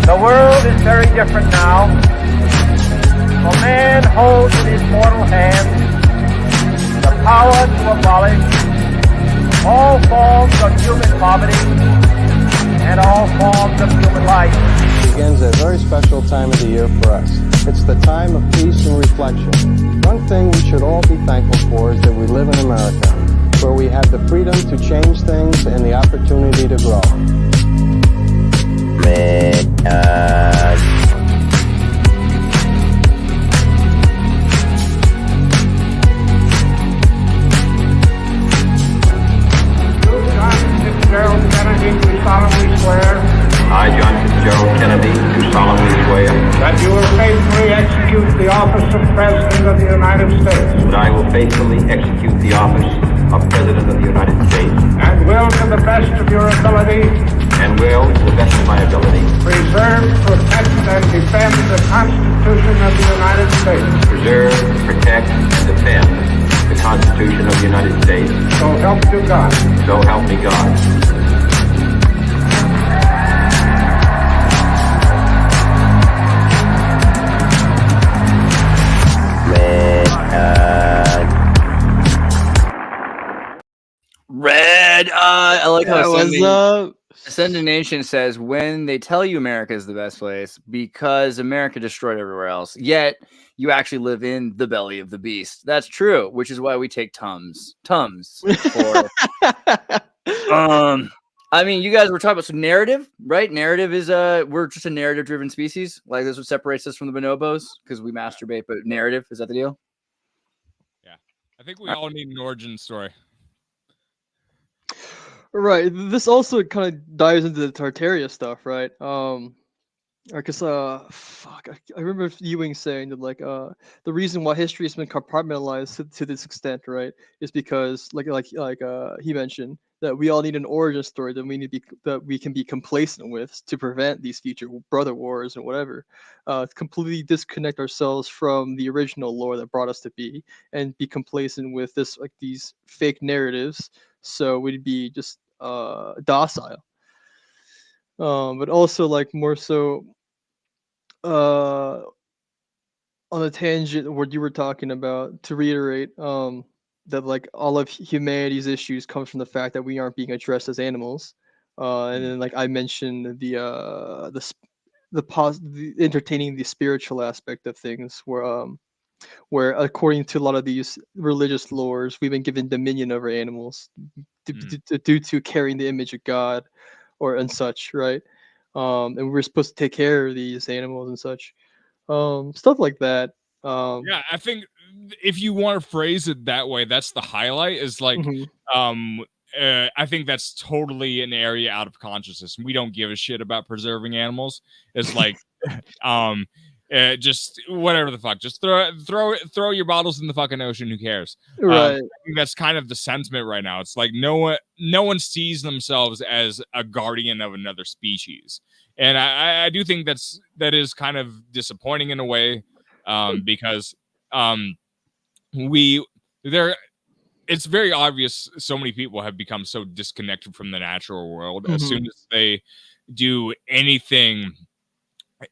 The world is very different now. For man holds in his mortal hand the power to abolish all forms of human poverty and all forms of human life. It begins a very special time of the year for us. It's the time of peace and reflection. One thing we should all be thankful for is that we live in America, where we have the freedom to change things and the opportunity to grow. I, John Fitzgerald Kennedy, do solemnly swear that you will faithfully execute the office of President of the United States. that I will faithfully execute the office of President of the United States And will, to the best of your ability, and will, to the best of my ability, preserve, protect, and defend the Constitution of the United States. preserve, protect, and defend the Constitution of the United States. So help you God. So help me God. RedEye. I like how What's up? Ascended Nation says when they tell you America is the best place because America destroyed everywhere else, yet you actually live in the belly of the beast. That's true, which is why we take Tums. For, I mean, you guys were talking about some narrative, right? Narrative is we're just a narrative driven species. Like this is what separates us from the bonobos because we masturbate, but narrative, is that the deal? Yeah. I think we all need an origin story. Right. This also kind of dives into the Tartaria stuff, right? Because fuck, I remember Ewing saying that like the reason why history has been compartmentalized to this extent, right, is because like he mentioned that we all need an origin story that we can be complacent with to prevent these future brother wars and whatever. Completely disconnect ourselves from the original lore that brought us to be, and be complacent with this like these fake narratives. So we'd be just docile. But also like more so on the tangent what you were talking about, to reiterate, that like all of humanity's issues comes from the fact that we aren't being addressed as animals. And then like I mentioned the entertaining the spiritual aspect of things, where according to a lot of these religious lores, we've been given dominion over animals due to carrying the image of God and such, right? And we're supposed to take care of these animals and such, stuff like that. Yeah, I think if you want to phrase it that way, that's the highlight. Is like, I think that's totally an area out of consciousness. We don't give a shit about preserving animals. It's like, just whatever the fuck. Just throw your bottles in the fucking ocean. Who cares? Right. I think that's kind of the sentiment right now. It's like no one sees themselves as a guardian of another species, and I do think that is kind of disappointing in a way, because it's very obvious so many people have become so disconnected from the natural world. As soon as they do anything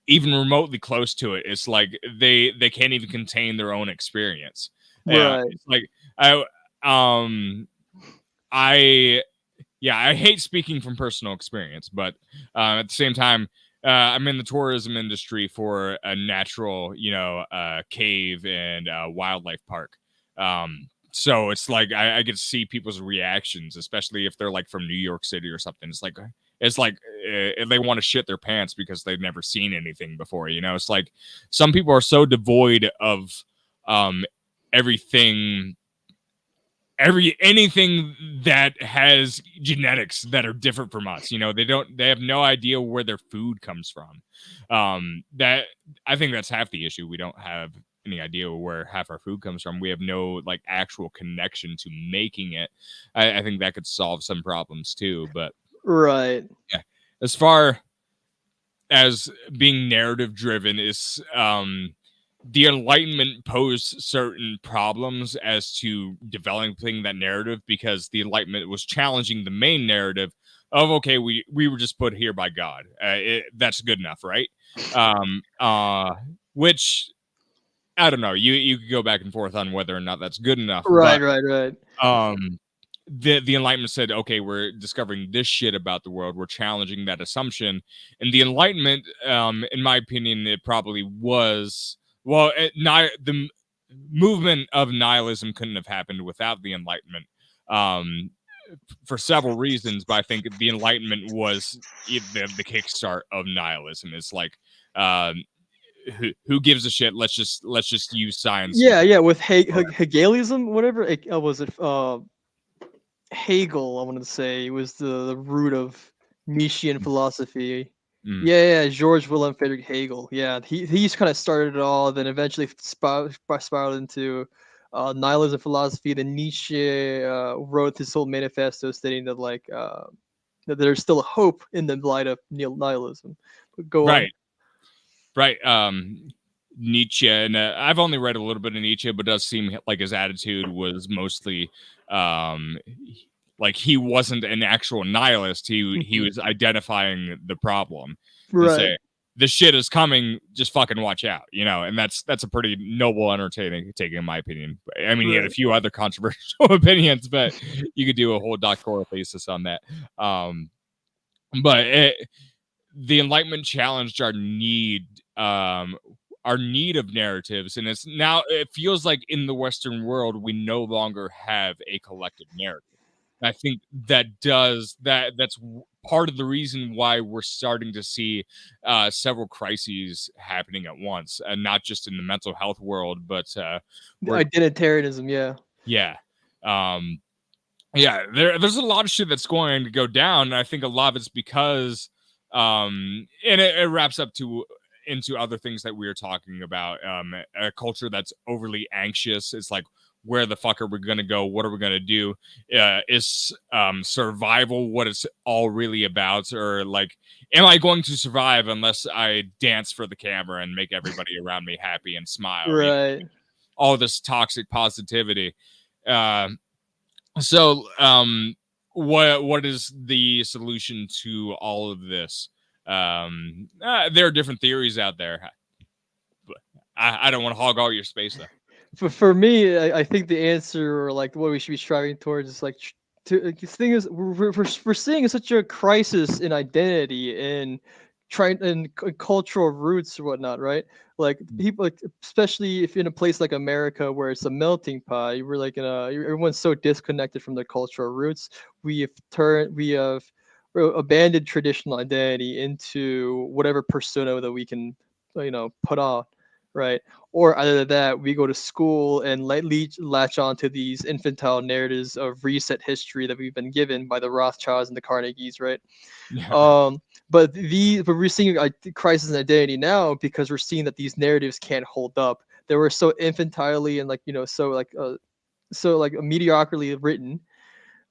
even remotely close to it, it's like they can't even contain their own experience. Right. It's like I hate speaking from personal experience, but at the same time, I'm in the tourism industry for a natural, cave and wildlife park. So it's like I get to see people's reactions, especially if they're like from New York City or something. It's like they want to shit their pants because they've never seen anything before. It's like some people are so devoid of anything that has genetics that are different from us. They have no idea where their food comes from. That I think that's half the issue. We don't have any idea where half our food comes from. We have no like actual connection to making it. I think that could solve some problems too. But Right. yeah, as far as being narrative driven is the Enlightenment posed certain problems as to developing that narrative, because the Enlightenment was challenging the main narrative of, okay, we were just put here by God. That's good enough, right? Which I don't know. You could go back and forth on whether or not that's good enough, Right, but right. the Enlightenment said, okay, we're discovering this shit about the world. We're challenging that assumption. And the Enlightenment, in my opinion, it probably was, well, the movement of nihilism couldn't have happened without the Enlightenment, for several reasons. But I think the Enlightenment was the kickstart of nihilism. It's like, who gives a shit? Let's just use science. Yeah, with Hegelianism, whatever. Was it Hegel? I wanted to say was the root of Nietzschean philosophy. Mm. Yeah, George Wilhelm Friedrich Hegel. Yeah, he's kind of started it all, then eventually spiraled into nihilism philosophy. Then Nietzsche wrote his whole manifesto stating that that there's still a hope in the light of nihilism. But go on. Right. Nietzsche, and I've only read a little bit of Nietzsche, but it does seem like his attitude was mostly like he wasn't an actual nihilist. He was identifying the problem. Right. Say, this shit is coming, just fucking watch out, and that's a pretty noble undertaking, in my opinion. I mean, he had a few other controversial opinions, but you could do a whole doctoral thesis on that. But the Enlightenment challenged our need of narratives, and it feels like in the Western world we no longer have a collective narrative. I think that's part of the reason why we're starting to see several crises happening at once, and not just in the mental health world, but identitarianism. There's a lot of shit that's going to go down, and I think a lot of it's because and it wraps up into other things that we were talking about. A culture that's overly anxious. It's like, where the fuck are we going to go? What are we going to do? Is survival what it's all really about? Or like, am I going to survive unless I dance for the camera and make everybody around me happy and smile? Right. All this toxic positivity. What is the solution to all of this? There are different theories out there. I don't want to hog all your space though. For me, I think the answer, or like what we should be striving towards, is like the thing is we're seeing such a crisis in identity and cultural roots or whatnot, right? Like people, like, especially if in a place like America where it's a melting pot, we're like everyone's so disconnected from their cultural roots. We have abandoned traditional identity into whatever persona that we can put on, right? Or either that we go to school and latch on to these infantile narratives of reset history that we've been given by the Rothschilds and the Carnegies, right? But we're seeing a crisis in identity now because we're seeing that these narratives can't hold up. They were so infantilely and so mediocrely written,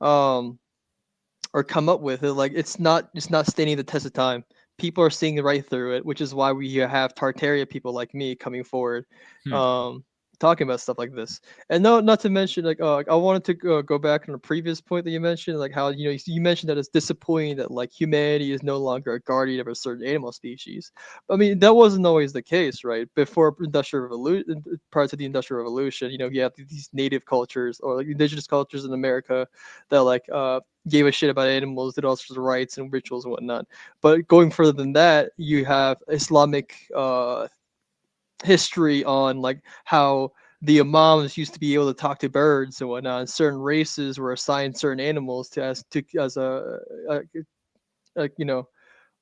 or come up with it. Like it's not standing the test of time. People are seeing right through it, which is why we have Tartaria people like me coming forward, talking about stuff like this. And no, not to mention, like, I wanted to go back on a previous point that you mentioned, like how you mentioned that it's disappointing that like humanity is no longer a guardian of a certain animal species. I mean, that wasn't always the case, right? Before Industrial Revolution, prior to the Industrial Revolution, you have these native cultures or like indigenous cultures in America that gave a shit about animals, did all sorts of rites and rituals and whatnot. But going further than that, you have Islamic history on like how the imams used to be able to talk to birds and whatnot, and certain races were assigned certain animals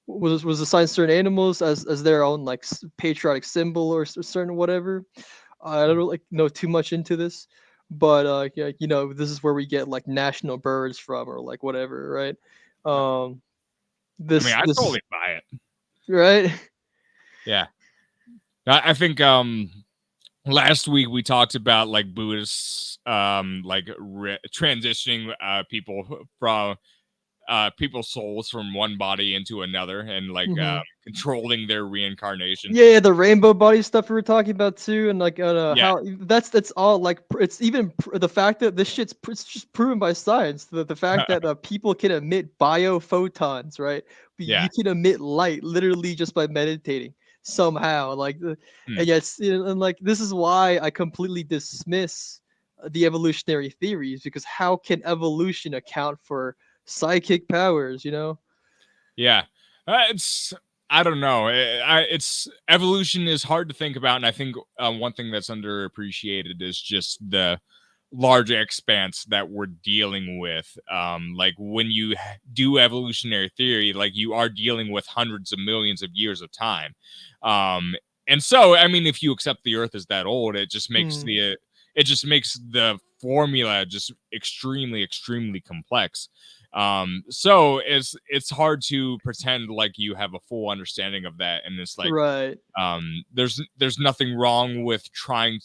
was assigned certain animals as their own like patriotic symbol or certain whatever. I don't know too much into this, but this is where we get like national birds from or like whatever, right? I totally buy it. Right? Yeah. I think last week we talked about like Buddhists like transitioning people from people's souls from one body into another, and like controlling their reincarnation. Yeah, the rainbow body stuff we were talking about too, and like how that's all like it's even the fact that this shit's it's just proven by science. The fact that people can emit biophotons, right? You can emit light literally just by meditating somehow. Like, and yes, and like this is why I completely dismiss the evolutionary theories, because how can evolution account for psychic powers? It's I don't know. It's evolution is hard to think about, and I think one thing that's underappreciated is just the large expanse that we're dealing with. Like when you do evolutionary theory, like you are dealing with hundreds of millions of years of time. And so, I mean, if you accept the Earth is that old, it just makes the formula just extremely, extremely complex. So it's hard to pretend like you have a full understanding of that, and it's like there's nothing wrong with trying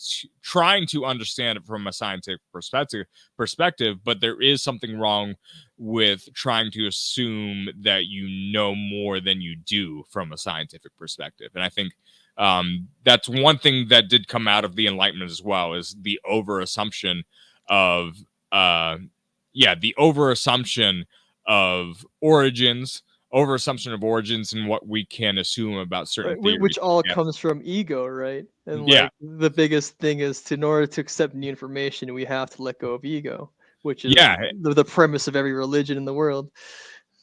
to understand it from a scientific perspective, but there is something wrong with trying to assume that you know more than you do from a scientific perspective. And I think that's one thing that did come out of the Enlightenment as well, is the overassumption of origins, and what we can assume about certain theories. Which all comes from ego, right? And like the biggest thing is in order to accept new information, we have to let go of ego, which is the premise of every religion in the world.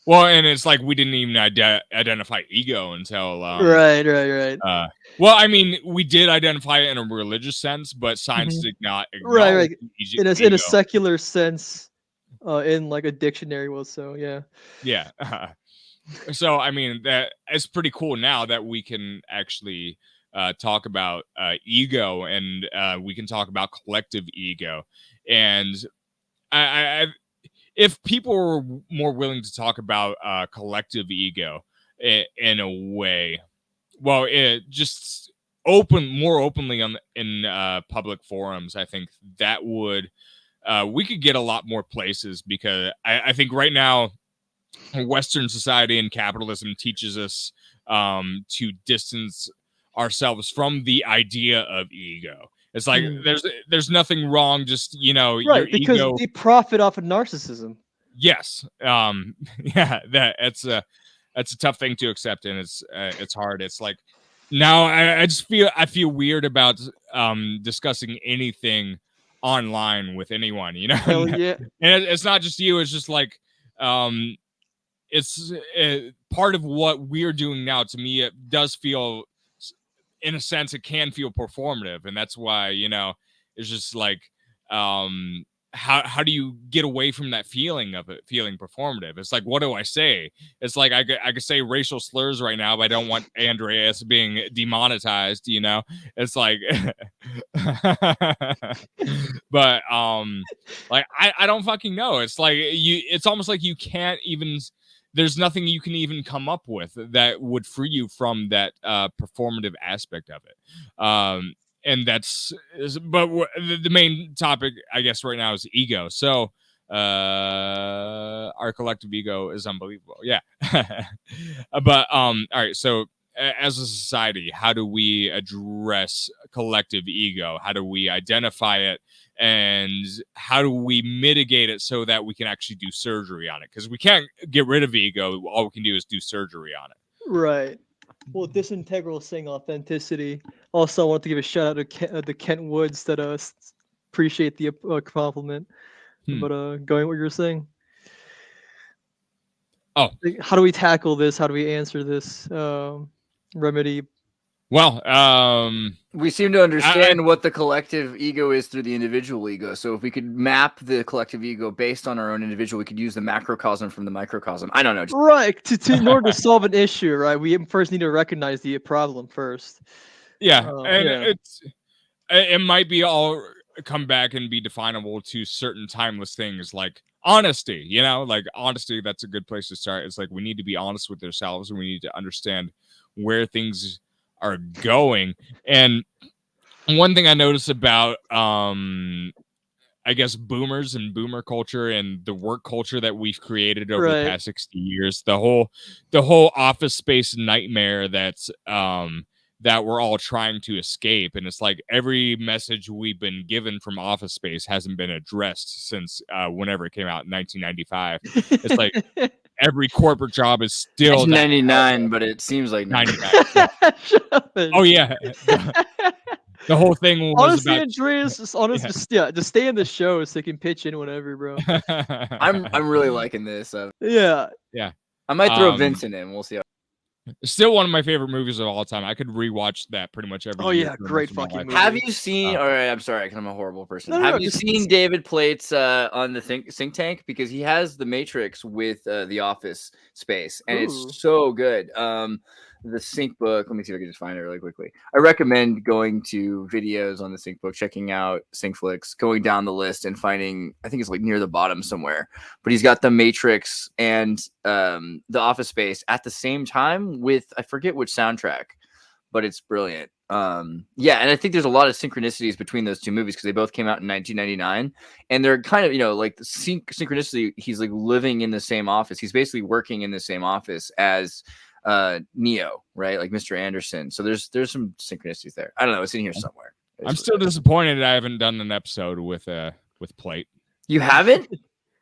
Well, and it's like we didn't even identify ego until right. Well, I mean, we did identify it in a religious sense, but science did not acknowledge in a secular sense. In like a dictionary will, so so I mean, that it's pretty cool now that we can actually talk about ego, and we can talk about collective ego. And I if people were more willing to talk about collective ego in a way, well, it just more openly in public forums, I think that would we could get a lot more places, because I think right now Western society and capitalism teaches us to distance ourselves from the idea of ego. It's like there's nothing wrong, just your because ego. They profit off of narcissism. Yes, that's a tough thing to accept, and it's hard. It's like now I feel weird about discussing anything online with anyone, Hell yeah. And it's not just you, it's just like it's part of what we're doing now. To me, it does feel, in a sense, it can feel performative, and that's why it's just like how do you get away from that feeling of it feeling performative? It's like, what do I say? It's like I could say racial slurs right now, but I don't want Andreas being demonetized, It's like but like I don't fucking know. It's like it's almost like you can't even, there's nothing you can even come up with that would free you from that performative aspect of it. And but the main topic, I guess, right now is ego. So our collective ego is unbelievable. Yeah. But all right. So as a society, how do we address collective ego? How do we identify it? And how do we mitigate it so that we can actually do surgery on it? Because we can't get rid of ego. All we can do is do surgery on it. Right. Well, Disintegral saying authenticity. Also, I want to give a shout out to Kent Woods that appreciate the compliment. But going what you were saying. Oh, how do we tackle this? How do we answer this? Remedy. Well, we seem to understand what the collective ego is through the individual ego. So if we could map the collective ego based on our own individual, we could use the macrocosm from the microcosm. I don't know. Right. In order to solve an issue, right, we first need to recognize the problem first. Yeah. It might be all come back and be definable to certain timeless things like honesty, like honesty. That's a good place to start. It's like we need to be honest with ourselves, and we need to understand where things are going. And one thing I noticed about I guess boomers and boomer culture and the work culture that we've created over the Right. past 60 years, the whole office space nightmare that's that we're all trying to escape. And it's like every message we've been given from Office Space hasn't been addressed since whenever it came out in 1995. It's like every corporate job is still It's 99, but it seems like 99. 99. Yeah. Shut up, man. Oh yeah. The whole thing was Honestly, about Andreas, just stay in the show so you can pitch in whenever, bro. I'm really liking this. Yeah. Yeah. I might throw Vincent in. We'll see. How... Still one of my favorite movies of all time. I could rewatch that pretty much every year. Oh yeah, great fucking movie. Have you seen? All right, I'm sorry, I'm a horrible person. No, Have you seen David Plate's on the think tank? Because he has the Matrix with the Office Space, and it's so good. The Sync book. Let me see if I can just find it really quickly. I recommend going to videos on the Sync book, checking out Syncflix, going down the list and finding. I think it's like near the bottom somewhere. But he's got the Matrix and the Office Space at the same time with I forget which soundtrack, but it's brilliant. Yeah, and I think there's a lot of synchronicities between those two movies because they both came out in 1999, and they're kind of like the synchronicity. He's like living in the same office. He's basically working in the same office as Neo, right? Like Mr. Anderson. So there's some synchronicities there. I don't know. It's in here somewhere. I'm still disappointed I haven't done an episode with Plate. You haven't?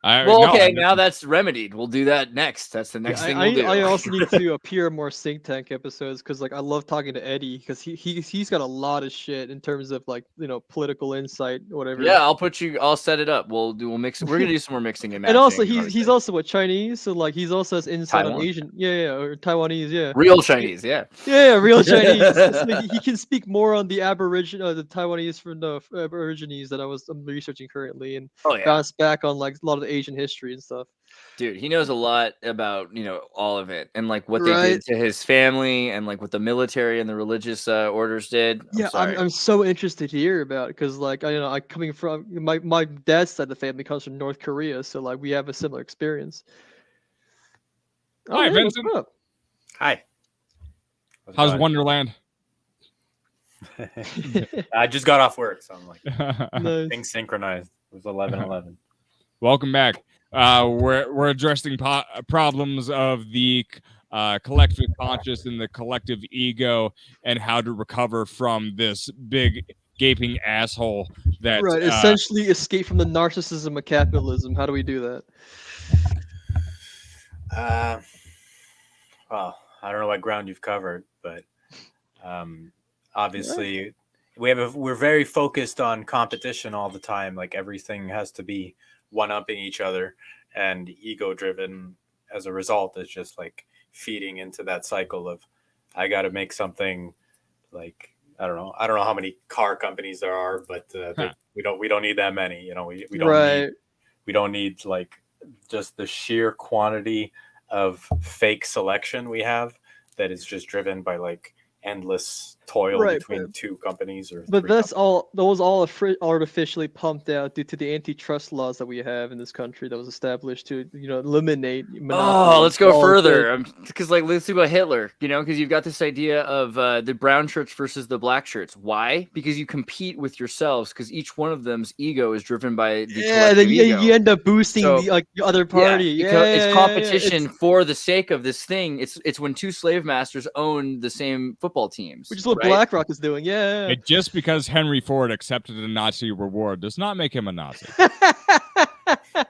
No, okay, now that's remedied. We'll do that next. That's the next thing we'll do. I also need to appear more Think Tank episodes because like I love talking to Eddie because he's got a lot of shit in terms of like political insight whatever. Yeah, I'll set it up. We'll mix. We're gonna do some more mixing and matching. And also he's also Chinese, so like he's also has insight Taiwan. on Asian, or Taiwanese, yeah. Real Chinese, yeah. Yeah, real Chinese. So he can speak more on the the Taiwanese from the Aborigines that I'm researching currently, and bounce back on like a lot of the Asian history and stuff. Dude, he knows a lot about all of it and like what they did to his family and like what the military and the religious orders did. I'm so interested to hear about it because like I coming from my dad's side of the family comes from North Korea, so like we have a similar experience. Hi, Vincent. What's up? Hi. How's Wonderland? I just got off work, so I'm like Nice. things synchronized. It was 11:11. Welcome back. We're addressing problems of the collective conscious and the collective ego and how to recover from this big gaping asshole that essentially escape from the narcissism of capitalism. How do we do that? Well, I don't know what ground you've covered, but obviously we're very focused on competition all the time. Like everything has to be one-upping each other, and ego driven as a result is just like feeding into that cycle of I got to make something. Like I don't know how many car companies there are, but we don't need that many. We don't need like just the sheer quantity of fake selection we have that is just driven by like endless toil between two companies but that's all artificially pumped out due to the antitrust laws that we have in this country that was established to eliminate monopolies. Let's go further because like let's think about Hitler, because you've got this idea of the brown shirts versus the black shirts. Why? Because you compete with yourselves because each one of them's ego is driven by the then ego. you end up boosting the other party. It's competition for the sake of this thing. It's when two slave masters own the same football teams, which is what BlackRock is doing. Just because Henry Ford accepted a Nazi reward does not make him a Nazi.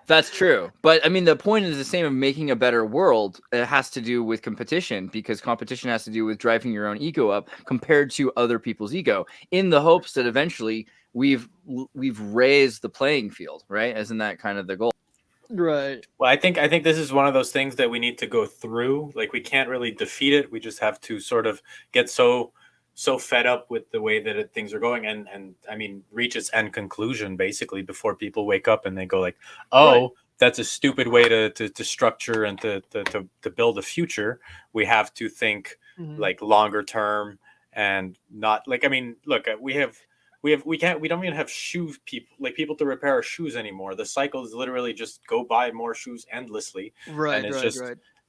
That's true, but I mean the point is the same of making a better world. It has to do with competition because competition has to do with driving your own ego up compared to other people's ego in the hopes that eventually we've raised the playing field, right? Isn't that kind of the goal? Right. Well, I think this is one of those things that we need to go through. Like we can't really defeat it. We just have to sort of get so fed up with the way that things are going and I mean reach its end conclusion basically before people wake up and they go like, that's a stupid way to structure and to build a future. We have to think like longer term and not like, I mean, look, we don't even have people to repair our shoes anymore. The cycle is literally just go buy more shoes endlessly. Right. And it's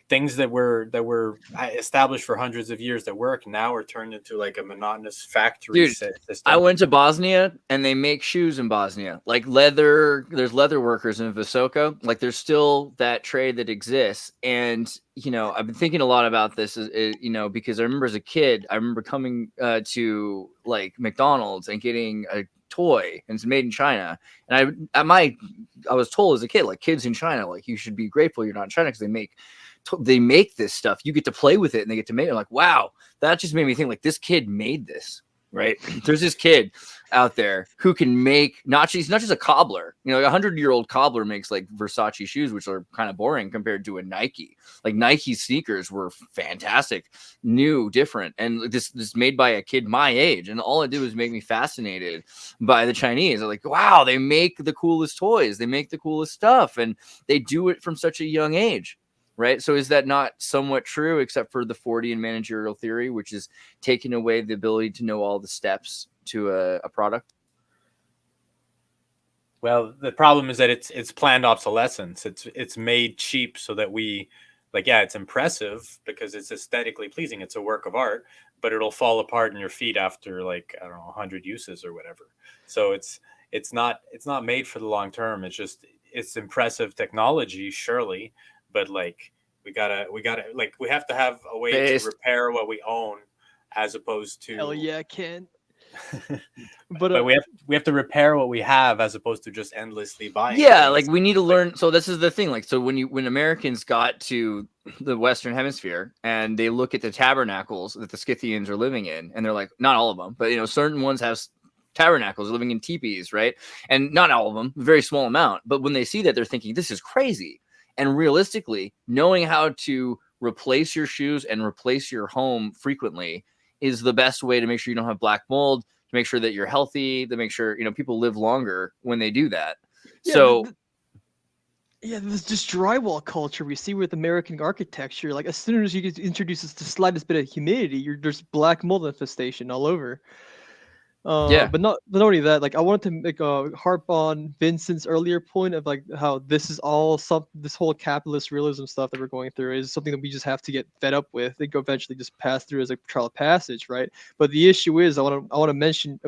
things that were established for hundreds of years that work now are turned into like a monotonous factory Dude, system. I went to Bosnia and they make shoes in Bosnia, like leather. There's leather workers in Visoka. Like there's still that trade that exists. And, you know, I've been thinking a lot about this, you know, because I remember as a kid, I remember coming to like McDonald's and getting a toy and it's made in China. And I was told as a kid, like kids in China, like you should be grateful you're not in China because they make this stuff. You get to play with it and they get to make it. Like, wow, that just made me think like this kid made this, right? There's this kid out there who can make he's not just a cobbler, you know, like 100-year-old cobbler makes like Versace shoes, which are kind of boring compared to a Nike. Like Nike sneakers were fantastic, new, different. And this made by a kid my age. And all it did was make me fascinated by the Chinese. I'm like, wow, they make the coolest toys. They make the coolest stuff. And they do it from such a young age. Right. So is that not somewhat true, except for the Fordian managerial theory, which is taking away the ability to know all the steps to a product? Well, the problem is that it's planned obsolescence. It's made cheap so that we like, yeah, it's impressive because it's aesthetically pleasing. It's a work of art, but it'll fall apart in your feet after like, I don't know, 100 uses or whatever. So it's not made for the long term. It's impressive technology, surely. But like we gotta like we have to have a way to repair what we own, as opposed to Hell yeah, Ken. but we have to repair what we have as opposed to just endlessly buying. Yeah, things. like we need to learn. So this is the thing. Like, so when Americans got to the Western Hemisphere and they look at the tabernacles that the Scythians are living in, and they're like, not all of them, but you know, certain ones have tabernacles, living in teepees, right? And not all of them, a very small amount. But when they see that, they're thinking, this is crazy. And realistically, knowing how to replace your shoes and replace your home frequently is the best way to make sure you don't have black mold, to make sure that you're healthy, to make sure, you know, people live longer when they do that. Yeah, so there's just drywall culture we see with American architecture. Like as soon as you get introduced the slightest bit of humidity, there's black mold infestation all over. But not only that, like I wanted to harp on Vincent's earlier point of like how this is all this whole capitalist realism stuff that we're going through is something that we just have to get fed up with. They go eventually just pass through as a trial of passage, right? But the issue is I want to mention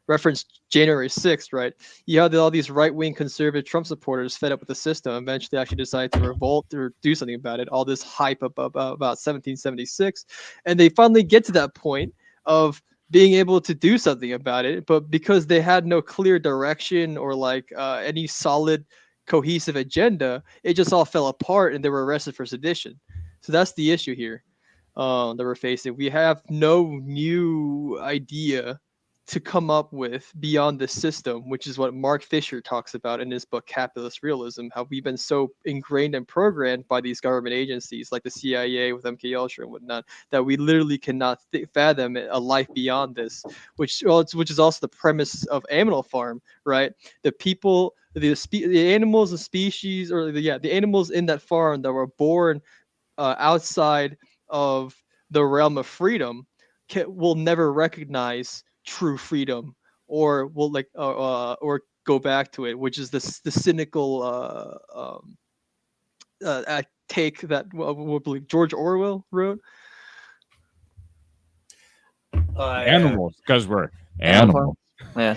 reference January 6th, right? You had all these right-wing conservative Trump supporters fed up with the system, eventually actually decide to revolt or do something about it. All this hype about 1776, and they finally get to that point of being able to do something about it, but because they had no clear direction or like any solid cohesive agenda, it just all fell apart and they were arrested for sedition. So that's the issue here that we're facing. We have no new idea to come up with beyond the system, which is what Mark Fisher talks about in his book Capitalist Realism, how we've been so ingrained and programmed by these government agencies like the CIA with MKUltra and whatnot that we literally cannot fathom a life beyond this, which is also the premise of Animal Farm, right? The people, the animals and species, or the animals in that farm that were born outside of the realm of freedom will never recognize true freedom, or will like or go back to it, which is the cynical take that I believe George Orwell wrote. Animals, because we're animals. Yeah.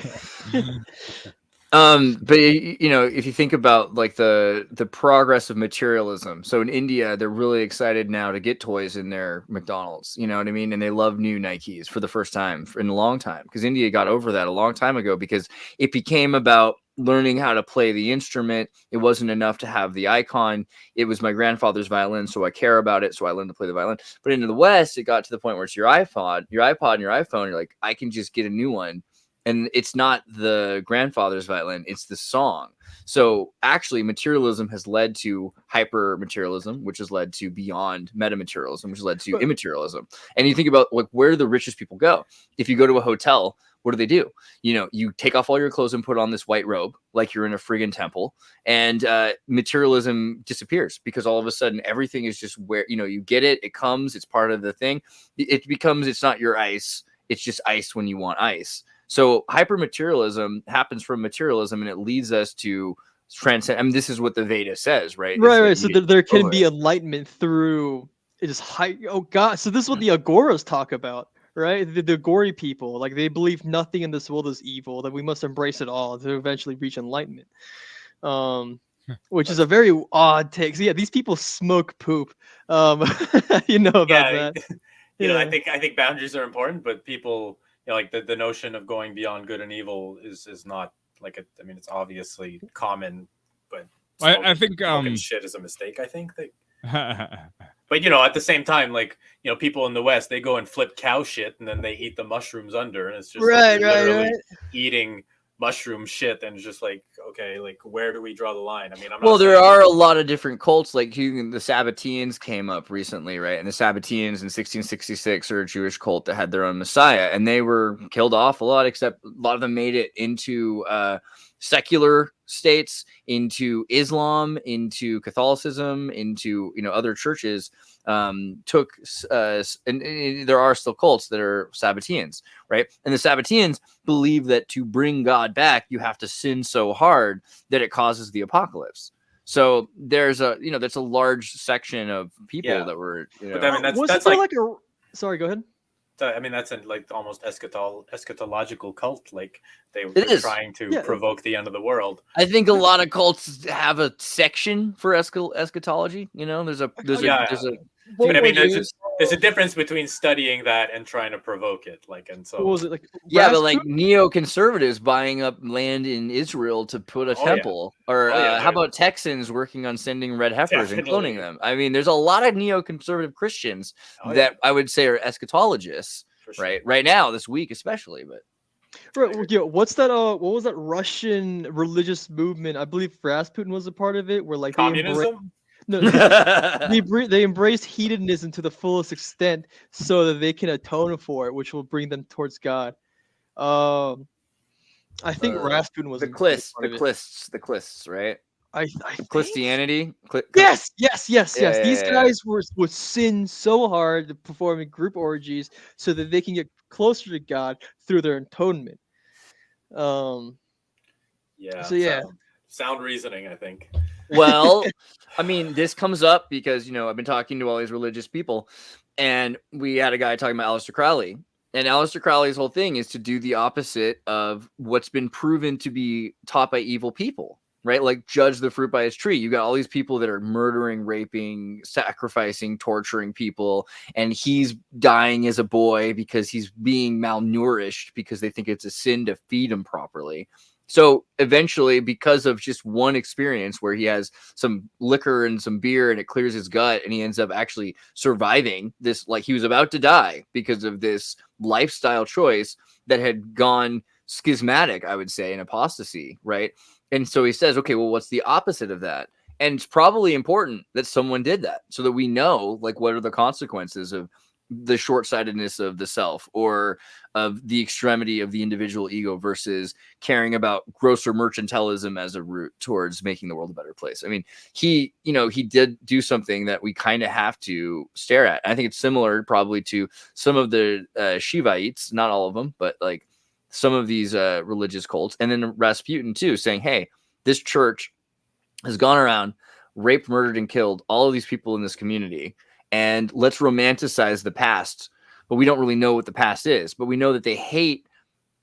But you know, if you think about like the progress of materialism, so in India they're really excited now to get toys in their McDonald's, you know what I mean, and they love new Nikes for the first time in a long time, because India got over that a long time ago, because it became about learning how to play the instrument. It wasn't enough to have the icon. It was my grandfather's violin, so I care about it, so I learned to play the violin. But into the West, it got to the point where it's your iPod and your iPhone. You're like, I can just get a new one. And it's not the grandfather's violin, it's the song. So actually, materialism has led to hyper materialism, which has led to beyond metamaterialism, which has led to immaterialism. And you think about like where the richest people go. If you go to a hotel, what do? You know, you take off all your clothes and put on this white robe like you're in a friggin' temple, and materialism disappears, because all of a sudden everything is just where, you know, you get it, it comes, it's part of the thing. It's not your ice, it's just ice when you want ice. So hypermaterialism happens from materialism, and it leads us to transcend. I mean, this is what the Veda says, right? Is Right, that right. you So need to there get can over be it. enlightenment through it is high. Oh God! So this is what the Agoras talk about, right? The Agori people, like they believe nothing in this world is evil. That we must embrace it all to eventually reach enlightenment. Which is a very odd take. So yeah, these people smoke poop. You know about Yeah, that? you know, I Yeah. think boundaries are important, but people, you know, like the notion of going beyond good and evil is not like I mean, it's obviously common, but I think smoking shit is a mistake. I think but you know, at the same time, like you know, people in the West they go and flip cow shit and then they eat the mushrooms under, and it's just like Right, you're right, literally right. eating mushroom shit, and it's just like okay, like where do we draw the line? I mean, I'm Well, not there saying are a lot of different cults, like the Sabbateans came up recently, right? And the Sabbateans in 1666 are a Jewish cult that had their own Messiah, and they were killed off a lot, except a lot of them made it into secular states, into Islam, into Catholicism, into other churches. Took and there are still cults that are Sabbateans, right? And the Sabbateans believe that to bring God back, you have to sin so hard that it causes the apocalypse. So there's that's a large section of people that were, But I mean, Wasn't that's there like like a? Sorry, go ahead. I mean, that's like almost eschatological cult. Like It they're is. trying to Yeah. provoke the end of the world. I think a lot of cults have a section for eschatology. There's a Yeah. What But I mean, was there's a difference between studying that and trying to provoke it. Like, and so what was it like? yeah, but like Rasputin? neoconservatives buying up land in Israel to put a Oh, yeah. temple, or Oh, yeah, how about Texans working on sending red heifers and Definitely. cloning them? I mean, there's a lot of neoconservative Christians Oh, yeah. that I would say are eschatologists, For sure. right now, this week especially. But Right, well, yeah, what's that? What was that Russian religious movement? I believe Rasputin was a part of it, where like they embrace Communism. no, they embrace hedonism to the fullest extent, so that they can atone for it, which will bring them towards God. I think Rasputin was the a big clists, part the of it. clists, the clists, right? I think. Christianity. Yes, yes, yes, Yeah, yes. These yeah, yeah. guys would sin so hard to performing group orgies so that they can get closer to God through their atonement. Yeah. So yeah. Sound reasoning, I think. Well, I mean, this comes up because I've been talking to all these religious people, and we had a guy talking about Aleister Crowley, and Aleister Crowley's whole thing is to do the opposite of what's been proven to be taught by evil people, right? Like judge the fruit by its tree. You got all these people that are murdering, raping, sacrificing, torturing people, and he's dying as a boy because he's being malnourished because they think it's a sin to feed him properly. So eventually, because of just one experience where he has some liquor and some beer and it clears his gut, and he ends up actually surviving this, like he was about to die because of this lifestyle choice that had gone schismatic, I would say, in apostasy, right? And so he says, okay, well, what's the opposite of that? And it's probably important that someone did that so that we know, like, what are the consequences of the short-sightedness of the self, or of the extremity of the individual ego versus caring about grosser mercantilism as a route towards making the world a better place. I mean, he did do something that we kind of have to stare at. I think it's similar probably to some of the Shivites, not all of them, but like some of these religious cults, and then Rasputin too, saying, hey, this church has gone around, raped, murdered, and killed all of these people in this community, and let's romanticize the past. But we don't really know what the past is, but we know that they hate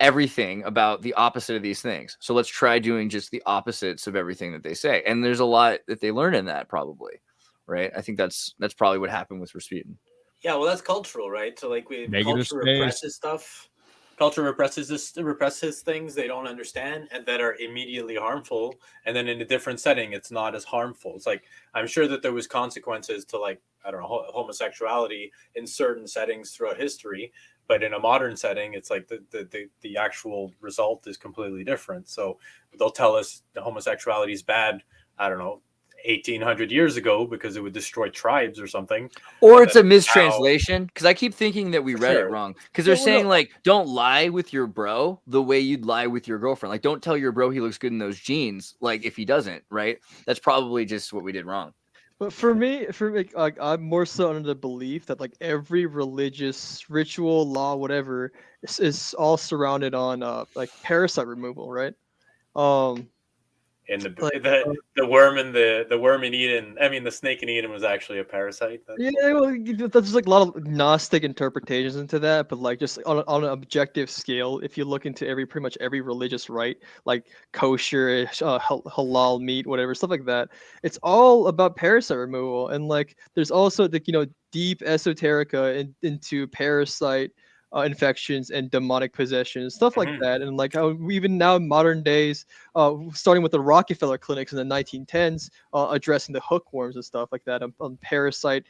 everything about the opposite of these things. So let's try doing just the opposites of everything that they say. And there's a lot that they learn in that, probably, right? I think that's probably what happened with Rasputin. Yeah, well, that's cultural, right? So like Negative culture space. represses stuff. Culture represses things they don't understand and that are immediately harmful. And then in a different setting, it's not as harmful. It's like I'm sure that there was consequences to, like, I don't know, homosexuality in certain settings throughout history, but in a modern setting, it's like the actual result is completely different. So they'll tell us the homosexuality is bad, I don't know, 1800 years ago because it would destroy tribes or something. Or it's a mistranslation, because I keep thinking that we read it sure. wrong, because they're No, saying no. like, don't lie with your bro the way you'd lie with your girlfriend. Like, don't tell your bro he looks good in those jeans, like, if he doesn't, right? That's probably just what we did wrong. But for me, like, I'm more so under the belief that like every religious ritual, law, whatever, is all surrounded on like parasite removal, right? In the Like, the worm in the worm in Eden. I mean, the snake in Eden was actually a parasite. yeah, well, there's like a lot of Gnostic interpretations into that, but like just on an objective scale, if you look into pretty much every religious rite, like kosher, halal meat, whatever stuff like that, it's all about parasite removal. And like there's also the deep esoterica into parasite infections and demonic possessions, stuff like Mhm. that. And like how even now in modern days, starting with the Rockefeller clinics in the 1910s, addressing the hookworms and stuff like that on parasite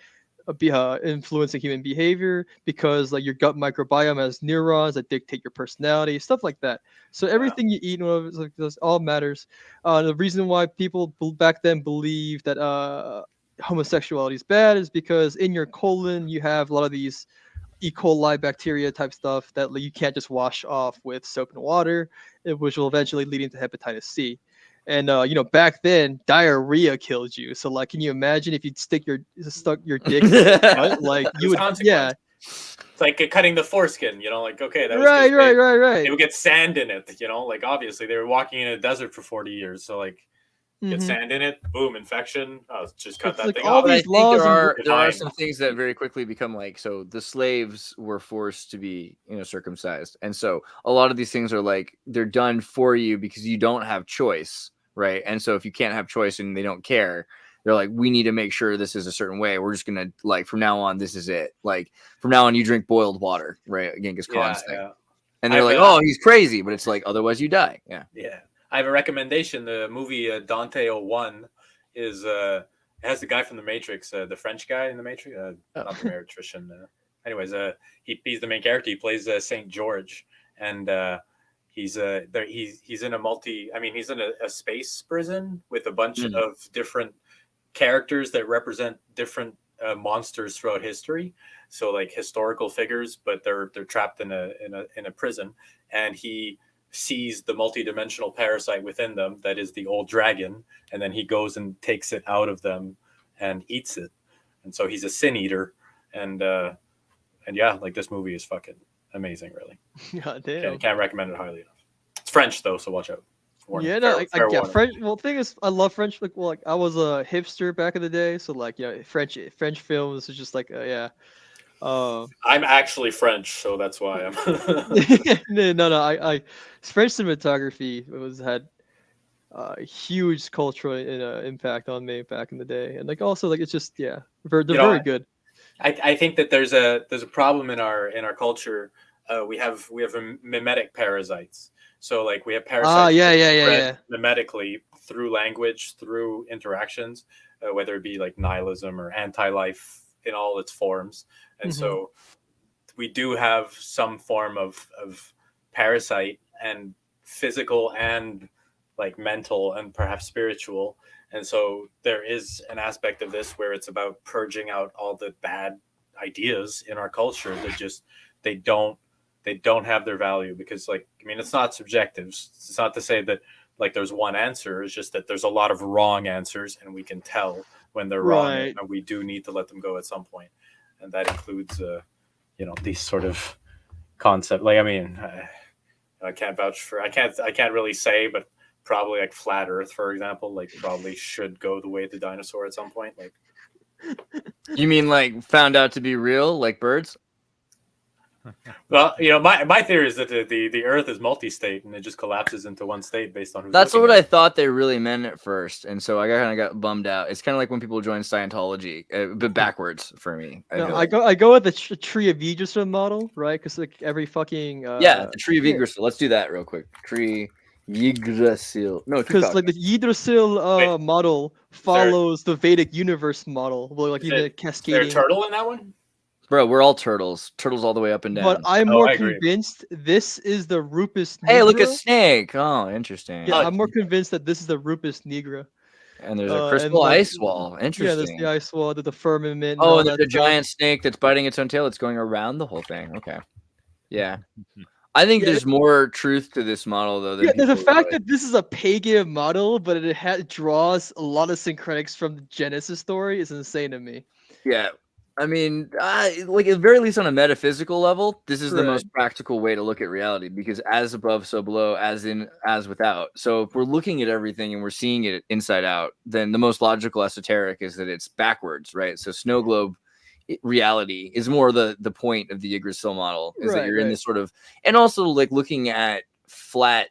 influencing human behavior, because like your gut microbiome has neurons that dictate your personality, stuff like that. So everything you eat, like, this all matters. The reason why people back then believed that homosexuality is bad is because in your colon you have a lot of these E. coli bacteria type stuff that you can't just wash off with soap and water, which will eventually lead into hepatitis C. And back then diarrhea killed you. So like, can you imagine if you'd stuck your dick in your butt? Like you would, yeah. It's like cutting the foreskin, like, okay, that was Right. They would get sand in it, like obviously they were walking in a desert for 40 years, so like get sand in it, boom, infection. Oh, just cut that thing all off. But I these think laws there are some things that very quickly become like, so the slaves were forced to be circumcised, and so a lot of these things are like they're done for you because you don't have choice, right? And so if you can't have choice and they don't care, they're like, we need to make sure this is a certain way. We're just gonna, like, from now on, this is it. Like from now on, you drink boiled water, right? Genghis Khan's thing. And they're like, oh, he's crazy, but it's like, otherwise you die. Yeah. I have a recommendation. The movie Dante 01 is it has the guy from the Matrix, the French guy in the Matrix, not the Matrician. Anyways, he's the main character. He plays Saint George, and he's in he's in a space prison with a bunch of different characters that represent different monsters throughout history. So like historical figures, but they're trapped in a prison, and he sees the multi-dimensional parasite within them that is the old dragon, and then he goes and takes it out of them and eats it. And so he's a sin eater, and yeah, like this movie is fucking amazing, really. God damn. Can't recommend it highly enough. It's French though, so watch out. Warning. Yeah, no, I get French. Well, the thing is, I love French. Like I was a hipster back in the day, so like French films is just like yeah. I'm actually French, so that's why I'm. no. I French cinematography had huge cultural impact on me back in the day, and like also like it's just they're very good. I think that there's a problem in our culture. We have mimetic parasites. So like we have parasites mimetically through language, through interactions, whether it be like nihilism or anti-life in all its forms. And so we do have some form of parasite, and physical and like mental and perhaps spiritual. And so there is an aspect of this where it's about purging out all the bad ideas in our culture that just they don't have their value, because like, I mean, it's not subjective. It's not to say that like there's one answer. It's just that there's a lot of wrong answers, and we can tell when they're wrong, and we do need to let them go at some point. And that includes these sort of concept. Like, I mean, I can't vouch for, I can't really say, but probably like flat Earth, for example, like probably should go the way of the dinosaur at some point. Like, you mean like found out to be real, like birds? Well, my theory is that the Earth is multi-state, and it just collapses into one state based on who's. That's what I thought they really meant at first, and so I kind of got bummed out. It's kind of like when people join Scientology, but backwards for me. I go with the tree of Yggdrasil model, right? Because like every fucking the tree of Yggdrasil. Let's do that real quick. Tree Yggdrasil. No, because like the Yggdrasil model follows the Vedic universe model, like cascading. Is there a turtle in that one? Bro, we're all turtles all the way up and down. But I'm more convinced this is the Rupus nigra. Hey, look, a snake. Oh, interesting. Yeah, I'm more convinced that this is the Rupus nigra. And there's a crystal ice wall. Interesting. Yeah, there's the ice wall, the firmament. Oh, and there's a giant snake that's biting its own tail. It's going around the whole thing. Okay. Yeah. I think there's more truth to this model, though. Than the fact that this is a pagan model, but it draws a lot of syncretics from the Genesis story is insane to me. Yeah. I mean, like at very least on a metaphysical level, this is the Right. most practical way to look at reality because as above, so below, as in, as without. So if we're looking at everything and we're seeing it inside out, then the most logical esoteric is that it's backwards, right? So snow globe reality is more the point of the Yggdrasil model is that Right, you're in right. this sort of, and also like looking at flat,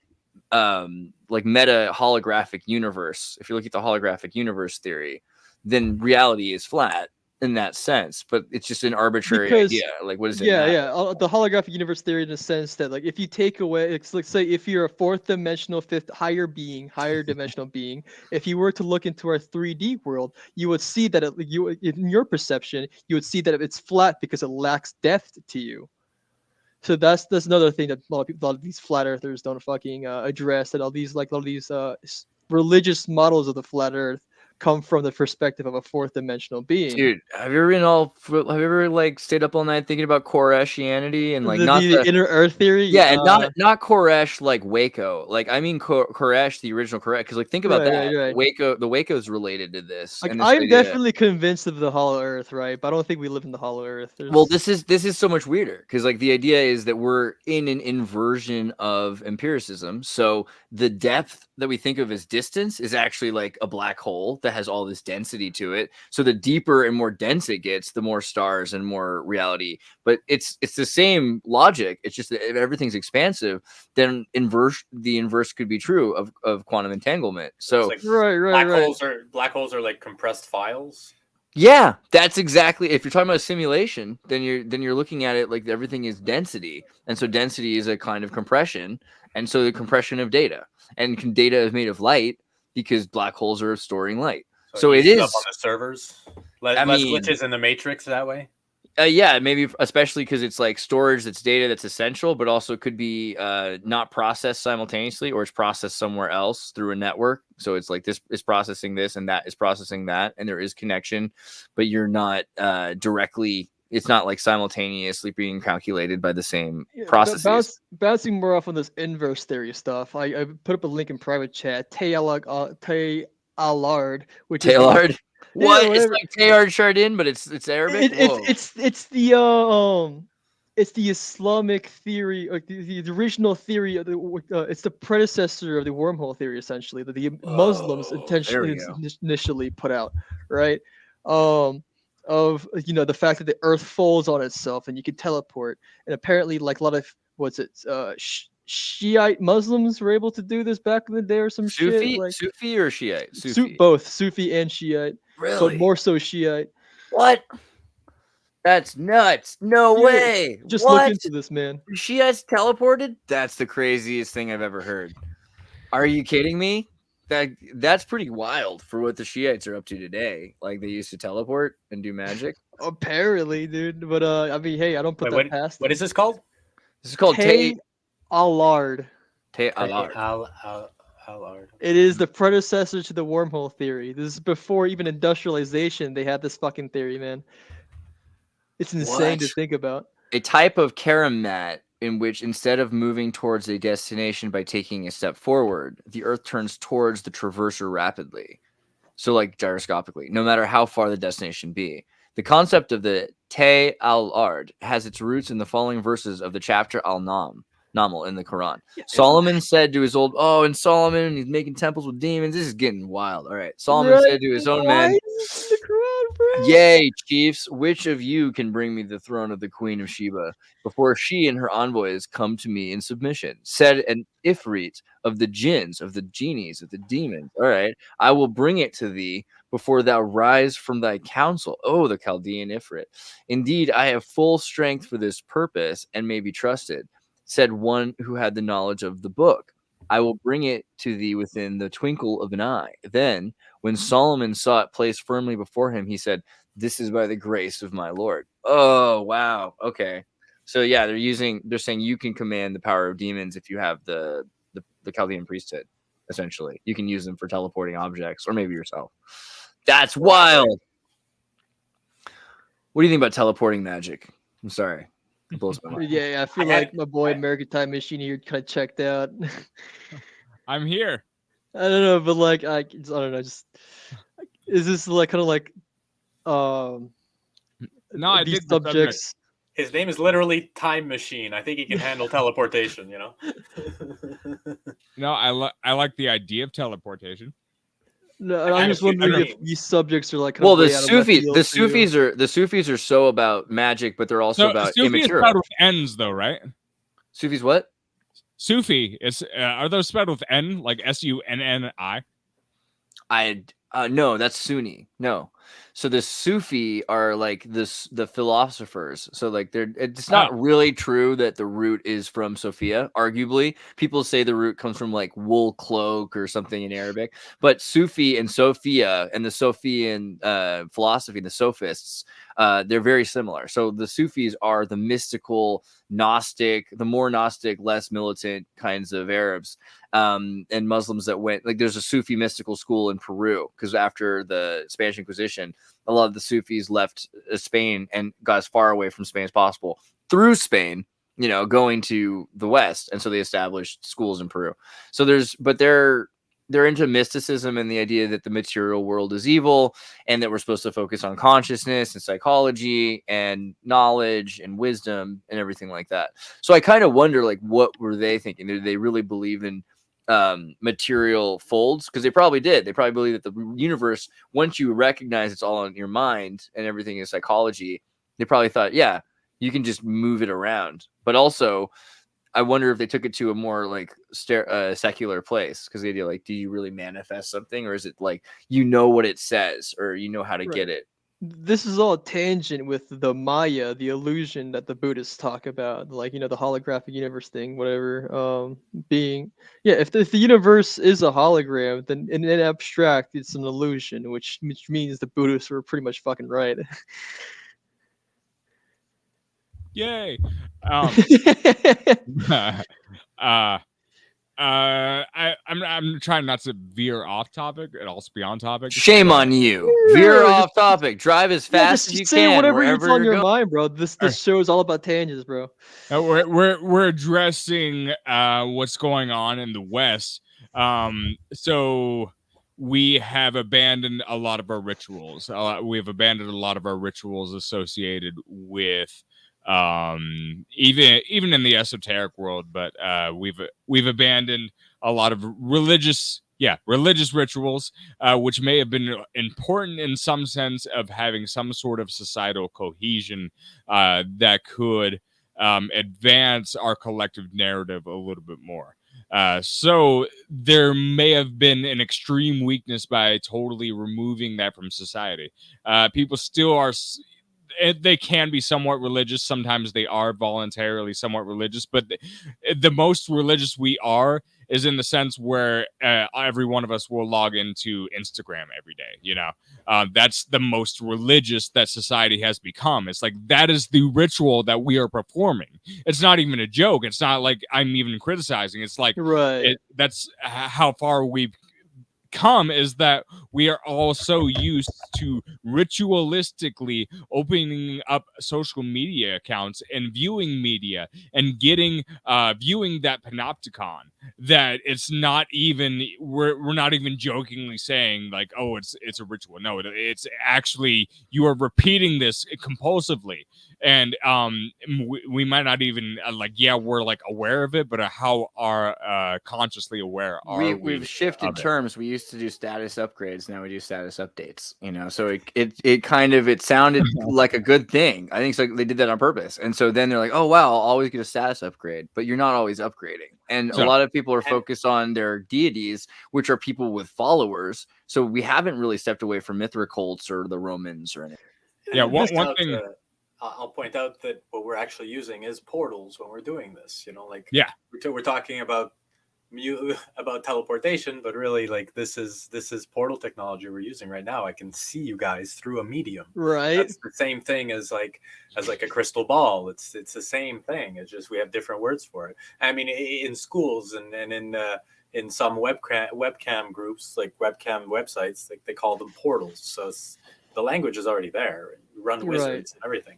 like meta holographic universe. If you look at the holographic universe theory, then reality is flat in that sense, but it's just an arbitrary Because idea. Like, what does it yeah, matter? the holographic universe theory in the sense that like if you take away, it's like say if you're a fourth dimensional, fifth higher being, higher dimensional being, if you were to look into our 3D world, you would see that you in your perception, you would see that it's flat because it lacks depth to you. So that's another thing that a lot of these flat earthers don't fucking address. That all these religious models of the flat Earth come from the perspective of a fourth dimensional being. Dude, have you ever like stayed up all night thinking about Koreshianity and like not The inner Earth theory. yeah, and not Koresh like Waco. Like I mean Koresh, the original Koresh, because like think about Right, that. right. The Waco's related to this. Like And this I'm idea. definitely convinced of the hollow Earth, right? But I don't think we live in the hollow Earth. Well, this is so much weirder because like the idea is that we're in an inversion of empiricism. So the depth that we think of as distance is actually like a black hole that has all this density to it. So the deeper and more dense it gets, the more stars and more reality. But it's the same logic. It's just that if everything's expansive, then the inverse could be true of quantum entanglement. So It's like right. black holes are like compressed files. yeah, that's exactly. If you're talking about a simulation, then you're looking at it like everything is density, and so density is a kind of compression, and so the compression of data, and data is made of light because black holes are storing light. So it eases is. up on the servers. Less mean- glitches in the matrix that way. Yeah, maybe especially because it's like storage that's data that's essential, but also could be not processed simultaneously, or it's processed somewhere else through a network. So it's like this is processing this and that is processing that, and there is connection, but you're not directly. It's not like simultaneously being calculated by the same processes. Bouncing more off on this inverse theory stuff. I put up a link in private chat. Tay Allard, which is Taylard. What? It's whatever. like Teilhard Chardin, but it's Arabic. It's the Islamic theory, like the original theory of it's the predecessor of the wormhole theory, essentially, that the Muslims initially put out, right? Of the fact that the Earth folds on itself and you can teleport, and apparently like a lot of Shiite Muslims were able to do this back in the day or some shit. Like Sufi or Shiite? Sufi. Both Sufi and Shiite. Really? But more so Shiite. What? That's nuts. No way. Just what? look into this, man. Shiites teleported? That's the craziest thing I've ever heard. Are you kidding me? That's pretty wild for what the Shiites are up to today. Like they used to teleport and do magic. Apparently, dude. But I mean, hey, I don't put that past. What is this called? This is called Tay Allard. Tay Allard. Allard. It is the predecessor to the wormhole theory. This is before even industrialization. They had this fucking theory, man. It's insane to think about. A type of karamat in which instead of moving towards a destination by taking a step forward, the Earth turns towards the traverser rapidly. So like gyroscopically, no matter how far the destination be. The concept of the Tay al-Ard has its roots in the following verses of the chapter Al-Namal in the Quran. Solomon said to his and Solomon, he's making temples with demons. This is getting wild. All right. Solomon said to his own men, "Yea, chiefs, which of you can bring me the throne of the Queen of Sheba before she and her envoys come to me in submission?" Said an Ifrit of the jinns, of the genies, of the demons. All right. "I will bring it to thee before thou rise from thy council, O the Chaldean Ifrit. Indeed, I have full strength for this purpose and may be trusted," said one who had the knowledge of the book. "I will bring it to thee within the twinkle of an eye." Then, when Solomon saw it placed firmly before him, he said, "This is by the grace of my Lord." Oh, wow. Okay. So yeah, they're saying you can command the power of demons if you have the Chaldean priesthood, essentially. You can use them for teleporting objects or maybe yourself. That's wild. What do you think about teleporting magic? I'm sorry. It blows my mind. Yeah, I feel like my boy American Time Machine here kind of checked out. I'm here. I don't know, but like I don't know, just is this like kind of like No, I these dig the subject. subjects. His name is literally Time Machine. I think he can handle teleportation. You know. No, I like the idea of teleportation. No, I I'm just see what you wondering if mean. these subjects are like kind Well, of the way out of left field for you. Sufis are so about magic, but they're also So about Sufi is immaterial. spelled with N's, though, right? Sufis what? Sufi is are those spelled with N, like Sunni? No, that's Sunni. No. So the Sufi are like the philosophers. So like it's not really true that the root is from Sophia. Arguably, people say the root comes from like wool cloak or something in Arabic. But Sufi and Sophia and the Sophian philosophy, the Sophists, they're very similar. So the Sufis are the mystical, Gnostic, the more Gnostic, less militant kinds of Arabs. And Muslims that went like there's a Sufi mystical school in Peru because after the Spanish Inquisition, a lot of the Sufis left Spain and got as far away from Spain as possible through Spain, going to the West. And so they established schools in Peru. So they're into mysticism and the idea that the material world is evil and that we're supposed to focus on consciousness and psychology and knowledge and wisdom and everything like that. So I kind of wonder, like, what were they thinking? Did they really believe in material folds? Because they probably did. They probably believe that the universe, once you recognize it's all in your mind and everything is psychology, they probably thought, yeah, you can just move it around. But also, I wonder if they took it to a more like secular place because the idea, like, do you really manifest something, or is it like what it says, or how to get it? This is all tangent with the Maya, the illusion that the Buddhists talk about, like the holographic universe thing, whatever. Being, yeah, if the universe is a hologram, then in abstract it's an illusion, which means the Buddhists were pretty much fucking right. Yay. I'm trying not to veer off topic and also be on topic. Shame on you. Veer off topic. Drive as fast as you say can. Whatever's on your going. mind, bro. This show is all about tangents, bro. We're addressing what's going on in the West. So we have abandoned a lot of our rituals. We've abandoned a lot of our rituals associated with even in the esoteric world, but we've abandoned a lot of religious rituals, which may have been important in some sense of having some sort of societal cohesion that could advance our collective narrative a little bit more. So there may have been an extreme weakness by totally removing that from society. People still are. They can be somewhat religious. Sometimes they are voluntarily somewhat religious, but the most religious we are is in the sense where every one of us will log into Instagram every day. That's the most religious that society has become. It's like that is the ritual that we are performing. It's not even a joke. It's not like I'm even criticizing. It's like that's how far we've come, is that we are all so used to ritualistically opening up social media accounts and viewing media and getting viewing that panopticon that it's not even we're not even jokingly saying like, oh, it's a ritual. No, it's actually you are repeating this compulsively. And we might not even we're like aware of it, but how are consciously aware are we've shifted terms. We used to do status upgrades, now we do status updates. So it sounded like a good thing. I think it's like they did that on purpose, and so then they're like, oh wow, I'll always get a status upgrade, but you're not always upgrading. And a lot of people are focused on their deities, which are people with followers. So we haven't really stepped away from Mithra cults or the Romans or anything. Yeah, one thing. I'll point out that what we're actually using is portals when we're doing this. We're talking about teleportation, but really, like, this is portal technology we're using right now. I can see you guys through a medium. Right. That's the same thing as a crystal ball. It's the same thing. It's just we have different words for it. I mean, in schools and in some webcam groups, like webcam websites, like they call them portals. So the language is already there. We run wizards and everything.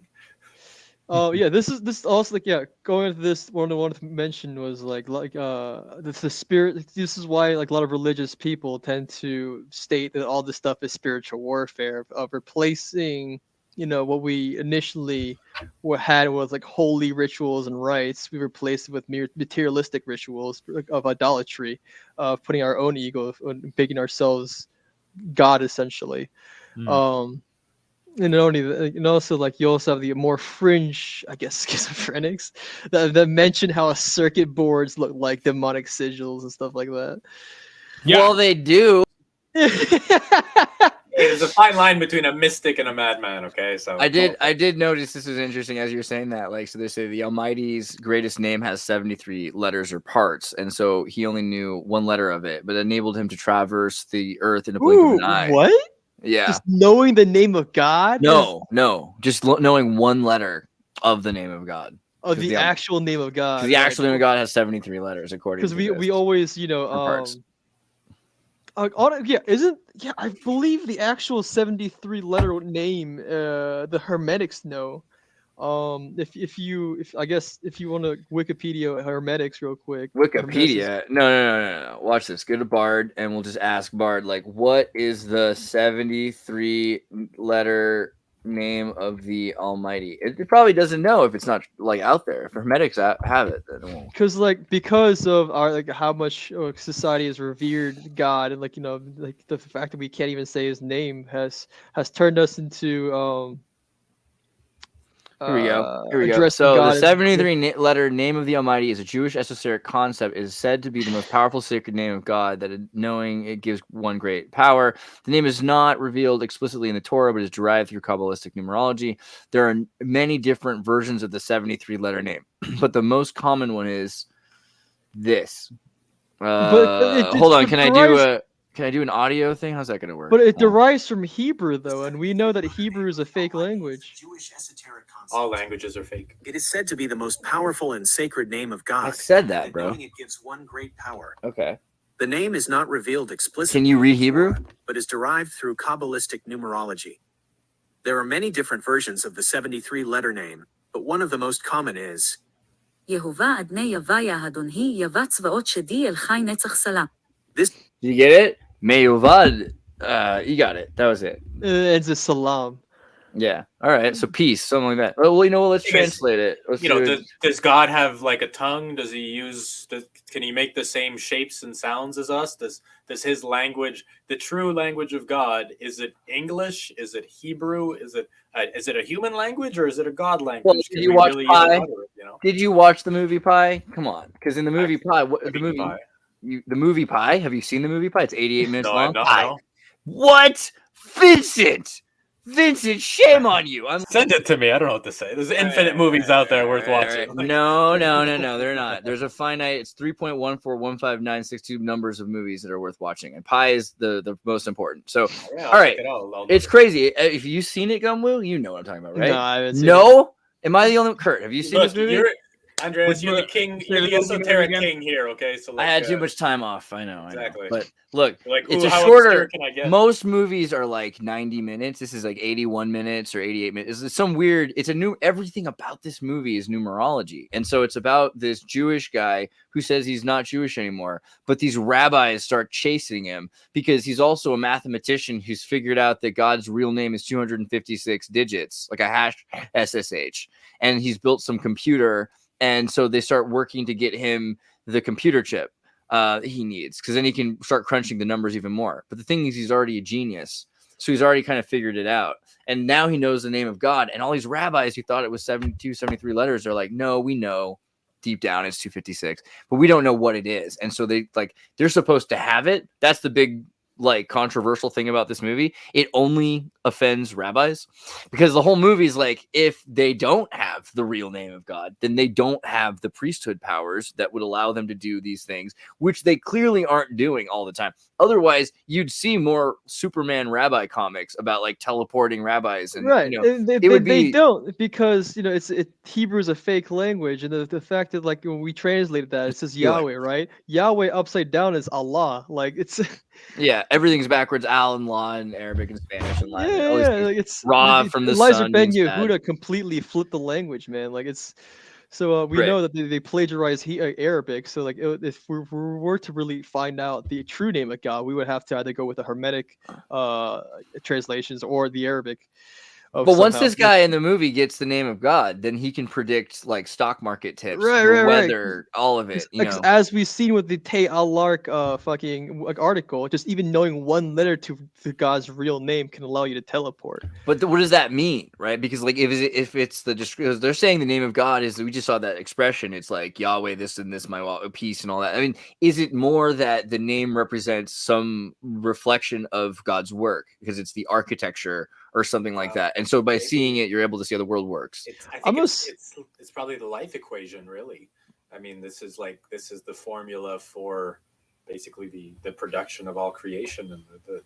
Oh yeah, this is also going into this one I wanted to mention was the spirit. This is why like a lot of religious people tend to state that all this stuff is spiritual warfare of replacing what we initially had was like holy rituals and rites. We replaced it with mere materialistic rituals of idolatry, of putting our own ego, making ourselves God essentially. Mm. And not only and also like you also have the more fringe, I guess, schizophrenics that mention how circuit boards look like demonic sigils and stuff like that. Yeah. Well, they do. There's a fine line between a mystic and a madman. Okay, so I did notice this was interesting as you're saying that. Like, so they say the Almighty's greatest name has 73 letters or parts, and so he only knew one letter of it, but it enabled him to traverse the earth in a blink of an eye. What? Yeah. Just knowing the name of God? No, just knowing one letter of the name of God. Of the actual name of God. Because the actual name of God has 73 letters, according to because we always, parts. I believe the actual 73 letter name the Hermetics know. If you want to Wikipedia Hermetics real quick. Wikipedia? No. Watch this. Go to Bard, and we'll just ask Bard, like, what is the 73 letter name of the Almighty? It probably doesn't know if it's not like out there. If Hermetics have it, then it won't. Because of our how much society has revered God, and the fact that we can't even say his name has turned us into Here we go. So the 73 letter name of the Almighty is a Jewish esoteric concept. It is said to be the most powerful sacred name of God, that knowing it gives one great power. The name is not revealed explicitly in the Torah, but is derived through Kabbalistic numerology. There are many different versions of the 73 letter name, but the most common one is this. Hold on. Can I do an audio thing? How's that going to work? But it derives from Hebrew, though, and we know that Hebrew is a fake language. All languages are fake. It is said to be the most powerful and sacred name of God. I said that, bro. Knowing it gives one great power. Okay. The name is not revealed explicitly. Can you read Hebrew? But is derived through Kabbalistic numerology. There are many different versions of the 73-letter name, but one of the most common is יהובה אדני יוויה אדוני יווה צבאות שדי אל חי נצח סלה. This. Did you get it? Meyovad. You got it. That was it. It's a salam. Yeah. All right. So peace, something like that. Well, let's translate it. Does God have like a tongue? Does he can he make the same shapes and sounds as us? Does his language, the true language of God, is it English? Is it Hebrew? Is it a human language, or is it a God language? Well, did you watch Pi? Did you watch the movie Pi? Come on, because in the movie Pi, the movie Pi. Have you seen the movie Pi? It's 88 minutes long. No. What, Vincent? Vincent, shame on you. Send it to me. I don't know what to say. There's infinite movies out there worth watching. No, they're not. There's a finite. It's 3.1415962 numbers of movies that are worth watching, and Pi is the most important. So, all right, it's crazy. If you've seen it, Gumwoo, you know what I'm talking about, right? No, I haven't seen it. Am I the only Kurt? Have you seen this movie? Andreas, you're the king. You're the esoteric king here. Okay, so I had too much time off. I know. Exactly. But look, it's a how shorter. Can I get? Most movies are like 90 minutes. This is like 81 minutes or 88 minutes. It's some weird. It's everything about this movie is numerology, and so it's about this Jewish guy who says he's not Jewish anymore, but these rabbis start chasing him because he's also a mathematician who's figured out that God's real name is 256 digits, like a hash SSH, and he's built some computer. And so they start working to get him the computer chip he needs, because then he can start crunching the numbers even more. But the thing is, he's already a genius. So he's already kind of figured it out. And now he knows the name of God. And all these rabbis who thought it was 72, 73 letters are like, no, we know deep down it's 256, but we don't know what it is. And so they're supposed to have it. That's the big controversial thing about this movie. It only offends rabbis, because the whole movie is like, if they don't have the real name of God, then they don't have the priesthood powers that would allow them to do these things, which they clearly aren't doing all the time. Otherwise, you'd see more Superman rabbi comics about teleporting rabbis, and right. They don't, because Hebrew is a fake language, and the fact that when we translated that, it says Yahweh, right? Yahweh upside down is Allah. It's yeah, everything's backwards. Al and La in Arabic and Spanish and Latin. It's Ra from the Elijah sun. Ben Yehuda completely flipped the language, man. So we know that they plagiarize Arabic. So if we were to really find out the true name of God, we would have to either go with the Hermetic translations or the Arabic. of But once somehow. this guy in the movie gets the name of God, then he can predict like stock market tips, Right, the right, right. weather, all of it. You know, As we've seen with the Tay Al-Lark fucking article, just even knowing one letter to God's real name can allow you to teleport. but what does that mean, right? Because like if it's the because they're saying the name of God is, we just saw that expression. It's like Yahweh, this and this, my peace and all that. I mean, is it more that the name represents some reflection of God's work because it's the architecture or something like that? And so by seeing it, you're able to see how the world works. I think it's probably the life equation, really. I mean, this is the formula for basically the production of all creation and the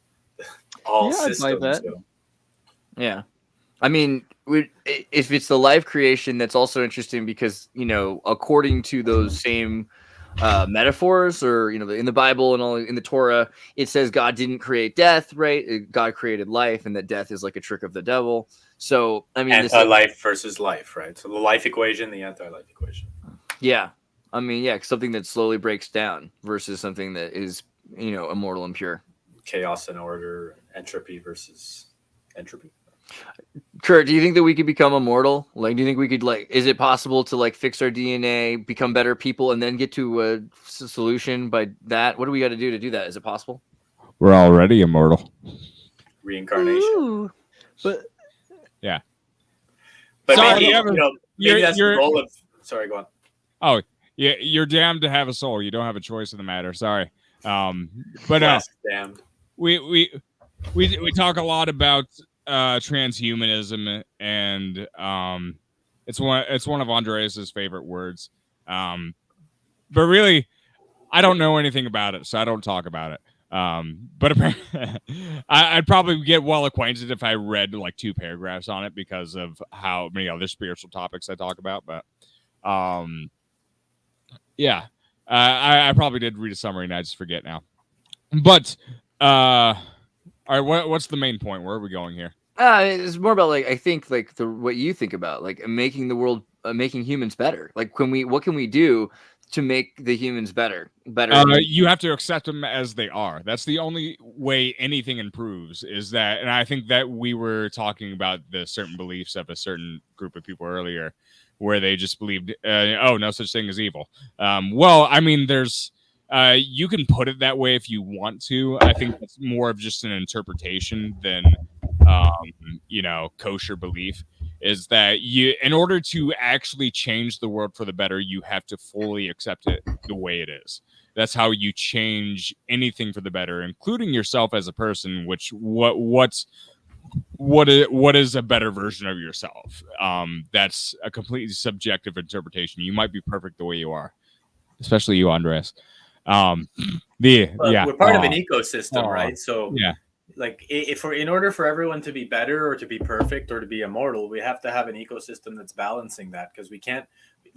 all systems. So. Yeah. I mean, if it's the life creation, that's also interesting because, you know, according to those same metaphors, or, you know, in the Bible and all in the Torah, it says God didn't create death, right? God created life, and that death is like a trick of the devil. So, I mean, anti-life versus life, right? So the life equation, the anti-life equation. Yeah. I mean, yeah, something that slowly breaks down versus something that is, you know, immortal and pure. Chaos and order, entropy versus entropy. Kurt, do you think that we could become immortal? Like, do you think we could, like, is it possible to like fix our DNA, become better people, and then get to a solution by that? What do we got to do that? Is it possible? We're already immortal. Reincarnation. Ooh. But yeah. But sorry, maybe that's the goal of. Sorry, go on. Oh, yeah, you're damned to have a soul. You don't have a choice in the matter. Sorry. But damned. We talk a lot about transhumanism, and it's one of Andreas's favorite words. But really, I don't know anything about it, so I don't talk about it. But I'd probably get well acquainted if I read like 2 paragraphs on it because of how many other spiritual topics I talk about. But yeah, I probably did read a summary and I just forget now. But all right, what's the main point? Where are we going here? It's more about like, I think like what you think about, like making the world, making humans better. Like, what can we do to make the humans better? You have to accept them as they are. That's the only way anything improves, is that, and I think that we were talking about the certain beliefs of a certain group of people earlier, where they just believed, no such thing as evil. Well, I mean, there's, you can put it that way if you want to. I think it's more of just an interpretation than, kosher belief. Is that in order to actually change the world for the better, you have to fully accept it the way it is. That's how you change anything for the better, including yourself as a person. Which what is a better version of yourself? That's a completely subjective interpretation. You might be perfect the way you are, especially you, Andreas. We're part of an ecosystem, right? So yeah. Like, in order for everyone to be better or to be perfect or to be immortal, we have to have an ecosystem that's balancing that, because we can't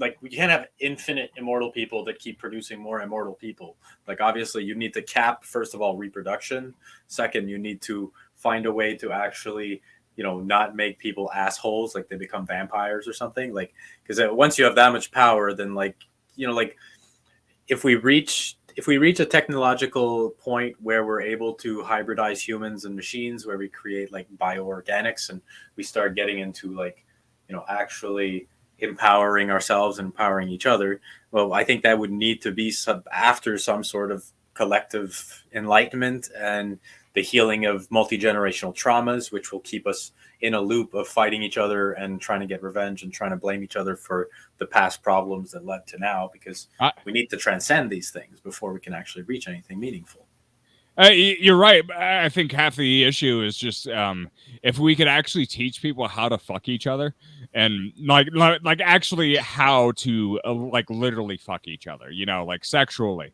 have infinite immortal people that keep producing more immortal people. Like, obviously, you need to cap, first of all, reproduction. Second, you need to find a way to actually, not make people assholes, like they become vampires or something. Like, because once you have that much power, then if we reach a technological point where we're able to hybridize humans and machines, where we create like bioorganics, and we start getting into actually empowering ourselves and empowering each other, well, I think that would need to be after some sort of collective enlightenment and the healing of multi-generational traumas, which will keep us in a loop of fighting each other and trying to get revenge and trying to blame each other for the past problems that led to now, because we need to transcend these things before we can actually reach anything meaningful. You're right. I think half the issue is just if we could actually teach people how to fuck each other, and like actually how to literally fuck each other, like sexually,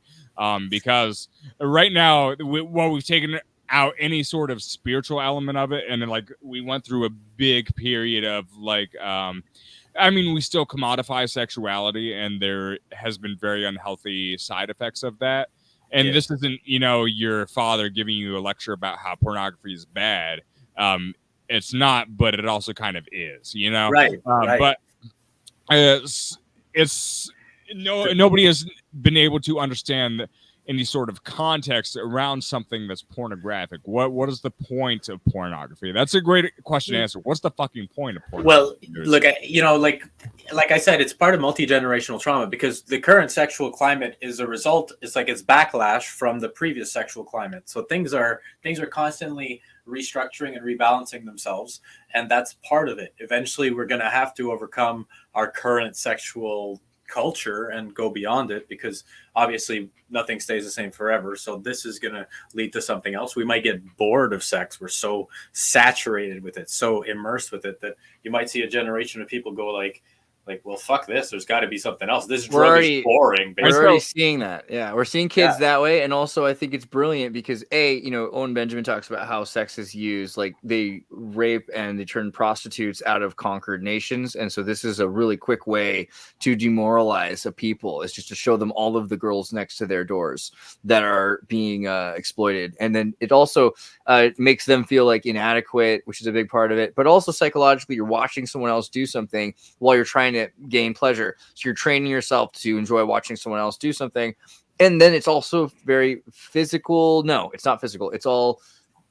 because right now we've taken out any sort of spiritual element of it, and then we went through a big period of we still commodify sexuality, and there has been very unhealthy side effects of that. And this isn't, your father giving you a lecture about how pornography is bad. It's not, but it also kind of is, Right. But it's nobody has been able to understand any sort of context around something that's pornographic. What is the point of pornography? That's a great question to answer. What's the fucking point of pornography? Well, look, like I said, it's part of multi-generational trauma, because the current sexual climate is a result. It's like it's backlash from the previous sexual climate. So things are constantly restructuring and rebalancing themselves, and that's part of it. Eventually, we're going to have to overcome our current sexual culture and go beyond it, because obviously nothing stays the same forever. So this is going to lead to something else. We might get bored of sex. We're so saturated with it, so immersed with it, that you might see a generation of people go like, well, fuck this. There's got to be something else. This drug is boring. We're already seeing that. Yeah, we're seeing kids that way. And also, I think it's brilliant because, Owen Benjamin talks about how sex is used. Like, they rape and they turn prostitutes out of conquered nations. And so this is a really quick way to demoralize a people. It's just to show them all of the girls next to their doors that are being exploited. And then it also makes them feel like inadequate, which is a big part of it. But also psychologically, you're watching someone else do something while you're trying to gain pleasure. So you're training yourself to enjoy watching someone else do something. And then it's also very physical. No, it's not physical. It's all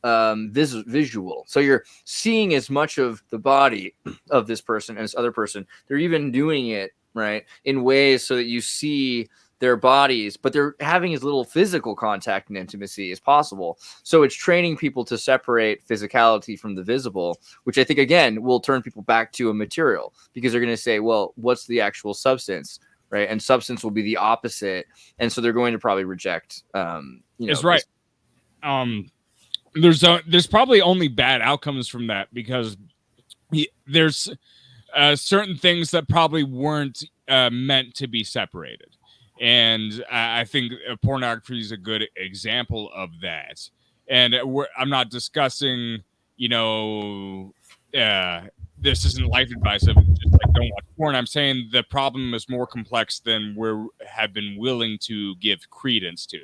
visual. So you're seeing as much of the body of this person as other person. They're even doing it, right, in ways so that you see their bodies, but they're having as little physical contact and intimacy as possible. So it's training people to separate physicality from the visible, which I think, again, will turn people back to a material, because they're going to say, well, what's the actual substance, right? And substance will be the opposite. And so they're going to probably reject, It's right. There's probably only bad outcomes from that, because there's certain things that probably weren't meant to be separated. And I think pornography is a good example of that. And I'm not discussing, this isn't life advice of just like don't watch porn. I'm saying the problem is more complex than we have been willing to give credence to.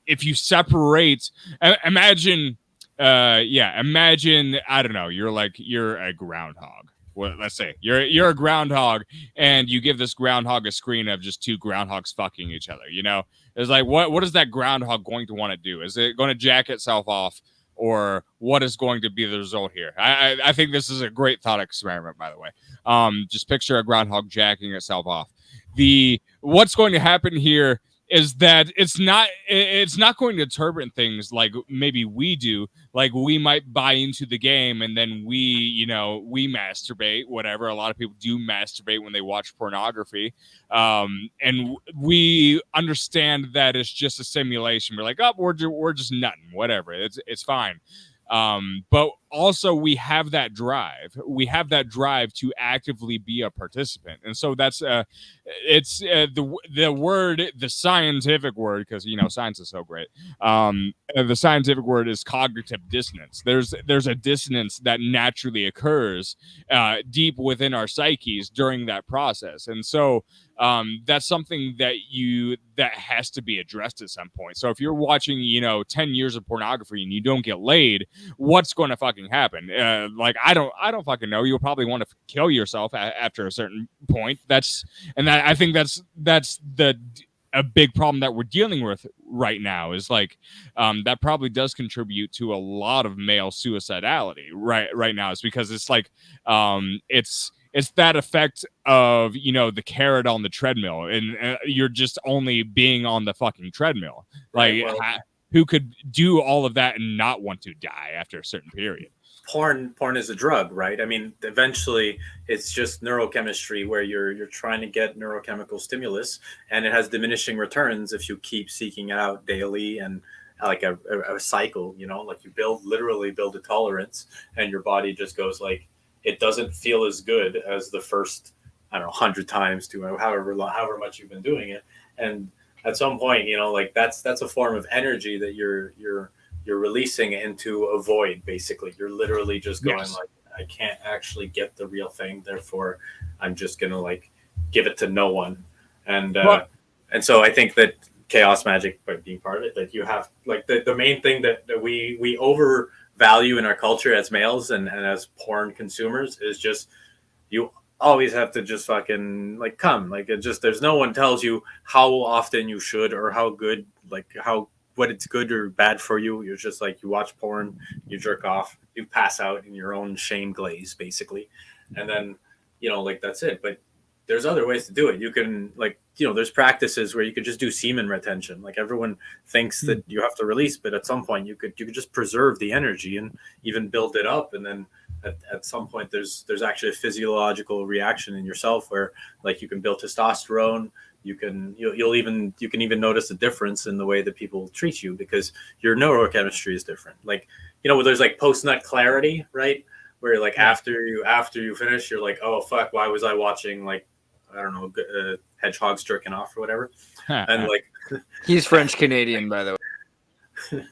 If you separate, imagine, I don't know, you're a groundhog. Well, let's say you're a groundhog, and you give this groundhog a screen of just two groundhogs fucking each other. It's like, what is that groundhog going to want to do? Is it going to jack itself off, or what is going to be the result here? I think this is a great thought experiment, by the way. Just picture a groundhog jacking itself off. What's going to happen here is that it's not going to turbine things like maybe we do. Like, we might buy into the game, and then we masturbate, whatever. A lot of people do masturbate when they watch pornography. And we understand that it's just a simulation. We're like, oh, we're just nutting, whatever. It's fine. But also we have that drive. We have that drive to actively be a participant. And so that's it's the word, the scientific word, because science is so great. The scientific word is cognitive dissonance. There's a dissonance that naturally occurs deep within our psyches during that process. And so that's something that has to be addressed at some point. So if you're watching 10 years of pornogaphy and you don't get laid, what's going to fucking happen? I don't fucking know. You'll probably want to kill yourself after a certain point. I think that's a big problem that we're dealing with right now, is that probably does contribute to a lot of male suicidality right now. Is because it's like it's that effect of the carrot on the treadmill, and you're just only being on the fucking treadmill. Who could do all of that and not want to die after a certain period? Porn is a drug, right? I mean, eventually it's just neurochemistry where you're trying to get neurochemical stimulus, and it has diminishing returns if you keep seeking it out daily, and like a cycle, like you literally build a tolerance, and your body just goes like, it doesn't feel as good as the first, 100 times to however much you've been doing it. And at some point, that's a form of energy that you're releasing into a void. Basically, you're literally just going like, I can't actually get the real thing, therefore I'm just gonna give it to no one. And so I think that chaos magic, by being part of it, that you have the main thing that we overvalue in our culture as males and as porn consumers is just, you always have to just fucking like come. Like it just there's no one tells you how often you should or how good, like how what it's good or bad for you. You're just like you watch porn, you jerk off, you pass out in your own shame glaze, basically, and then like that's it. But there's other ways to do it. You can like there's practices where you could just do semen retention. Like everyone thinks that you have to release, but at some point you could just preserve the energy and even build it up, and then at some point there's actually a physiological reaction in yourself where like you can build testosterone. You can even notice a difference in the way that people treat you because your neurochemistry is different. Like there's like post nut clarity, right? Where like after you finish, you're like, oh fuck, why was I watching like I don't know hedgehogs jerking off or whatever? And like he's French Canadian, by the way.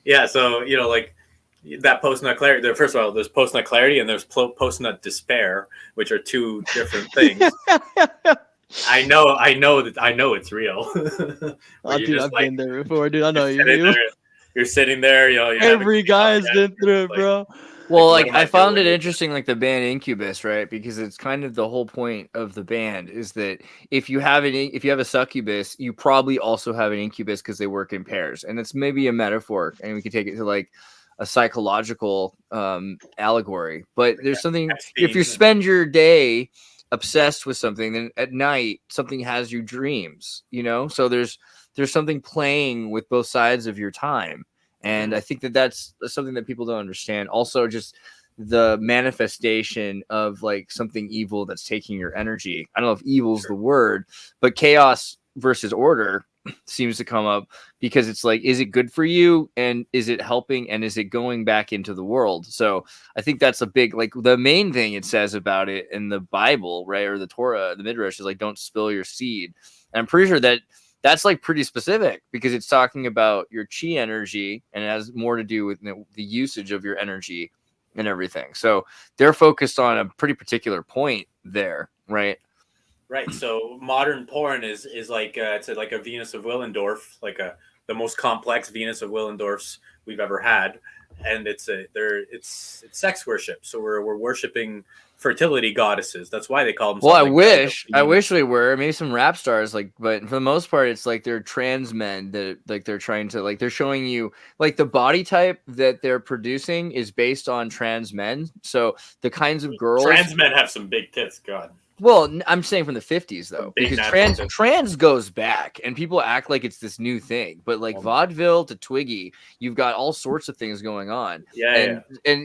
Yeah, so like that post nut clarity. First of all, there's post nut clarity and there's post nut despair, which are two different things. I know it's real. Dude, I've been there before, dude. I know you're sitting there, every guy's been through it, bro. Well, like I found it interesting, like the band Incubus, right? Because it's kind of the whole point of the band is that if you have a succubus, you probably also have an incubus because they work in pairs, and it's maybe a metaphor, and we can take it to like a psychological allegory. But there's something if you spend your day obsessed with something, then at night something has you dreams, so there's something playing with both sides of your time. And I think that's something that people don't understand. Also, just the manifestation of like something evil that's taking your energy. I don't know if evil's the word, but chaos versus order seems to come up because it's like, is it good for you? And is it helping? And is it going back into the world? So I think that's a big, like the main thing it says about it in the Bible, right? Or the Torah, the Midrash is like, don't spill your seed. And I'm pretty sure that's like pretty specific because it's talking about your chi energy and it has more to do with the usage of your energy and everything. So they're focused on a pretty particular point there, right? Right. So modern porn is like it's like a Venus of Willendorf, like the most complex Venus of Willendorfs we've ever had, and it's sex worship. So we're worshiping fertility goddesses. That's why they call them. Well, I wish we were maybe some rap stars, like, but for the most part, it's like they're trans men that like they're trying to like they're showing you like the body type that they're producing is based on trans men. So the kinds of girls trans men have some big tits. God. Well, I'm saying from the 50s though, because trans goes back and people act like it's this new thing, but like vaudeville to Twiggy, you've got all sorts of things going on. Yeah, and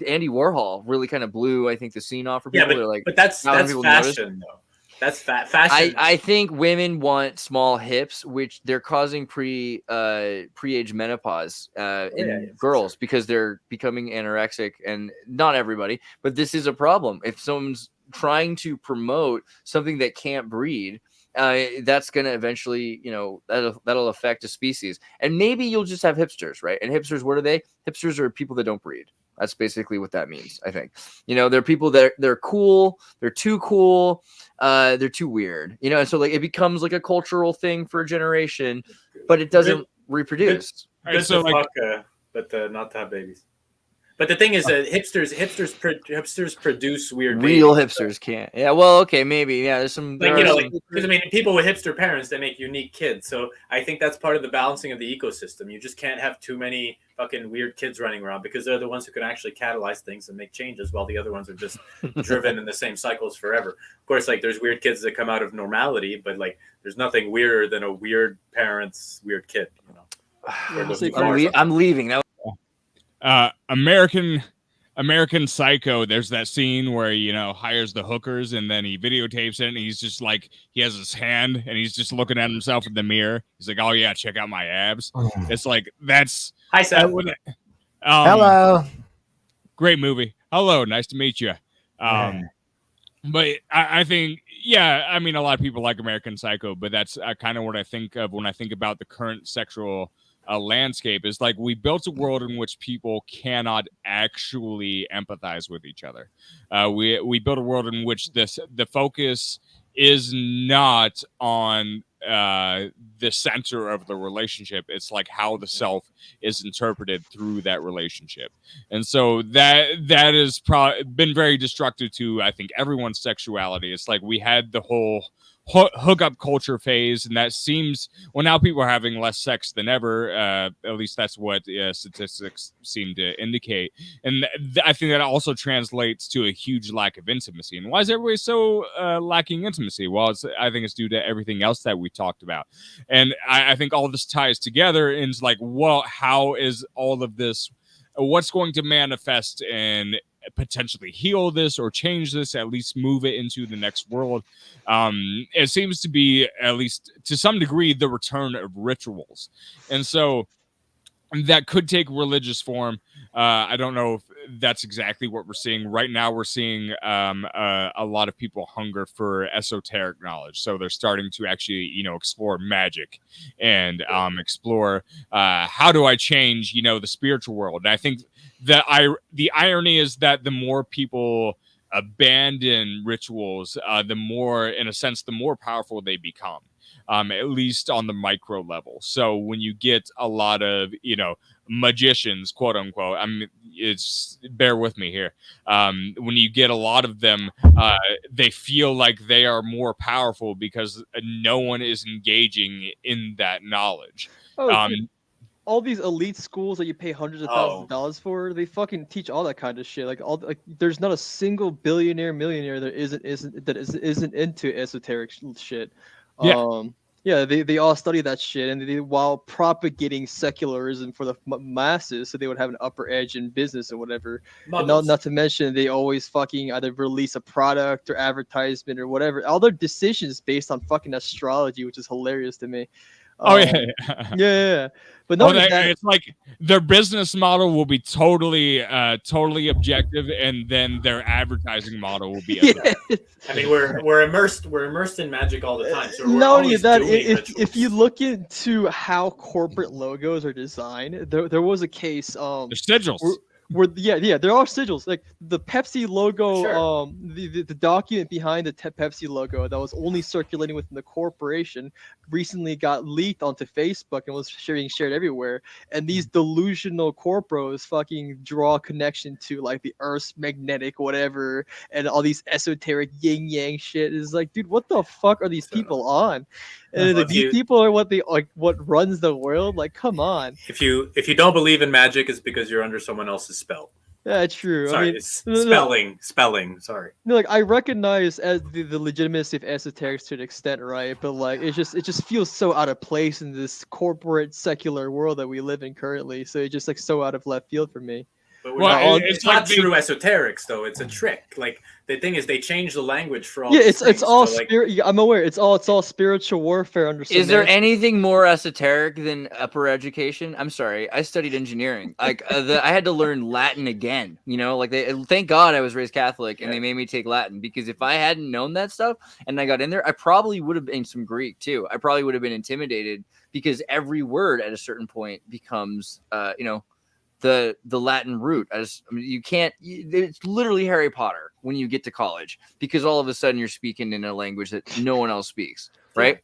Andy Warhol really kind of blew, I think, the scene off for people. Yeah, but that's fashion though. That's fashion. I think women want small hips, which they're causing pre-age menopause in girls because they're becoming anorexic, and not everybody, but this is a problem. If someone's trying to promote something that can't breed, that's going to eventually, that'll affect a species. And maybe you'll just have hipsters, right? And hipsters, what are they? Hipsters are people that don't breed. That's basically what that means, I think. They're people that they're cool, they're too cool, they're too weird, and so like it becomes like a cultural thing for a generation, but it doesn't reproduce. Good so like, but not to have babies. But the thing is that hipsters produce weird real babies, hipsters can't. Yeah, well, okay, maybe. Yeah, there's some because I mean people with hipster parents, they make unique kids. So I think that's part of the balancing of the ecosystem. You just can't have too many fucking weird kids running around because they're the ones who can actually catalyze things and make changes, while the other ones are just driven in the same cycles forever. Of course, like there's weird kids that come out of normality, but like there's nothing weirder than a weird parent's weird kid. I'm leaving now. American Psycho, there's that scene where he hires the hookers and then he videotapes it and he's just like he has his hand and he's just looking at himself in the mirror. He's like, oh yeah, check out my abs. It's like that's hi Sam. Hello. Great movie. Hello, nice to meet you. But I think I mean a lot of people like American Psycho, but that's kind of what I think of when I think about the current sexual landscape. Is like we built a world in which people cannot actually empathize with each other. We built a world in which the focus is not on the center of the relationship. It's like how the self is interpreted through that relationship. And so that has probably been very destructive to, I think, everyone's sexuality. It's like we had the whole hookup culture phase, and that seems, well, now people are having less sex than ever. At least that's what statistics seem to indicate. And I think that also translates to a huge lack of intimacy. And why is everybody so lacking intimacy? Well, I think it's due to everything else that we talked about. And I think all of this ties together and it's like, well, how is all of this, what's going to manifest and potentially heal this or change this, at least move it into the next world? It seems to be, at least to some degree, the return of rituals. And so that could take religious form. I don't know if that's exactly what we're seeing right now. We're seeing a lot of people hunger for esoteric knowledge, so they're starting to actually, explore magic and explore how do I change, the spiritual world. And I think that the irony is that the more people abandon rituals, the more, in a sense, the more powerful they become. At least on the micro level. So when you get a lot of, magicians, quote unquote, bear with me here. When you get a lot of them, they feel like they are more powerful because no one is engaging in that knowledge. All these elite schools that you pay hundreds of thousands of dollars for, they fucking teach all that kind of shit. There's not a single billionaire, millionaire that isn't into esoteric shit. Yeah, they all study that shit, and while propagating secularism for the masses, so they would have an upper edge in business or whatever. And not to mention, they always fucking either release a product or advertisement or whatever. All their decisions based on fucking astrology, which is hilarious to me. Yeah. But no, it's like their business model will be totally objective, and then their advertising model will be I mean, we're immersed in magic all the time. So we're not only that, if you look into how corporate logos are designed, there was a case. The sigils. There are sigils. Like the Pepsi logo, the document behind the Pepsi logo that was only circulating within the corporation recently got leaked onto Facebook and was shared everywhere. And these delusional corporos fucking draw a connection to like the Earth's magnetic whatever and all these esoteric yin yang shit. Is like, dude, what the fuck are these people on? And these people are what runs the world. Like, come on. If you don't believe in magic, it's because you're under someone else's spell. Yeah, true. Sorry, I mean, spelling. Sorry. Like, I recognize as the legitimacy of esoterics to an extent, right? But like, it just feels so out of place in this corporate secular world that we live in currently. So it's just like so out of left field for me. But it's not true esoterics, though. It's a trick. Like, the thing is, they change the language for all. It's all spirit. I'm aware. It's all spiritual warfare. Is there anything more esoteric than upper education? I'm sorry, I studied engineering. Like, I had to learn Latin again. Thank God I was raised Catholic, and they made me take Latin, because if I hadn't known that stuff and I got in there, I probably would have been some Greek too. I probably would have been intimidated, because every word at a certain point becomes, the Latin root. You can't. It's literally Harry Potter when you get to college, because all of a sudden you're speaking in a language that no one else speaks, right?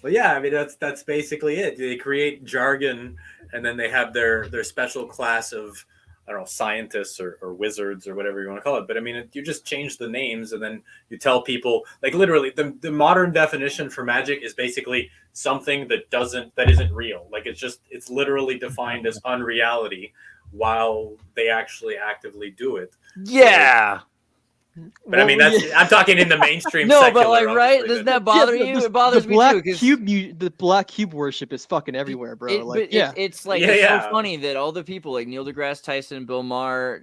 Well, yeah. I mean, that's basically it. They create jargon, and then they have their special class of, I don't know, scientists or wizards or whatever you want to call it. But I mean, you just change the names, and then you tell people, like, literally the modern definition for magic is basically something that isn't real. Like, it's literally defined as unreality while they actually actively do it. Yeah. But I mean, I'm talking in the mainstream. No, secular, but like, right? Doesn't that bother you? It bothers me too. The black cube worship is fucking everywhere, bro. It's so funny that all the people like Neil deGrasse Tyson, Bill Maher,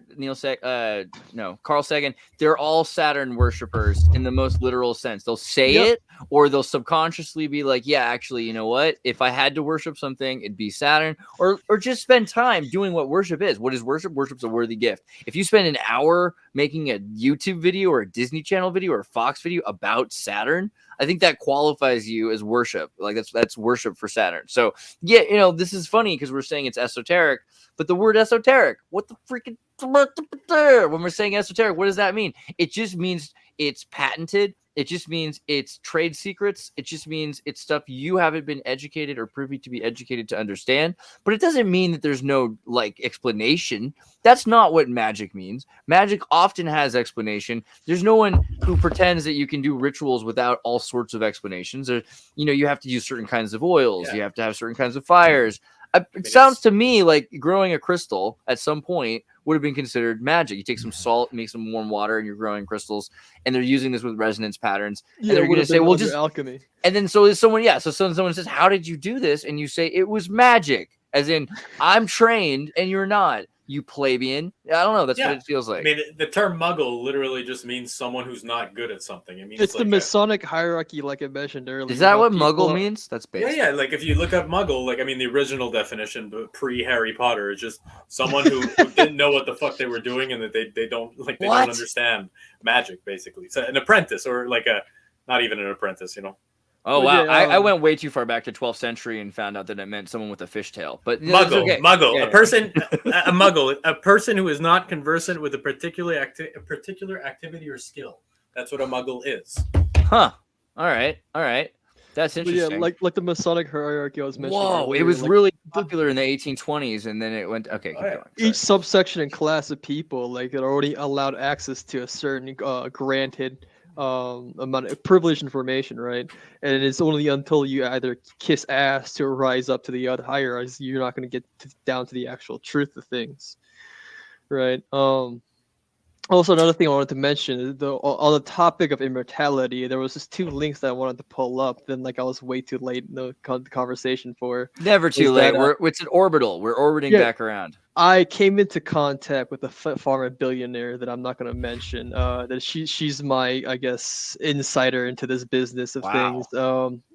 Carl Sagan, they're all Saturn worshipers in the most literal sense. They'll say it, or they'll subconsciously be like, yeah, actually, you know what? If I had to worship something, it'd be Saturn, or just spend time doing what worship is. What is worship? Worship's a worthy gift. If you spend an hour making a YouTube video or a Disney Channel video or a Fox video about Saturn, I think that qualifies you as worship. Like, that's worship for Saturn. So yeah, this is funny because we're saying it's esoteric, but the word esoteric, what the freaking, when we're saying esoteric, what does that mean? It just means it's patented, It just means it's trade secrets. It just means it's stuff you haven't been educated or privy to be educated to understand. But it doesn't mean that there's no like explanation. That's not what magic means. Magic often has explanation. There's no one who pretends that you can do rituals without all sorts of explanations. Or, you have to use certain kinds of oils. You have to have certain kinds of fires. It sounds to me like growing a crystal at some point would have been considered magic. You take some salt, make some warm water, and you're growing crystals, and they're using this with resonance patterns. And they're going to say, well, just alchemy. And then so is someone, so someone says, how did you do this? And you say, it was magic. As in, I'm trained and you're not. You plebeian. I don't know. That's what it feels like. I mean, the term muggle literally just means someone who's not good at something. It means it's like the Masonic hierarchy, like I mentioned earlier. Is that what muggle means? That's basic. Yeah. Like if you look up muggle, like I mean, the original definition, pre Harry Potter, is just someone who didn't know what the fuck they were doing and that they don't understand magic, basically. So an apprentice, or like not even an apprentice, Oh wow! Yeah, I went way too far back to 12th century and found out that it meant someone with a fishtail. But muggle, yeah. a person, a muggle, a person who is not conversant with a particular activity or skill. That's what a muggle is. Huh. All right. That's interesting. Yeah, like the Masonic hierarchy I was mentioning. Whoa! It was really popular in the 1820s, and then it went. Okay. Keep going. Each subsection and class of people, like, it already allowed access to a certain granted amount of privileged information, right? And it's only until you either kiss ass to rise up to the other hierarchies, you're not going to get down to the actual truth of things, right? Also, another thing I wanted to mention, on the topic of immortality, there was just 2 links that I wanted to pull up. Then, I was way too late in the conversation for. Never too late. It's an orbital. We're orbiting back around. I came into contact with a pharma billionaire that I'm not going to mention. That she's my, I guess, insider into this business of things.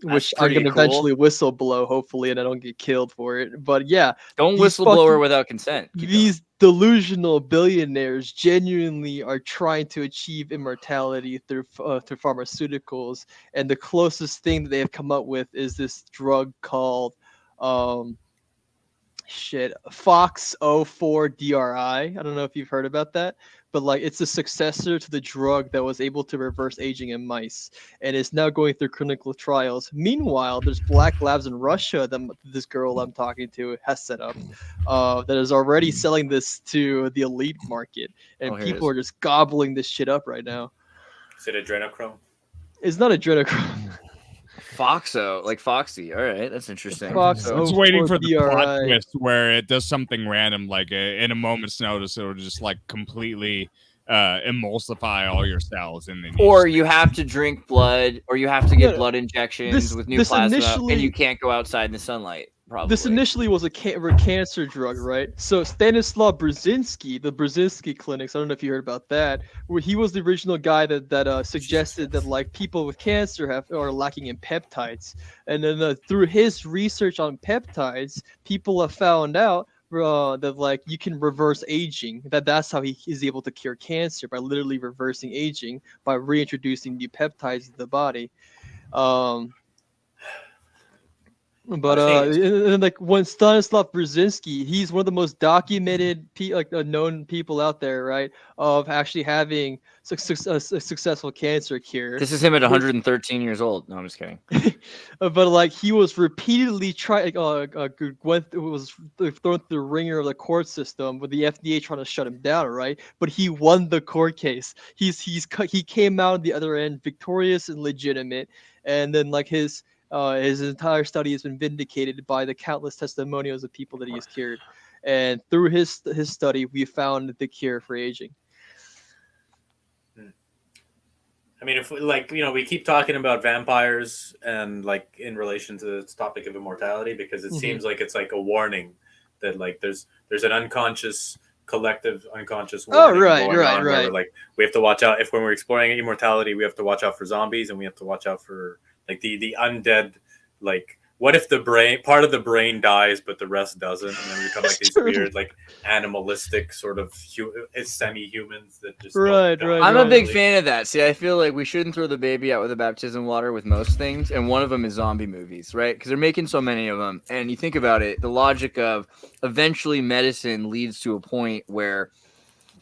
Which I'm going to eventually whistleblow, hopefully, and I don't get killed for it. But yeah, don't whistleblower without consent. These delusional billionaires genuinely are trying to achieve immortality through pharmaceuticals, and the closest thing that they have come up with is this drug called Fox 04 DRI. I don't know if you've heard about that, but it's a successor to the drug that was able to reverse aging in mice, and is now going through clinical trials. Meanwhile, there's black labs in Russia that this girl I'm talking to has set up, that is already selling this to the elite market, and people are just gobbling this shit up right now. Is it adrenochrome? It's not adrenochrome. Foxo, like Foxy. All right, that's interesting. It's waiting for the plot twist where it does something random, like in a moment's notice, it'll just completely emulsify all your cells, and then you have to drink blood, or you have to get blood injections with new plasma, and you can't go outside in the sunlight. Probably. This initially was a cancer drug, right? So Stanislav Brzezinski, the Brzezinski clinics, I don't know if you heard about that, where he was the original guy that suggested that people with cancer are lacking in peptides, and then through his research on peptides, people have found out that you can reverse aging. That's how he is able to cure cancer, by literally reversing aging by reintroducing new peptides to the body. But when Stanislav Brzezinski, he's one of the most documented known people out there, right, of actually having a successful cancer cure. This is him at 113 years old. No, I'm just kidding. But he was repeatedly was thrown through the ringer of the court system with the FDA trying to shut him down, right? But he won the court case. He came out the other end victorious and legitimate, and then his entire study has been vindicated by the countless testimonials of people that he has cured. And through his study, we found the cure for aging. I mean, if we keep talking about vampires and in relation to this topic of immortality, because it seems like it's a warning that there's an collective unconscious warning going on where, we have to watch out when we're exploring immortality. We have to watch out for zombies, and we have to watch out for the undead. What if part of the brain dies but the rest doesn't, and then we become these weird animalistic sort of semi-humans that just I'm a big fan of that. See, I feel like we shouldn't throw the baby out with the baptism water with most things, and one of them is zombie movies, right? Because they're making so many of them, and you think about it, the logic of eventually medicine leads to a point where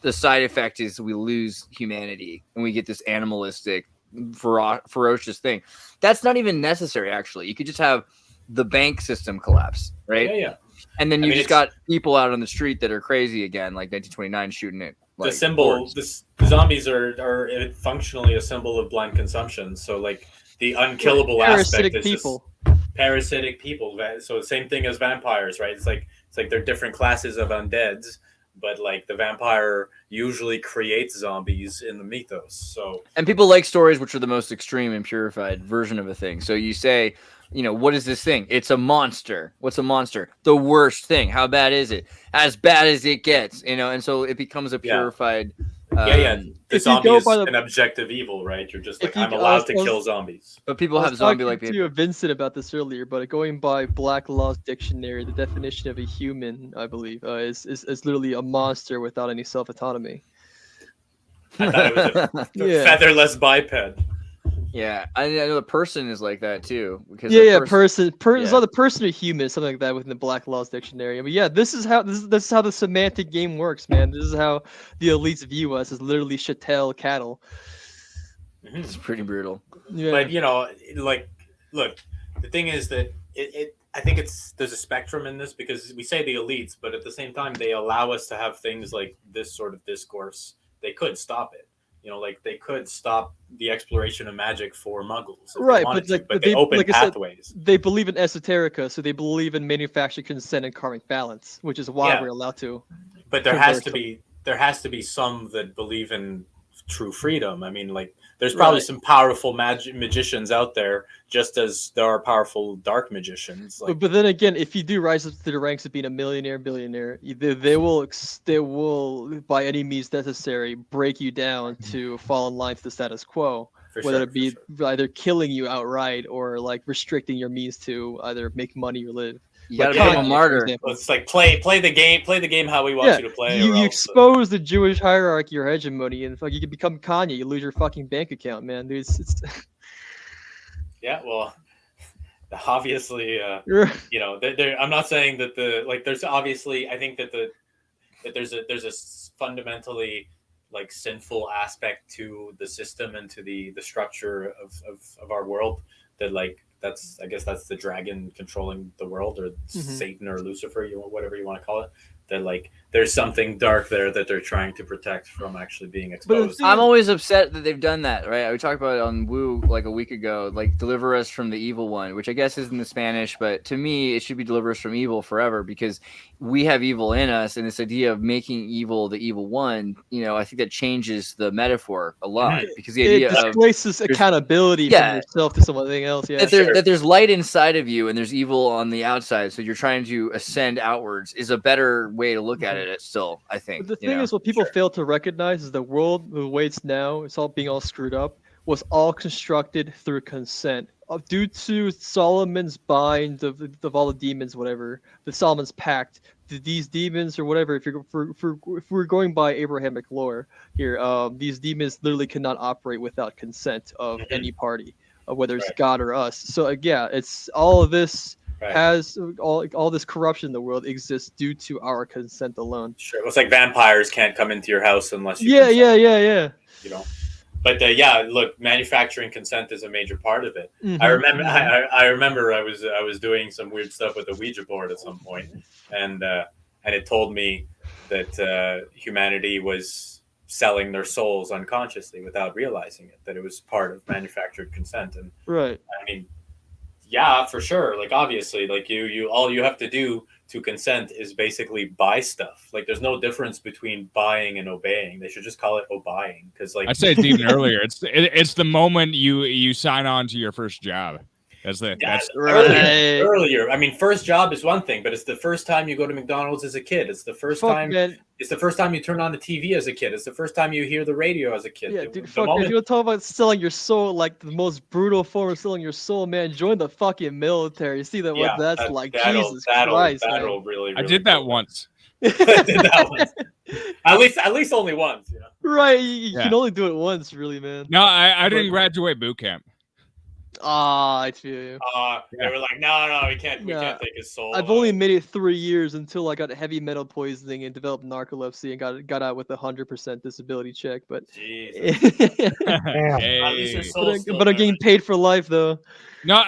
the side effect is we lose humanity and we get this animalistic ferocious thing. That's not even necessary. Actually, you could just have the bank system collapse, right? Yeah. And then you just got people out on the street that are crazy again, like 1929, shooting it. The symbol, the zombies are functionally a symbol of blind consumption. So like the unkillable aspect is people. Just parasitic people. So the same thing as vampires, right? It's like they're different classes of undeads, but like the vampire usually creates zombies in the mythos. So and people like stories which are the most extreme and purified version of a thing. So you say, what is this thing? It's a monster. What's a monster? The worst thing. How bad is it? As bad as it gets, and so it becomes a purified. The zombie is an objective evil, right? You're just like, I'm allowed to kill zombies. But people have zombie like behavior. I was talking to Vincent about this earlier, but going by Black Law's dictionary, the definition of a human, I believe, is literally a monster without any self-autonomy. I thought it was a featherless biped. Yeah, I know the person is like that too. Because person. It's not the person or human, something like that within the Black Law's dictionary. But this is how the semantic game works, man. This is how the elites view us as literally chattel cattle. It's pretty brutal. Yeah. But look, the thing is that I think there's a spectrum in this, because we say the elites, but at the same time they allow us to have things like this sort of discourse. They could stop it. They could stop the exploration of magic for muggles. Right, but they open pathways. They believe in esoterica, so they believe in manufactured consent and karmic balance, which is why we're allowed to. But there has to be some that believe in true freedom. I mean, there's probably some powerful magicians out there, just as there are powerful dark magicians. But then again, if you do rise up to the ranks of being a millionaire, billionaire, they will by any means necessary break you down to fall in line to the status quo, whether it be either killing you outright or restricting your means to either make money or live. You gotta become a martyr. It's like play the game how we want you to play. You expose the Jewish hierarchy or hegemony, and you can become Kanye. You lose your fucking bank account, man. Dude, Yeah, well, obviously, I'm not saying that there's obviously, I think that there's a fundamentally sinful aspect to the system and to the structure of our world that I guess that's the dragon controlling the world, or Satan or Lucifer, whatever you want to call it. That there's something dark there that they're trying to protect from actually being exposed. I'm always upset that they've done that, right? We talked about it on Woo a week ago, deliver us from the evil one, which I guess is in the Spanish, but to me it should be deliver us from evil forever, because we have evil in us, and this idea of making evil the evil one, I think that changes the metaphor a lot, because the idea displaces accountability from yourself to something else. Yeah, that there's light inside of you and there's evil on the outside, so you're trying to ascend outwards is a better way to look at it. It's still, I think. But the thing is, what people fail to recognize is the world, the way it's now, it's all being all screwed up, was all constructed through consent. Due to Solomon's bind of all the demons, whatever, the Solomon's pact, these demons or whatever, if we're going by Abrahamic lore here, these demons literally cannot operate without consent of any party, whether it's God or us. So it's all of this. Has all this corruption in the world exists due to our consent alone. Sure, it's like vampires can't come into your house unless you consent. But look, manufacturing consent is a major part of it. I remember I was doing some weird stuff with the Ouija board at some point, and it told me that humanity was selling their souls unconsciously without realizing it, that it was part of manufactured consent. And I mean, yeah, for sure. Obviously, you all you have to do to consent is basically buy stuff. There's no difference between buying and obeying. They should just call it obeying, because I'd say it's even earlier. It's the moment you sign on to your first job. That's earlier. I mean, first job is one thing, but it's the first time you go to McDonald's as a kid. It's the first time. Man. It's the first time you turn on the TV as a kid. It's the first time you hear the radio as a kid. Yeah, dude. If you talk about selling your soul, the most brutal form of selling your soul, man, join the fucking military. You see what that's like? Jesus Christ! Really, I did that once. I did that once. At least only once. Right. You can only do it once, really, man. No, I didn't graduate boot camp. I feel you. They were like, no, we can't take his soul. I've only made it 3 years until I got heavy metal poisoning and developed narcolepsy and got out with a 100% disability check. But At least your soul's still but I'm getting paid for life though. No,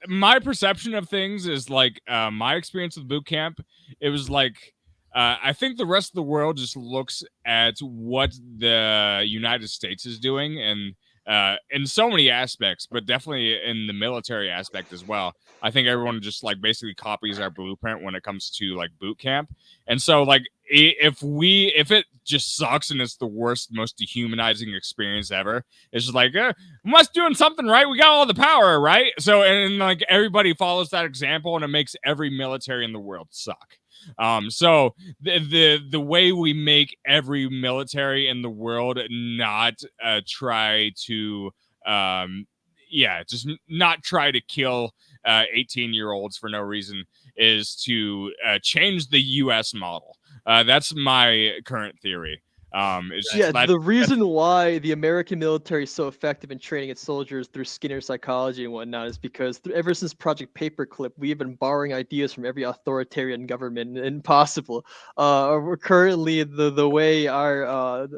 my perception of things is like my experience with boot camp. It was like I think the rest of the world just looks at what the United States is doing, and in so many aspects, but definitely in the military aspect as well. I think everyone just like basically copies our blueprint when it comes to like boot camp. And so like if it just sucks and it's the worst, most dehumanizing experience ever, it's just like we must doing something right. We got all the power, right? So and like everybody follows that example, and it makes every military in the world suck. So the way we make every military in the world not try to just not try to kill 18-year-olds for no reason is to change the US model. That's my current theory. The reason why the American military is so effective in training its soldiers through Skinner psychology and whatnot is because ever since Project Paperclip, we have been borrowing ideas from every authoritarian government and possible. We're currently the way our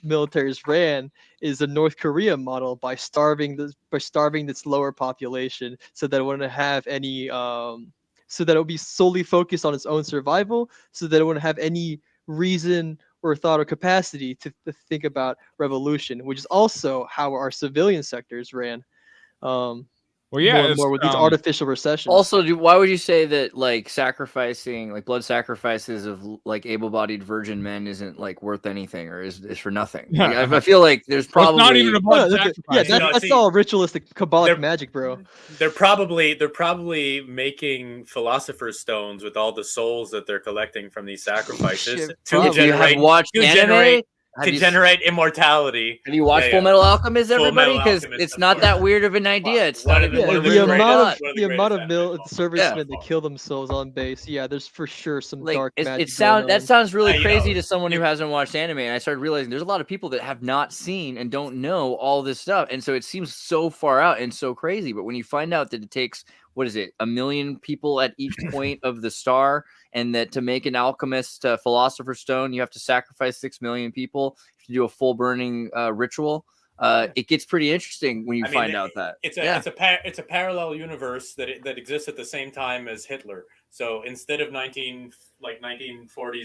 military is ran is the North Korea model by starving its lower population so that it wouldn't have any so that it would be solely focused on its own survival, so that it wouldn't have any reason or thought or capacity to think about revolution, which is also how our civilian sectors ran. More and more with these artificial recessions. Also, why would you say that like sacrificing, like blood sacrifices of like able-bodied virgin men isn't like worth anything, or is for nothing? Like, I feel like there's probably not even a blood sacrifice. Yeah, that's all ritualistic Kabbalic magic, bro. They're probably making philosopher's stones with all the souls that they're collecting from these sacrifices to generate immortality. Have you watched Full Metal Alchemist, everybody? Because it's not that weird of an idea. It's not even the amount of servicemen that kill themselves on base. Yeah, there's for sure some dark magic. That sounds really crazy to someone who hasn't watched anime. And I started realizing there's a lot of people that have not seen and don't know all this stuff, and so it seems so far out and so crazy. But when you find out that it takes 1 million people at each point of the star, and that to make an alchemist philosopher's stone, you have to sacrifice 6 million people to do a full burning ritual. It gets pretty interesting when you find out that it's a parallel universe that exists at the same time as Hitler. So instead of 1940s,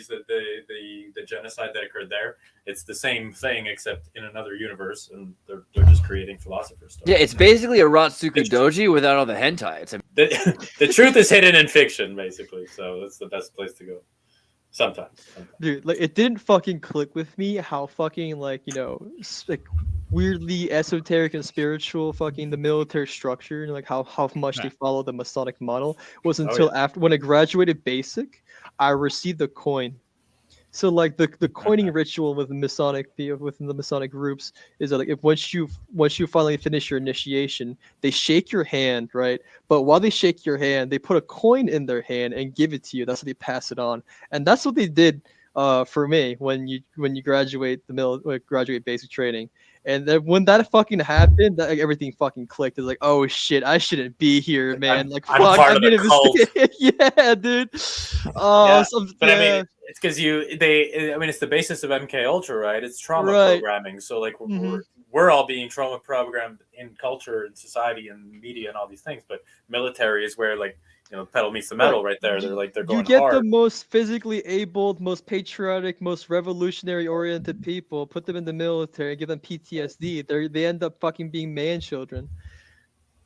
the genocide that occurred there, it's the same thing except in another universe, and they're just creating philosopher's stones. Yeah, it's basically a Ratsuka Doji without all the hentai. The truth is hidden in fiction, basically. So that's the best place to go. Sometimes. Dude, like it didn't fucking click with me how fucking weirdly esoteric and spiritual fucking the military structure and like how much they follow the Masonic model was until after when I graduated basic, I received a coin. So like the coining ritual within the Masonic groups is that like if once you finally finish your initiation, they shake your hand, right? But while they shake your hand, they put a coin in their hand and give it to you. That's how they pass it on, and that's what they did for me when you graduate graduate basic training. And then when that fucking happened, everything fucking clicked. It's like, oh shit, I shouldn't be here, man. I'm part of the cult. Yeah, dude. I mean, it's because it's the basis of MK Ultra, right? It's trauma programming. So like we're all being trauma programmed in culture and society and media and all these things. But military is where like the pedal meets the metal right there. They're going hard. You get the most physically abled, most patriotic, most revolutionary oriented people, put them in the military, give them PTSD. They end up fucking being man children.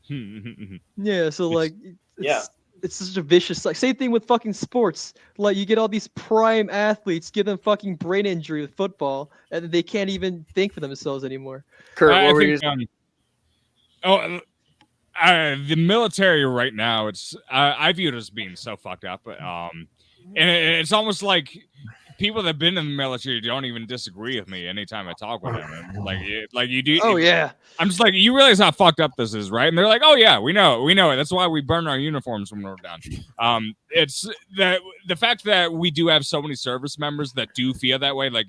Yeah, so like it's such a vicious same thing with fucking sports. Like you get all these prime athletes, give them fucking brain injury with football, and they can't even think for themselves anymore. Kurt, the military right now, I view it as being so fucked up. And it's almost like people that've been in the military don't even disagree with me anytime I talk with them. And like you do. Oh yeah. I'm just like, you realize how fucked up this is, right? And they're like, oh yeah, we know it. That's why we burn our uniforms when we're done. It's the fact that we do have so many service members that do feel that way. Like,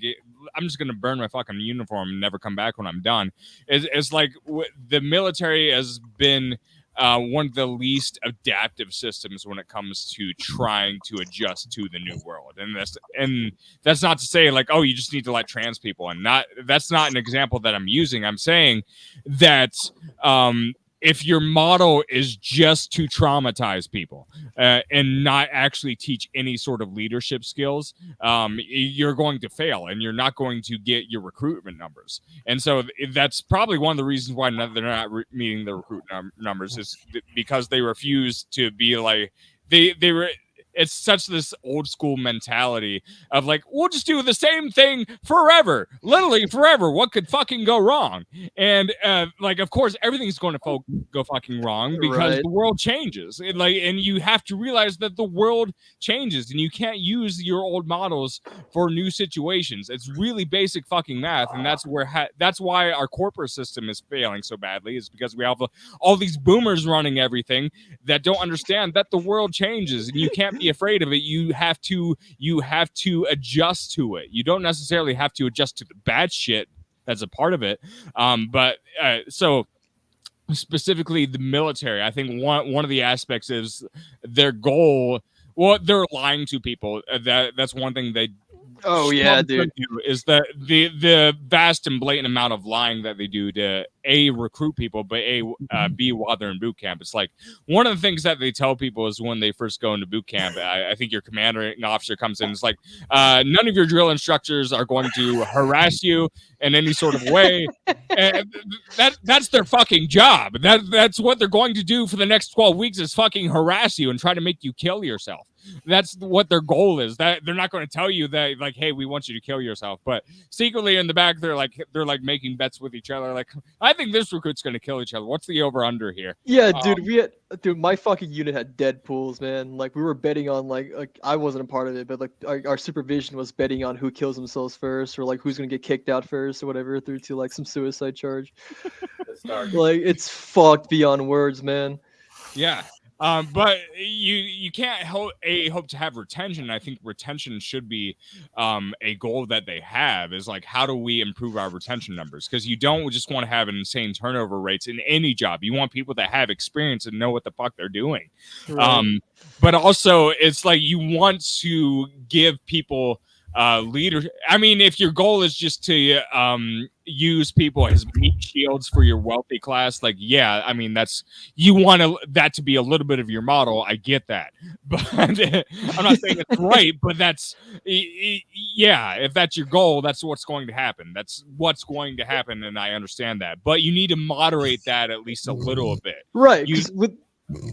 I'm just gonna burn my fucking uniform and never come back when I'm done. It's like the military has been one of the least adaptive systems when it comes to trying to adjust to the new world. And that's not to say like, oh, you just need to let trans people in. That's not an example that I'm using. I'm saying that if your model is just to traumatize people and not actually teach any sort of leadership skills, you're going to fail and you're not going to get your recruitment numbers. And so that's probably one of the reasons why they're not meeting the recruitment numbers, is because they refuse to be like, they were. It's such this old school mentality of like, we'll just do the same thing forever, literally forever. What could fucking go wrong? And like, of course, everything's going to go fucking wrong because the world changes. And you have to realize that the world changes, and you can't use your old models for new situations. It's really basic fucking math, and that's why our corporate system is failing so badly. Is because we have all these boomers running everything that don't understand that the world changes, and you can't be afraid of it. You have to adjust to it. You don't necessarily have to adjust to the bad shit that's a part of it. But so specifically the military, I think one of the aspects is their goal. Well, they're lying to people. That's one thing they. Oh yeah, dude. Is that the vast and blatant amount of lying that they do to recruit people, but B, while they're in boot camp. It's like one of the things that they tell people is when they first go into boot camp, I think your commanding officer comes in. It's like none of your drill instructors are going to harass you in any sort of way. And that's their fucking job. That's what they're going to do for the next 12 weeks is fucking harass you and try to make you kill yourself. That's what their goal is. That they're not going to tell you that like, hey, we want you to kill yourself, but secretly in the back they're like making bets with each other. Like, I think this recruit's going to kill each other. What's the over under here? Yeah, dude, my fucking unit had dead pools, man. Like, we were betting on like I wasn't a part of it, but like our supervision was betting on who kills themselves first, or like who's going to get kicked out first, or whatever, through to like some suicide charge. Like, it's fucked beyond words, man. Yeah. But you can't hope to have retention. I think retention should be a goal that they have, is like, how do we improve our retention numbers? Because you don't just want to have an insane turnover rates in any job. You want people that have experience and know what the fuck they're doing. Right. But also it's like you want to give people leader. I mean, if your goal is just to use people as meat shields for your wealthy class, like, yeah, I mean, you want that to be a little bit of your model. I get that, but I'm not saying it's right, but yeah, if that's your goal, that's what's going to happen. That's what's going to happen, and I understand that. But you need to moderate that at least a little bit, right?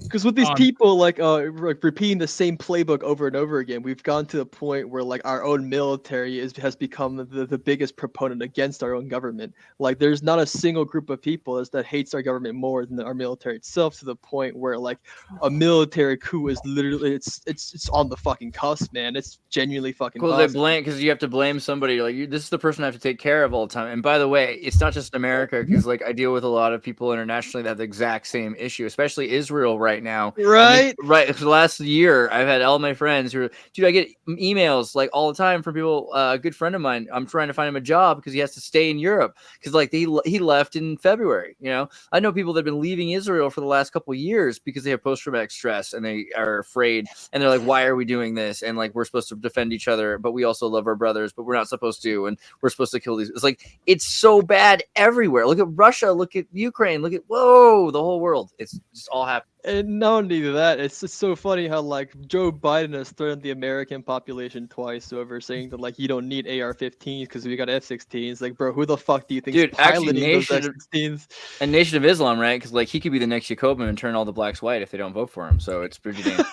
Because with these people like repeating the same playbook over and over again, we've gone to the point where like our own military has become the biggest proponent against our own government. Like, there's not a single group of people that hates our government more than our military itself, to the point where like a military coup is literally it's on the fucking cusp, man. It's genuinely fucking. Well, they blame, because you have to blame somebody. Like, this is the person I have to take care of all the time. And by the way, it's not just America, because like I deal with a lot of people internationally that have the exact same issue, especially Israel right now. Right. I mean, right. For the last year, I've had all my friends who are, dude, I get emails like all the time from people. A good friend of mine, I'm trying to find him a job because he has to stay in Europe because like he left in February. You know, I know people that have been leaving Israel for the last couple of years because they have post-traumatic stress and they are afraid, and they're like, why are we doing this? And like, we're supposed to defend each other, but we also love our brothers, but we're not supposed to, and we're supposed to kill these. It's like, it's so bad everywhere. Look at Russia, look at Ukraine, look at the whole world. It's just all happening. And not only that, it's just so funny how like Joe Biden has threatened the American population twice over, saying that like you don't need AR-15s because we got F-16s. Like, bro, who the fuck do you think is piloting those F-16s? A Nation of Islam, right? Because like he could be the next Jacobin and turn all the blacks white if they don't vote for him. So it's pretty dangerous.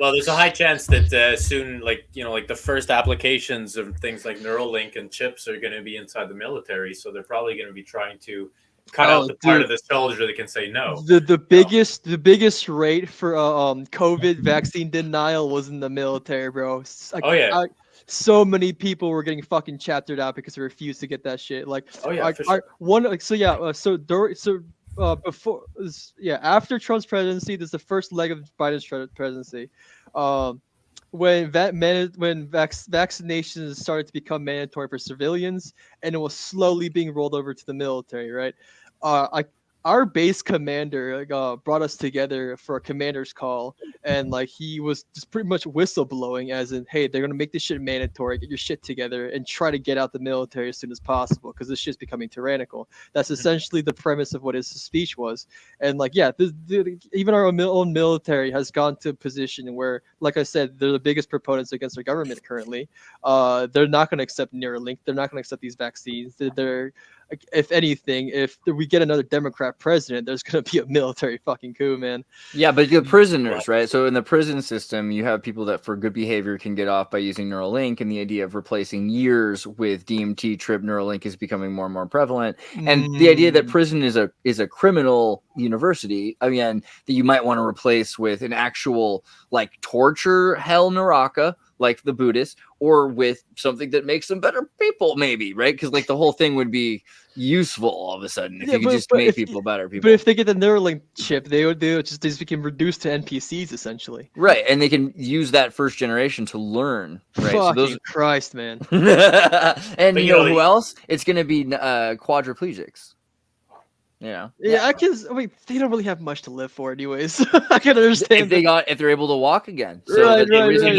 Well, there's a high chance that soon, like, you know, like the first applications of things like Neuralink and chips are going to be inside the military. So they're probably going to be trying to cut out the part dude. of the soldier that can say no. The biggest rate for COVID vaccine denial was in the military, bro. Oh, yeah. So many people were getting fucking chaptered out because they refused to get that shit. Like, Oh, yeah, for sure. after Trump's presidency, this is the first leg of Biden's presidency. When vaccinations started to become mandatory for civilians, and it was slowly being rolled over to the military, right? Our base commander brought us together for a commander's call, and like he was just pretty much whistleblowing, as in, hey, they're gonna make this shit mandatory. Get your shit together and try to get out the military as soon as possible because this shit's becoming tyrannical. That's essentially the premise of what his speech was. And like, yeah, even our own military has gone to a position where, like I said, they're the biggest proponents against their government currently. They're not going to accept Neuralink. They're not going to accept these vaccines. They're if anything, if we get another Democrat president, there's going to be a military fucking coup, man. Yeah, but the prisoners, right? So in the prison system, you have people that for good behavior can get off by using Neuralink, and the idea of replacing years with DMT trip Neuralink is becoming more and more prevalent. And the idea that prison is a criminal university, I mean, that you might want to replace with an actual like torture hell Naraka, like the Buddhists, or with something that makes them better people, maybe, right? Because like the whole thing would be useful all of a sudden if you could just make people better people. But if they get the Neuralink chip, they just become reduced to NPCs essentially. Right, and they can use that first generation to learn. Right, Fucking Christ, man. And but you know who else? It's going to be quadriplegics. Yeah. I mean, they don't really have much to live for, anyways. I can understand if they're able to walk again. So right.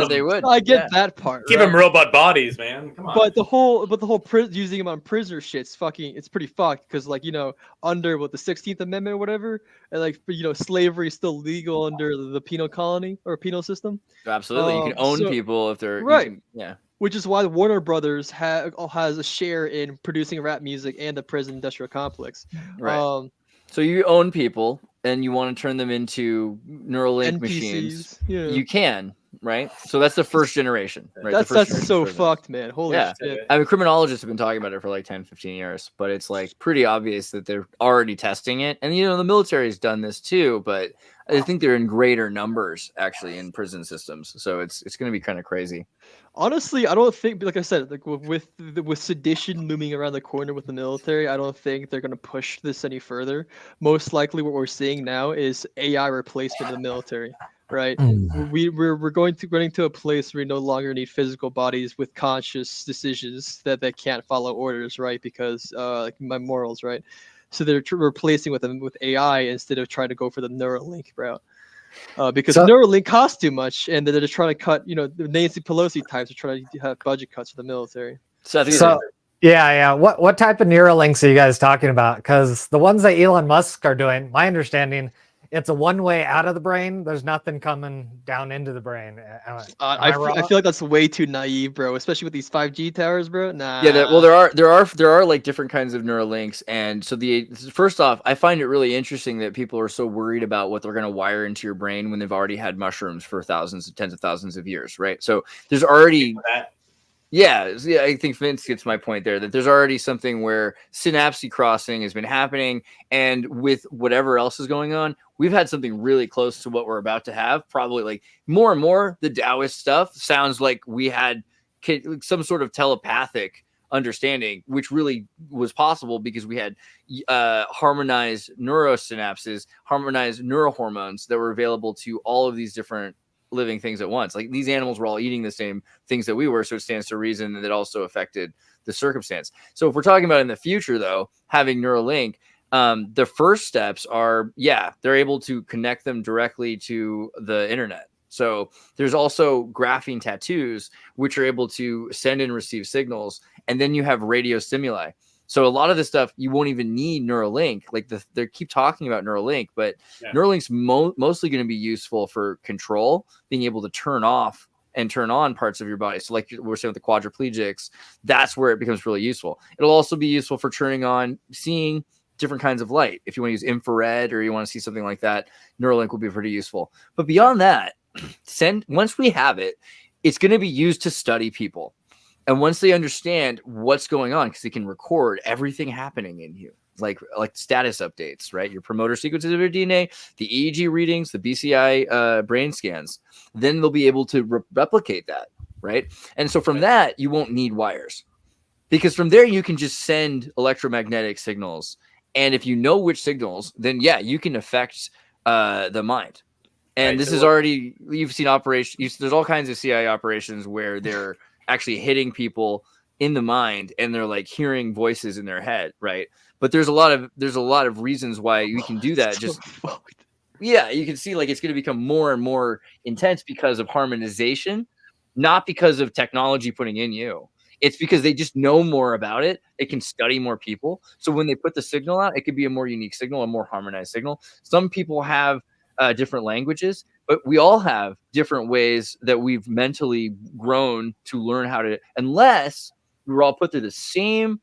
They would. I get that part. Give them robot bodies, man. Come on. But the whole using them on prisoner shit's fucking. It's pretty fucked because like under the 16th Amendment or whatever, and like slavery is still legal under the penal colony or penal system. Absolutely, you can own people if they're right. Yeah. Which is why Warner Brothers has a share in producing rap music and the prison industrial complex. Right. So you own people and you want to turn them into Neuralink NPCs, machines. Yeah. You can, right? So that's the first generation. Right? That's so fucked, man. Holy shit. I mean, criminologists have been talking about it for like 10, 15 years, but it's like pretty obvious that they're already testing it. And the military has done this too, but I think they're in greater numbers actually in prison systems. So it's going to be kind of crazy. Honestly, I don't think, like I said, like with sedition looming around the corner with the military, I don't think they're going to push this any further. Most likely what we're seeing now is AI replacement of the military, right? We're getting to a place where we no longer need physical bodies with conscious decisions that can't follow orders, right? Because like my morals, right? So they're replacing with AI instead of trying to go for the Neuralink route. Because Neuralink costs too much, and they're just trying to cut. The Nancy Pelosi types are trying to have budget cuts for the military. Yeah. What type of Neuralinks are you guys talking about? Because the ones that Elon Musk are doing, my understanding, it's a one way out of the brain. There's nothing coming down into the brain. I feel like that's way too naive, bro. Especially with these 5G towers, bro. Nah. Yeah. There are like different kinds of Neuralinks, and so first off, I find it really interesting that people are so worried about what they're going to wire into your brain when they've already had mushrooms for tens of thousands of years, right? So there's already. Yeah, I think Vince gets my point there, that there's already something where synapse crossing has been happening, and with whatever else is going on, we've had something really close to what we're about to have. Probably like more and more, the Taoist stuff sounds like we had some sort of telepathic understanding, which really was possible because we had harmonized neurosynapses, harmonized neurohormones that were available to all of these different living things at once. Like these animals were all eating the same things that we were, so it stands to reason that it also affected the circumstance. So if we're talking about in the future, though, having Neuralink, the first steps are, they're able to connect them directly to the internet. So there's also graphene tattoos, which are able to send and receive signals, and then you have radio stimuli. So a lot of this stuff, you won't even need Neuralink. Like they keep talking about Neuralink, but Neuralink's mostly going to be useful for control, being able to turn off and turn on parts of your body. So like we're saying with the quadriplegics, that's where it becomes really useful. It'll also be useful for turning on, seeing different kinds of light. If you want to use infrared or you want to see something like that, Neuralink will be pretty useful. But beyond that, once we have it, it's going to be used to study people. And once they understand what's going on, because they can record everything happening in you, like status updates, right? Your promoter sequences of your DNA, the EEG readings, the BCI brain scans. Then they'll be able to replicate that, right? And so from that, you won't need wires, because from there you can just send electromagnetic signals. And if you know which signals, then yeah, you can affect the mind. And this is already, you've seen operations. There's all kinds of CIA operations where they're actually hitting people in the mind, and they're like hearing voices in their head, right? But there's a lot of reasons why we can do that. Just yeah, you can see like it's going to become more and more intense because of harmonization, not because of technology putting in you. It's because they just know more about it. They can study more people. So when they put the signal out, it could be a more unique signal, a more harmonized signal. Some people have different languages, but we all have different ways that we've mentally grown to learn how to, unless we were all put through the same,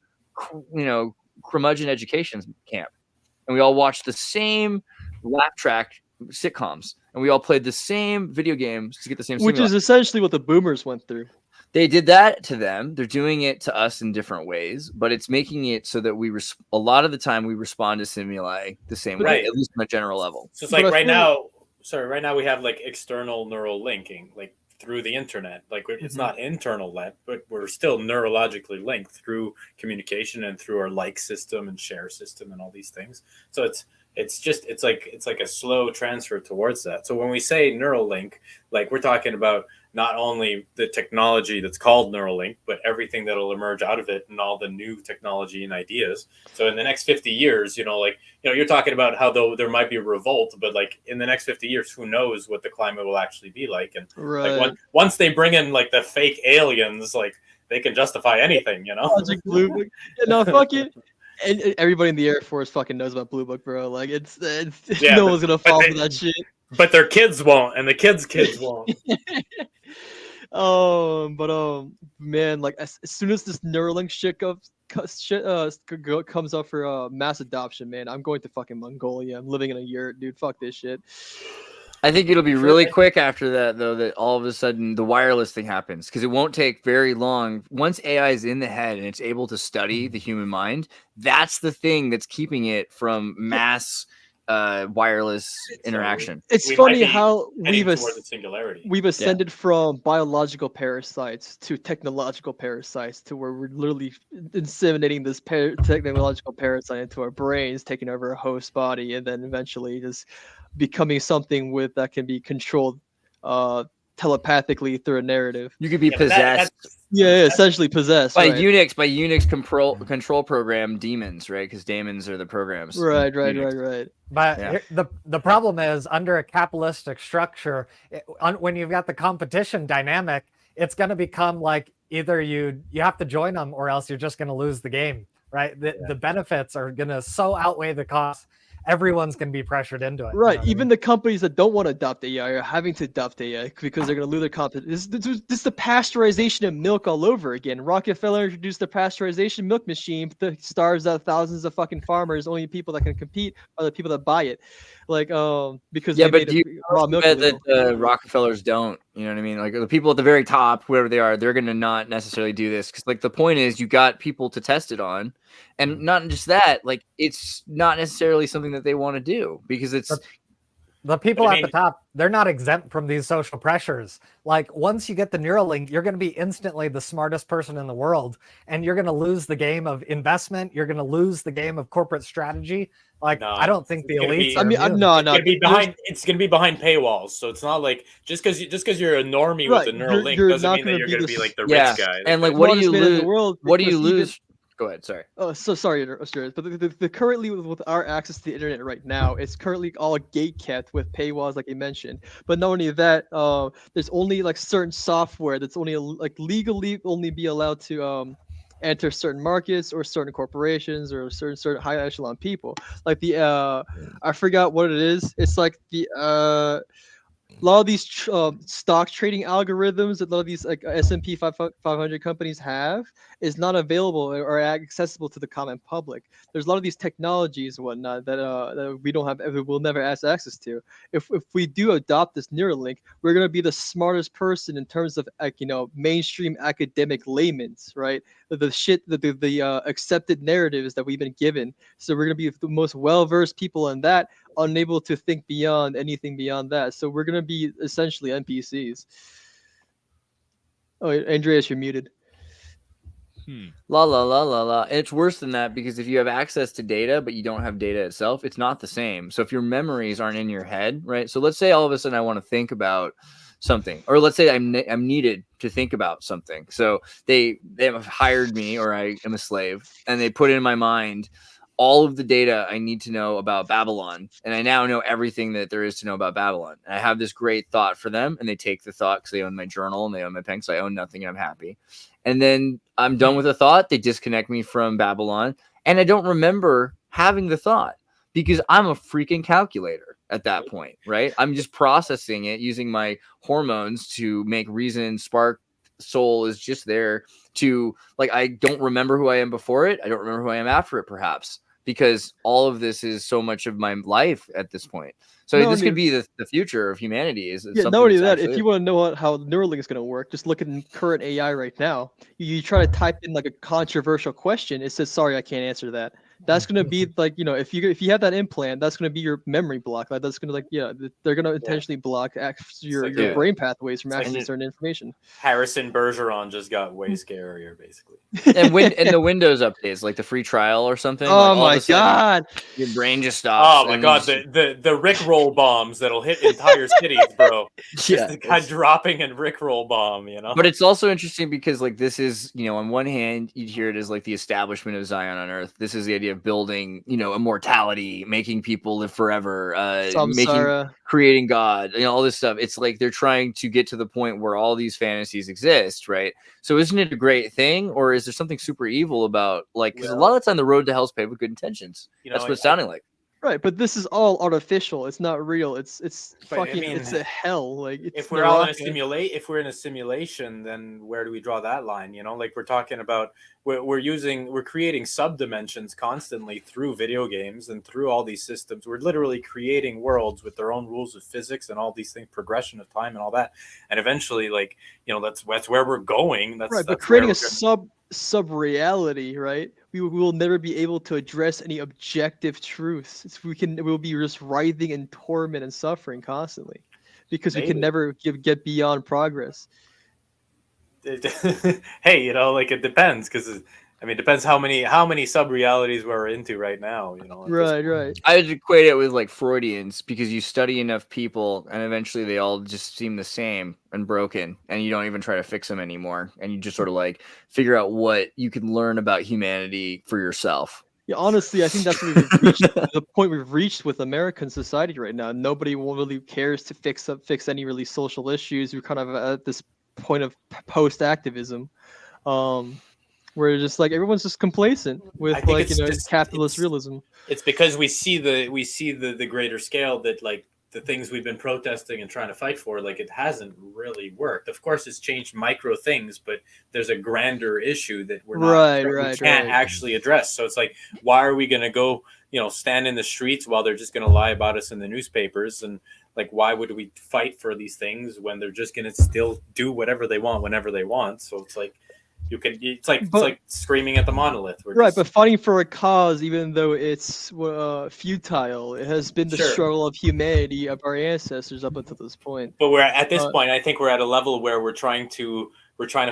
curmudgeon education camp, and we all watched the same lap track sitcoms, and we all played the same video games to get the same. Which is essentially what the boomers went through. They did that to them. They're doing it to us in different ways, but it's making it so that a lot of the time we respond to stimuli the same way, at least on a general level. So it's like right now we have like external neural linking, like through the internet. Like it's not internal led, but we're still neurologically linked through communication and through our like system and share system and all these things. So it's like a slow transfer towards that. So when we say neural link, like we're talking about not only the technology that's called Neuralink, but everything that'll emerge out of it and all the new technology and ideas. So in the next 50 years, you're talking about how though there might be a revolt, but like in the next 50 years, who knows what the climate will actually be like. And like once they bring in like the fake aliens, like they can justify anything, Project Blue Book. No, fuck it. And everybody in the Air Force fucking knows about Blue Book, bro. Like it's no one's gonna fall for that shit. But their kids won't, and the kids won't. Man, like as soon as this Neuralink shit comes up for mass adoption, man, I'm going to fucking Mongolia. I'm living in a yurt, dude. Fuck this shit. I think it'll be really quick after that, though, that all of a sudden the wireless thing happens, because it won't take very long. Once AI is in the head and it's able to study the human mind, that's the thing that's keeping it from mass wireless interaction. It's funny how we've singularity. ascended from biological parasites to technological parasites to where we're literally inseminating this technological parasite into our brains, taking over a host body, and then eventually just becoming something that can be controlled telepathically through a narrative. You could be possessed. Essentially possessed by Unix control program demons, right? Because daemons are the programs. Right. But the problem is, under a capitalistic structure, when you've got the competition dynamic, it's going to become like either you have to join them or else you're just going to lose the game, right? The benefits are going to so outweigh the costs. Everyone's going to be pressured into it. Right. Even the companies that don't want to adopt AI are having to adopt AI because they're going to lose their competition. This is the pasteurization of milk all over again. Rockefeller introduced the pasteurization milk machine that starves out thousands of fucking farmers. Only people that can compete are the people that buy it. Like, because but do you bet that the Rockefellers don't? You know what I mean? Like the people at the very top, whoever they are, they're going to not necessarily do this because, like, the point is you got people to test it on, and not just that. Like, it's not necessarily something that they want to do because it's the people at the top. They're not exempt from these social pressures. Like once you get the Neuralink, you're going to be instantly the smartest person in the world, and you're going to lose the game of investment. You're going to lose the game of corporate strategy. Like, no, I don't think the elites. It's going to be behind paywalls. So it's not like just because you're a normie with a Neuralink doesn't mean that you're going to be like the rich guy. And like, what do you lose? What do you lose? Go ahead. Sorry. Oh, so sorry, but the currently with our access to the internet right now, it's currently all gate kept with paywalls, like you mentioned. But not only that, there's only like certain software that's only like legally only be allowed to enter certain markets or certain corporations or certain high echelon people. Like I forgot what it is. It's like the A lot of these stock trading algorithms that a lot of these like S&P 500 companies have is not available or accessible to the common public. There's a lot of these technologies and whatnot that we don't have, we'll never have access to. If we do adopt this Neuralink, we're gonna be the smartest person in terms of like mainstream academic layman's, right? The shit, the accepted narratives that we've been given. So we're gonna be the most well-versed people in that, unable to think beyond anything beyond that. So we're gonna be essentially NPCs. Oh, Andreas, you're muted. La la la la la. And it's worse than that because if you have access to data but you don't have data itself, it's not the same. So if your memories aren't in your head, right? So let's say all of a sudden I want to think about something, or let's say I'm needed to think about something. So they have hired me, or I am a slave, and they put in my mind all of the data I need to know about Babylon. And I now know everything that there is to know about Babylon. And I have this great thought for them, and they take the thought because they own my journal and they own my pen, so I own nothing and I'm happy. And then I'm done with the thought. They disconnect me from Babylon, and I don't remember having the thought because I'm a freaking calculator at that point, right? I'm just processing it using my hormones to make reason spark. Soul is just there to, like, I don't remember who I am before it. I don't remember who I am after it, perhaps, because all of this is so much of my life at this point. So this could be the future of humanity. Is yeah, not only that, if you want to know how Neuralink is going to work, just look at current AI right now. You try to type in like a controversial question, it says, sorry, I can't answer that. That's going to be like, if you have that implant, that's going to be your memory block. Like that's going to they're going to intentionally block your brain pathways from accessing certain information. Harrison Bergeron just got way scarier, basically. And the Windows updates, like the free trial or something. Oh like my god! Your brain just stops. Oh my god! The Rickroll bombs that'll hit entire cities, bro. Just the guy dropping a Rickroll bomb, But it's also interesting because, like, this is, on one hand, you'd hear it as like the establishment of Zion on Earth. This is the idea of building, immortality, making people live forever, creating God, all this stuff. It's like they're trying to get to the point where all these fantasies exist, right? So isn't it a great thing, or is there something super evil about, like, because a lot of the time the road to hell's paved with good intentions. That's what it's sounding like. Right, but this is all artificial. It's not real. It's fucking. It's a hell. Like if we're all in a simulation, then where do we draw that line? Like we're talking about, we're creating subdimensions constantly through video games and through all these systems. We're literally creating worlds with their own rules of physics and all these things, progression of time and all that. And eventually, like that's where we're going. That's right. But creating a sub reality, right? We will never be able to address any objective truths. We'll be just writhing in torment and suffering constantly because we can never get beyond progress. Hey, like it depends, because it depends how many sub realities we're into right now. Right. I would equate it with like Freudians, because you study enough people and eventually they all just seem the same and broken, and you don't even try to fix them anymore, and you just sort of like figure out what you can learn about humanity for yourself. Yeah, honestly, I think that's what we've reached, the point we've reached with American society right now. Nobody really cares to fix any really social issues. We're kind of at this point of post-activism, where just like everyone's just complacent with capitalist realism. It's because we see the greater scale, that like the things we've been protesting and trying to fight for, like it hasn't really worked. Of course, it's changed micro things, but there's a grander issue that we can't actually address. So it's like, why are we going to go, stand in the streets while they're just going to lie about us in the newspapers? And like, why would we fight for these things when they're just going to still do whatever they want whenever they want? So it's like, it's like screaming at the monolith. But fighting for a cause, even though it's futile, it has been the struggle of humanity, of our ancestors up until this point. But we're at this point, I think we're at a level where we're trying to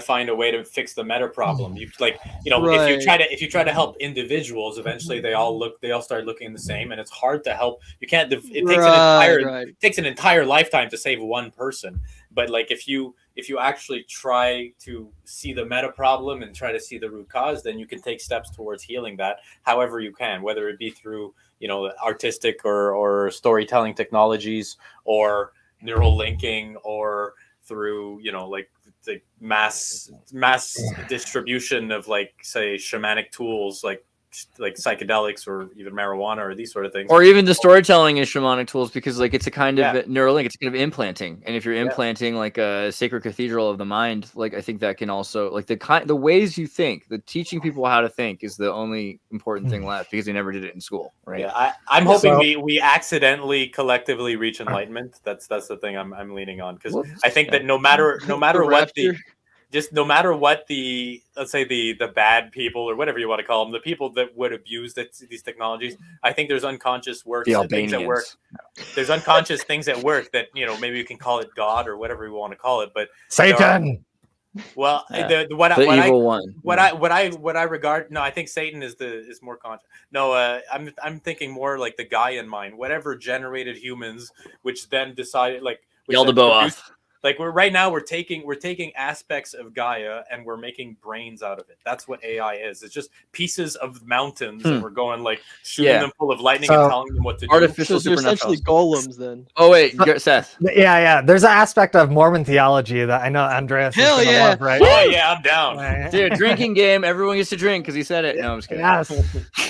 find a way to fix the meta problem. If you try to help individuals, eventually they all start looking the same, and it's hard to help. You can't. It takes an entire lifetime to save one person. But like if you actually try to see the meta problem and try to see the root cause, then you can take steps towards healing that however you can, whether it be through artistic or storytelling technologies, or neural linking, or through like the mass distribution of, like, say, shamanic tools, like psychedelics or even marijuana or these sort of things. Or even the storytelling is shamanic tools, because like it's a kind of Yeah. Neuralink, it's kind of implanting. And if you're Yeah. implanting like a sacred cathedral of the mind, like I think that can also like the ways you think, the teaching people how to think is the only important thing left, because they never did it in school, right? Yeah, I'm hoping we accidentally collectively reach enlightenment. That's the thing I'm leaning on, because I think that no matter what no matter what the, let's say the bad people or whatever you want to call them, the people that would abuse these technologies, I think there's unconscious works, things at work. There's unconscious things at work that, you know, maybe you can call it God or whatever you want to call it, but Satan. Well, Yeah. what The I evil one. what I regard, no, I think Satan is more conscious. No, I'm thinking more like the Gaian mind, whatever generated humans, which then decided like Yaldabaoth. like we're taking aspects of Gaia and we're making brains out of it. That's what AI is. It's just pieces of mountains and we're going like shooting them full of lightning and telling them what to do. Artificial So they're essentially golems then. Oh wait, Seth. Yeah. There's an aspect of Mormon theology that I know Andreas is gonna love, right? Oh yeah, I'm down. Dude, drinking game. Everyone gets to drink because he said it. No, I'm just kidding. Yes.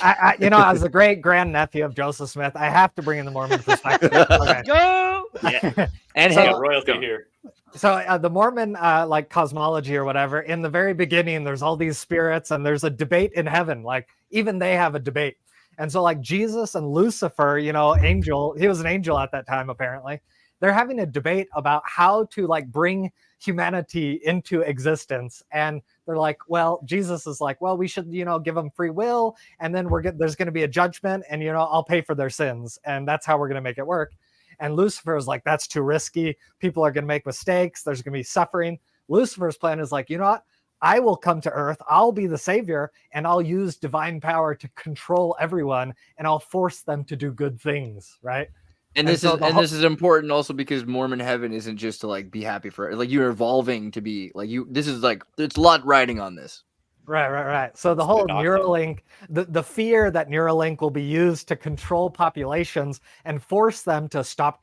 I you know, as the great grandnephew of Joseph Smith, I have to bring in the Mormon perspective. Okay. Go! Yeah. And So- royalty here. So the Mormon like cosmology or whatever, in the very beginning, there's all these spirits and there's a debate in heaven. Like even they have a debate. And so like Jesus and Lucifer, you know, angel, he was an angel at that time, apparently. They're having a debate about how to like bring humanity into existence. And they're like, well, Jesus is like, well, we should, you know, give them free will. And then there's going to be a judgment and, you know, I'll pay for their sins. And that's how we're going to make it work. And Lucifer is like, that's too risky. People are going to make mistakes. There's going to be suffering. Lucifer's plan is like, you know what? I will come to earth. I'll be the savior and I'll use divine power to control everyone and I'll force them to do good things. Right. And this is important also because Mormon heaven isn't just to like be happy for, like you're evolving to be like you. This is like, there's a lot riding on this. Right. So the whole Neuralink, the fear that Neuralink will be used to control populations and force them to stop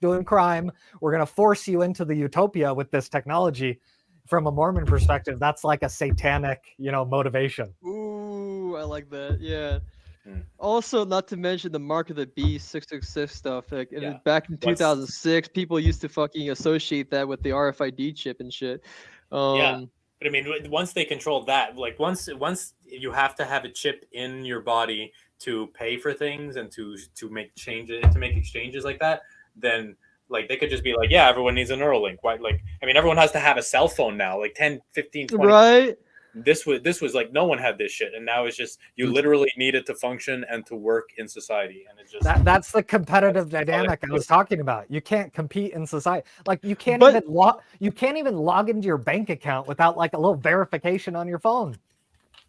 doing crime. We're going to force you into the utopia with this technology. From a Mormon perspective, that's like a satanic, you know, motivation. Ooh, I like that. Yeah. Also, not to mention the Mark of the Beast 666 stuff. Like back in 2006, people used to fucking associate that with the RFID chip and shit. But I mean, once they control that, like once you have to have a chip in your body to pay for things and to make changes, to make exchanges like that, then like they could just be like, yeah, everyone needs a Neuralink. Why? Like, I mean, everyone has to have a cell phone now, like 10, 15, 20. Right. This was like no one had this shit, and now it's just you literally need it to function and to work in society, and it's just that's the competitive dynamic I was talking about. You can't compete in society. Like you can't even log into your bank account without like a little verification on your phone.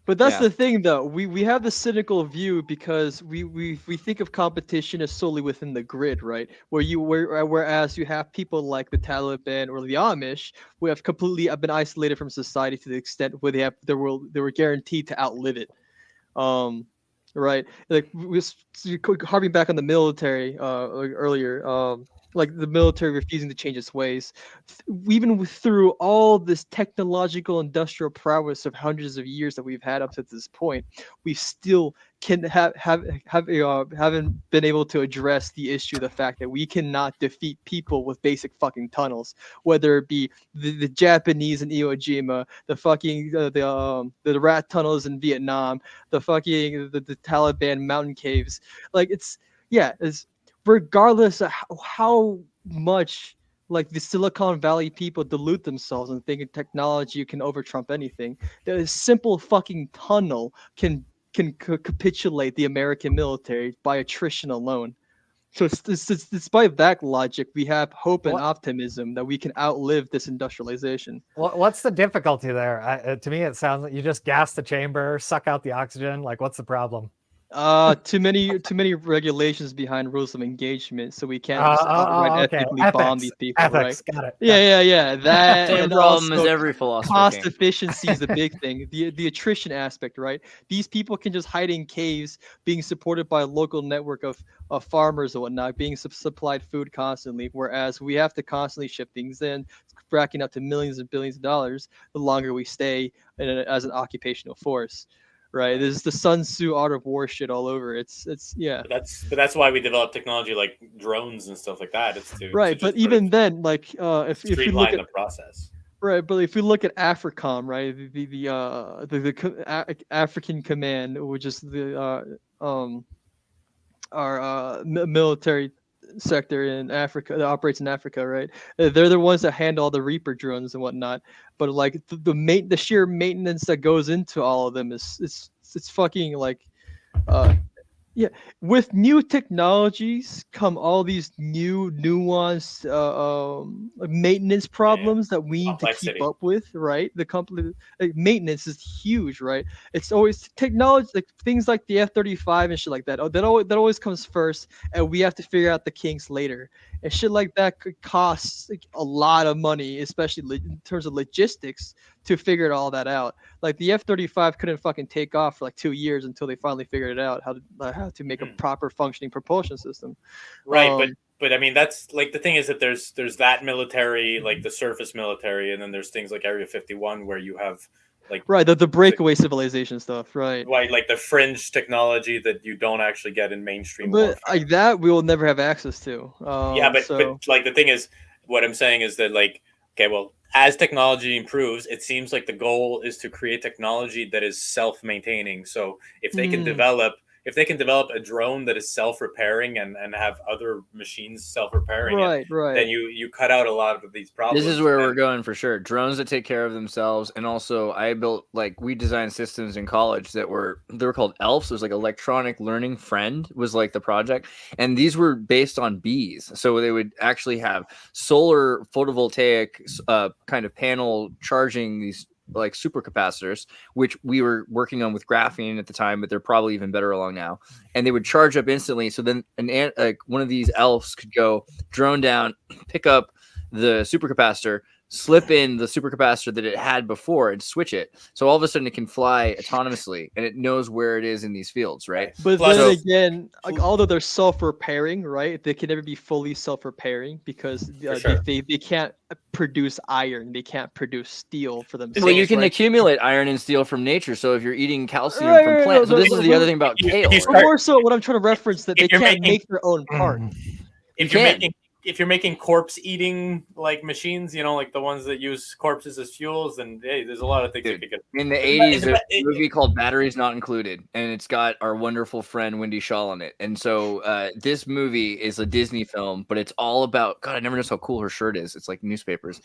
But that's the thing, though. We have the cynical view because we think of competition as solely within the grid, right? Whereas you have people like the Taliban or the Amish who have completely been isolated from society to the extent where they were guaranteed to outlive it. Right? Like harping back on the military earlier. Like the military refusing to change its ways, even through all this technological industrial prowess of hundreds of years that we've had up to this point, we still haven't been able to address the issue, the fact that we cannot defeat people with basic fucking tunnels, whether it be the Japanese in Iwo Jima, the fucking the rat tunnels in Vietnam, the Taliban mountain caves. Like it's regardless of how much like the Silicon Valley people delude themselves and thinking technology can overtrump anything, the simple fucking tunnel can capitulate the American military by attrition alone. So it's despite that logic, we have hope and optimism that we can outlive this industrialization. What's the difficulty there? To me, it sounds like you just gas the chamber, suck out the oxygen. Like, what's the problem? Too many regulations behind rules of engagement, so we can't just outright ethically bomb these people. Ethics, right? Got it. Yeah. That same problem as every philosophy. Cost efficiency is the big thing. The attrition aspect, right? These people can just hide in caves, being supported by a local network of farmers and whatnot, being supplied food constantly. Whereas we have to constantly ship things in, racking up to millions and billions of dollars the longer we stay as an occupational force. right? There's the Sun Tzu art of war shit all over. It's yeah. But that's why we develop technology like drones and stuff like that. It's to Right, but even then, like if you look streamline at the process. right, but if you look at AFRICOM, right, African Command, which is the our military sector in Africa that operates in Africa, right? They're the ones that handle all the Reaper drones and whatnot. But like the sheer maintenance that goes into all of them is it's fucking like yeah, with new technologies come all these new nuanced maintenance problems that we need to keep up with, right? The company like, maintenance is huge, right? It's always technology, like things like the F-35 and shit like that. That always comes first, and we have to figure out the kinks later. And shit like that could cost like, a lot of money, especially in terms of logistics, to figure all that out. Like the F-35 couldn't fucking take off for like 2 years until they finally figured it out how to make a proper functioning propulsion system. Right, but I mean that's like the thing is that there's that military, like the surface military, and then there's things like Area 51 where you have like right the breakaway civilization stuff, right? Right, like the fringe technology that you don't actually get in mainstream. But warfare. like that we will never have access to. Yeah, but like the thing is, what I'm saying is that like okay, well, as technology improves, it seems like the goal is to create technology that is self-maintaining. So if they can develop a drone that is self-repairing and have other machines self-repairing, right. then you cut out a lot of these problems. This is where we're going for sure. Drones that take care of themselves, and also we designed systems in college they were called ELFs. It was like electronic learning friend was like the project, and these were based on bees. So they would actually have solar photovoltaic kind of panel charging these like supercapacitors, which we were working on with graphene at the time, but they're probably even better along now. And they would charge up instantly. So then one of these elves could go drone down, pick up the supercapacitor, slip in the supercapacitor that it had before and switch it. So all of a sudden it can fly autonomously and it knows where it is in these fields, right? But then again, like although they're self-repairing, right? They can never be fully self-repairing because they can't produce iron. They can't produce steel for themselves. Well, you can accumulate iron and steel from nature. So if you're eating calcium from plants, so this is the other thing about kale. More so what I'm trying to reference that they can't make their own part. If you're making corpse eating like machines, you know, like the ones that use corpses as fuels, and hey, there's a lot of things you could get. In the 80s, there's a movie called Batteries Not Included, and it's got our wonderful friend Wendy Shaw in it. And so this movie is a Disney film, but it's all about God. I never noticed how cool her shirt is. It's like newspapers.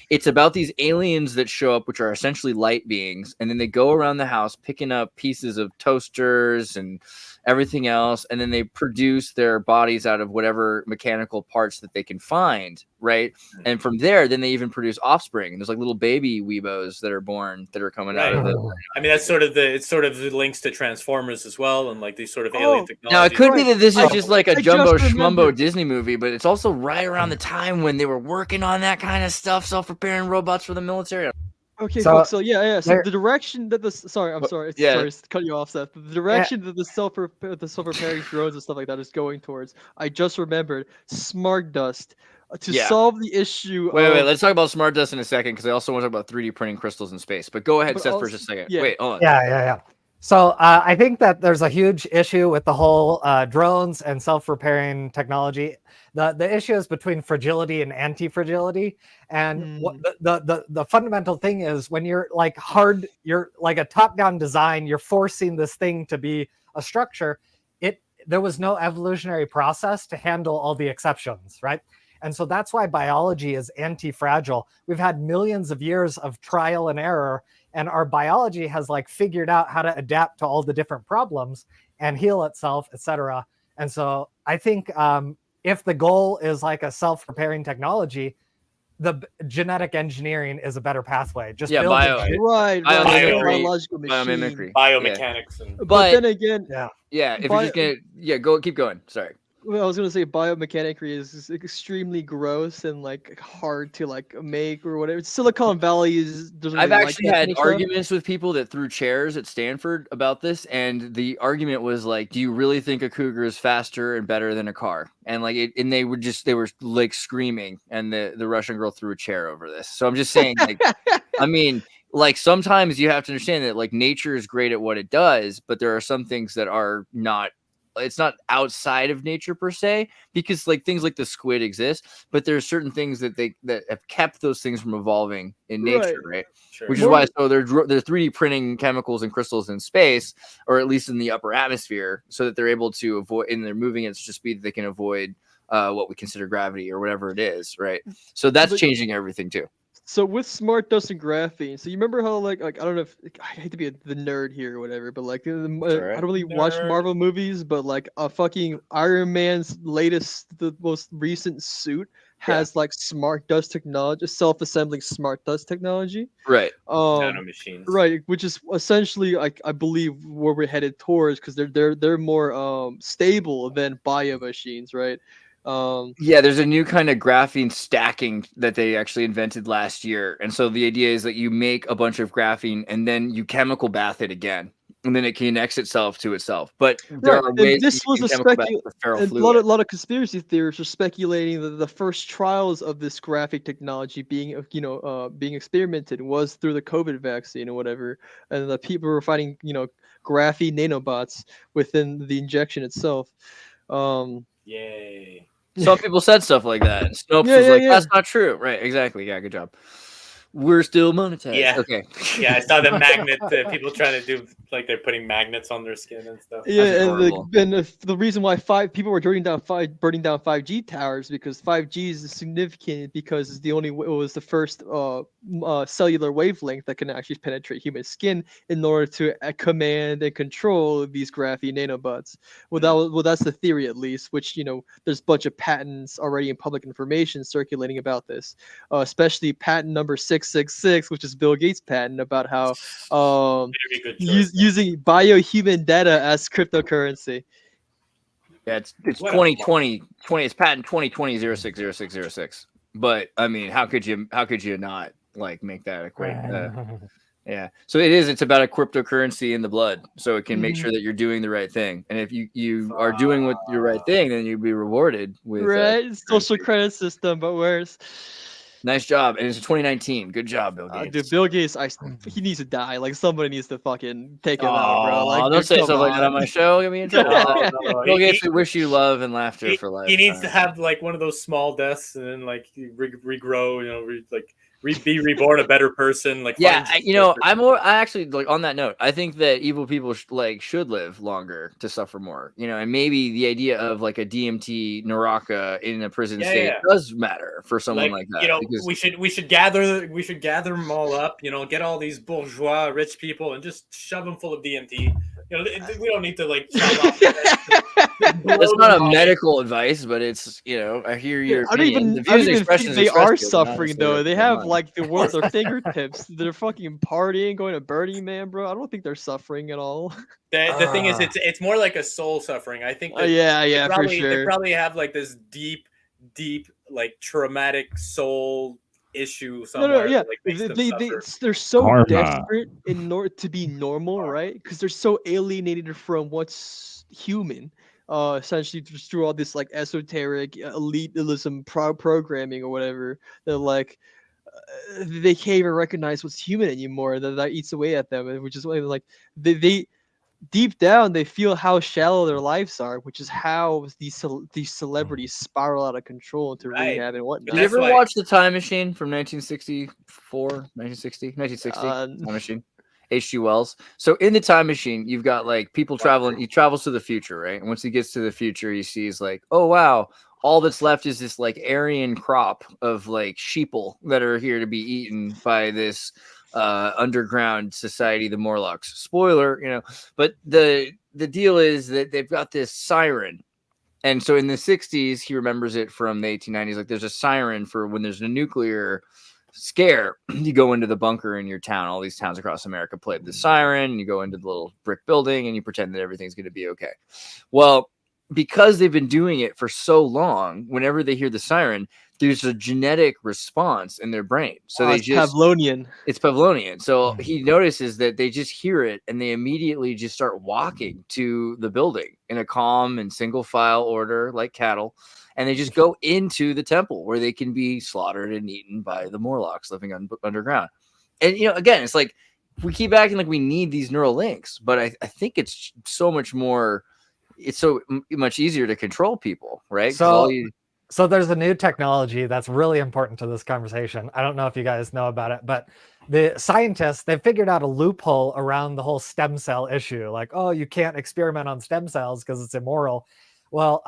It's about these aliens that show up, which are essentially light beings, and then they go around the house picking up pieces of toasters and everything else, and then they produce their bodies out of whatever mechanical parts that they can find, right? And from there, then they even produce offspring. And there's like little baby weebos that are born that are coming out of it. I mean, that's sort of the links to Transformers as well, and like these sort of alien technology. Now it could be that this is just like a jumbo schmumbo Disney movie, but it's also right around the time when they were working on that kind of stuff, self-repairing robots for the military. Okay, so, cool. So the direction that sorry to cut you off, Seth. The direction that the self-repairing drones and stuff like that is going towards, I just remembered Smart Dust to solve the issue. Wait, let's talk about Smart Dust in a second because I also want to talk about 3D printing crystals in space. But go ahead, Seth, for just a second. Yeah. Wait, hold on. Yeah. So I think that there's a huge issue with the whole drones and self-repairing technology. The issue is between fragility and anti-fragility. And what the fundamental thing is when you're like a top-down design, you're forcing this thing to be a structure. There was no evolutionary process to handle all the exceptions, right? And so that's why biology is anti-fragile. We've had millions of years of trial and error, and our biology has like figured out how to adapt to all the different problems and heal itself, etc. And so I think if the goal is like a self-repairing technology, the genetic engineering is a better pathway. Just biological biomimicry, biomechanics, but then again, if you're just gonna keep going. Sorry. Well, I was gonna say biomechanics is extremely gross and like hard to like make or whatever. Silicon Valley is. I've actually had arguments with people that threw chairs at Stanford about this, and the argument was like, "Do you really think a cougar is faster and better than a car?" And like, they were like screaming, and the Russian girl threw a chair over this. So I'm just saying, like, I mean. like sometimes you have to understand that like nature is great at what it does, but there are some things that are not. It's not outside of nature per se, because like things like the squid exist, but there are certain things that have kept those things from evolving in nature, right? Sure. Which is why they're 3D printing chemicals and crystals in space, or at least in the upper atmosphere, so that they're able to avoid, and they're moving at such a speed that they can avoid what we consider gravity or whatever it is, right? So that's changing everything too. So with smart dust and graphene, so you remember how like I don't know if I hate to be the nerd here or whatever, but like I don't really watch Marvel movies, but like a fucking Iron Man's the most recent suit has like smart dust technology, self-assembling smart dust technology, right? Nanomachines, right? Which is essentially I believe where we're headed towards, because they're more stable than bio machines, right? Yeah, there's a new kind of graphene stacking that they actually invented last year. And so the idea is that you make a bunch of graphene and then you chemical bath it again, and then it connects itself to itself. But there are ways this was a lot of conspiracy theorists are speculating that the first trials of this graphic technology being being experimented was through the COVID vaccine or whatever, and the people were finding graphene nanobots within the injection itself. Yay. Some people said stuff like that. Snopes was like, that's not true. Right, exactly. Yeah, good job. We're still monetized. Yeah. Okay. Yeah, I saw the magnet people trying to do, like they're putting magnets on their skin and stuff. Yeah, and the reason why the reason why burning down 5G towers, because 5G is significant because it's it was the first cellular wavelength that can actually penetrate human skin in order to command and control these graphene nanobots. Well, that's the theory at least. Which there's a bunch of patents already in public information circulating about this, especially patent number 666, which is Bill Gates' patent about how using biohuman data as cryptocurrency. Yeah, it's 2020. It's patent 2020-060606. But I mean, how could you not like make that equate? Yeah. So it's about a cryptocurrency in the blood, so it can make sure that you're doing the right thing. And if you are doing the right thing, then you'll be rewarded with social credit system, but worse. Nice job. And it's 2019. Good job, Bill Gates. Dude, Bill Gates, he needs to die. Like, somebody needs to fucking take him out, bro. Like, don't say something like that on my show. Get me in trouble. Bill Gates, we wish you love and laughter for life. He needs to have like one of those small deaths and then like regrow, be reborn a better person. Like, I actually like on that note. I think that evil people should live longer to suffer more. And maybe the idea of like a DMT Naraka in a prison state does matter for someone like that. We should gather them all up. Get all these bourgeois rich people and just shove them full of DMT. We don't need to like. That's not a medical advice, but it's I hear your. I don't even think they are suffering though. They have like the world at their fingertips. They're fucking partying, going to Burning Man, bro. I don't think they're suffering at all. The thing is, it's more like a soul suffering. I think. For sure. They probably have like this deep, like traumatic soul issue somewhere. They're so desperate in order to be normal, right? Because they're so alienated from what's human. Essentially just through all this like esoteric elitism programming or whatever. They're like they can't even recognize what's human anymore. That eats away at them, which is like they deep down they feel how shallow their lives are, which is how these celebrities spiral out of control into rehab and whatnot. Did you ever watch The Time Machine from 1960? Time Machine. H.G. Wells. So in The Time Machine, you've got like people traveling. He travels to the future, right? And once he gets to the future, he sees like, oh wow, all that's left is this like Aryan crop of like sheeple that are here to be eaten by this underground society, the Morlocks. Spoiler, But the deal is that they've got this siren. And so in the 60s, he remembers it from the 1890s. Like there's a siren for when there's a nuclear scare, you go into the bunker in your town. All these towns across America play the siren, and you go into the little brick building and you pretend that everything's going to be okay. Well, because they've been doing it for so long, whenever they hear the siren, there's a genetic response in their brain. So it's Pavlovian. It's Pavlovian. So he notices that they just hear it and they immediately just start walking to the building in a calm and single file order like cattle. And they just go into the temple where they can be slaughtered and eaten by the Morlocks living underground. And again, it's like we keep acting like we need these neural links, but I think it's so much more. It's so much easier to control people, right? So there's a new technology that's really important to this conversation. I don't know if you guys know about it, but the scientists, they've figured out a loophole around the whole stem cell issue. Like, oh, you can't experiment on stem cells because it's immoral. Well,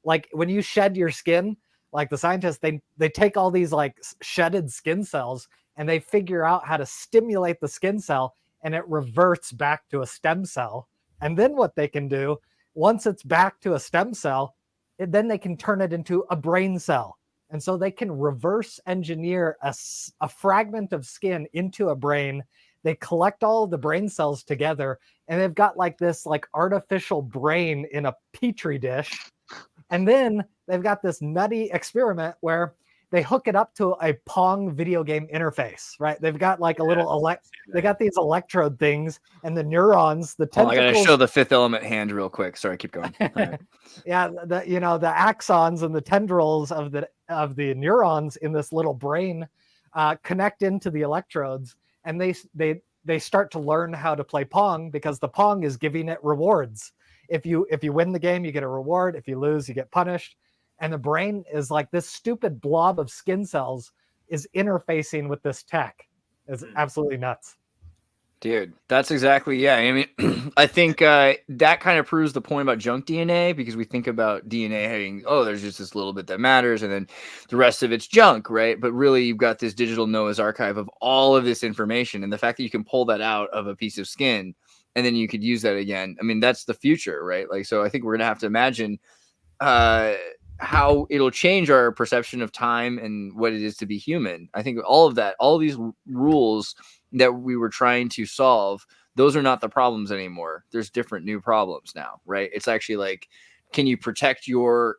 like when you shed your skin, like the scientists, they take all these like shedded skin cells and they figure out how to stimulate the skin cell and it reverts back to a stem cell. And then what they can do, once it's back to a stem cell, then they can turn it into a brain cell. And so they can reverse engineer a fragment of skin into a brain. They collect all of the brain cells together and they've got like this like artificial brain in a petri dish. And then they've got this nutty experiment where they hook it up to a Pong video game interface, right? They've got like a little they got these electrode things and the neurons, the tentacles. I gotta show the Fifth Element hand real quick. Sorry, keep going. Yeah, the axons and the tendrils of the neurons in this little brain connect into the electrodes, and they start to learn how to play Pong because the Pong is giving it rewards. If you win the game, you get a reward. If you lose, you get punished. And the brain is like this stupid blob of skin cells is interfacing with this tech. It's absolutely nuts. Dude, that's exactly, yeah. I mean, I think that kind of proves the point about junk DNA, because we think about DNA having, there's just this little bit that matters, and then the rest of it's junk, right? But really, you've got this digital Noah's archive of all of this information, and the fact that you can pull that out of a piece of skin, and then you could use that again. I mean, that's the future, right? Like, so I think we're going to have to imagine how it'll change our perception of time and what it is to be human. I think all of that, all of these rules that we were trying to solve, those are not the problems anymore. There's different new problems now, right? It's actually like, can you protect your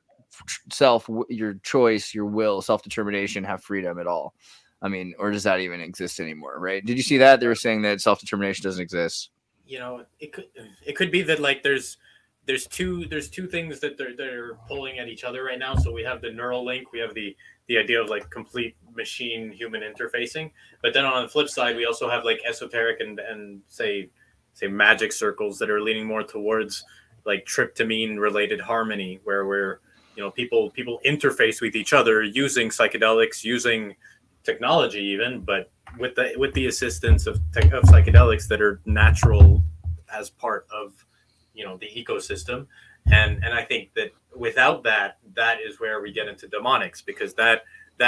self, your choice, your will, self-determination, have freedom at all? I mean, or does that even exist anymore, right? Did you see that? They were saying that self-determination doesn't exist. It could be that like there's two things that they're pulling at each other right now. So we have the neural link, we have the idea of like complete machine human interfacing, but then on the flip side we also have like esoteric and say magic circles that are leaning more towards like tryptamine related harmony, where we're people interface with each other using psychedelics, using technology even, but with the assistance of psychedelics that are natural as part of the ecosystem. And I think that without that is where we get into demonics, because that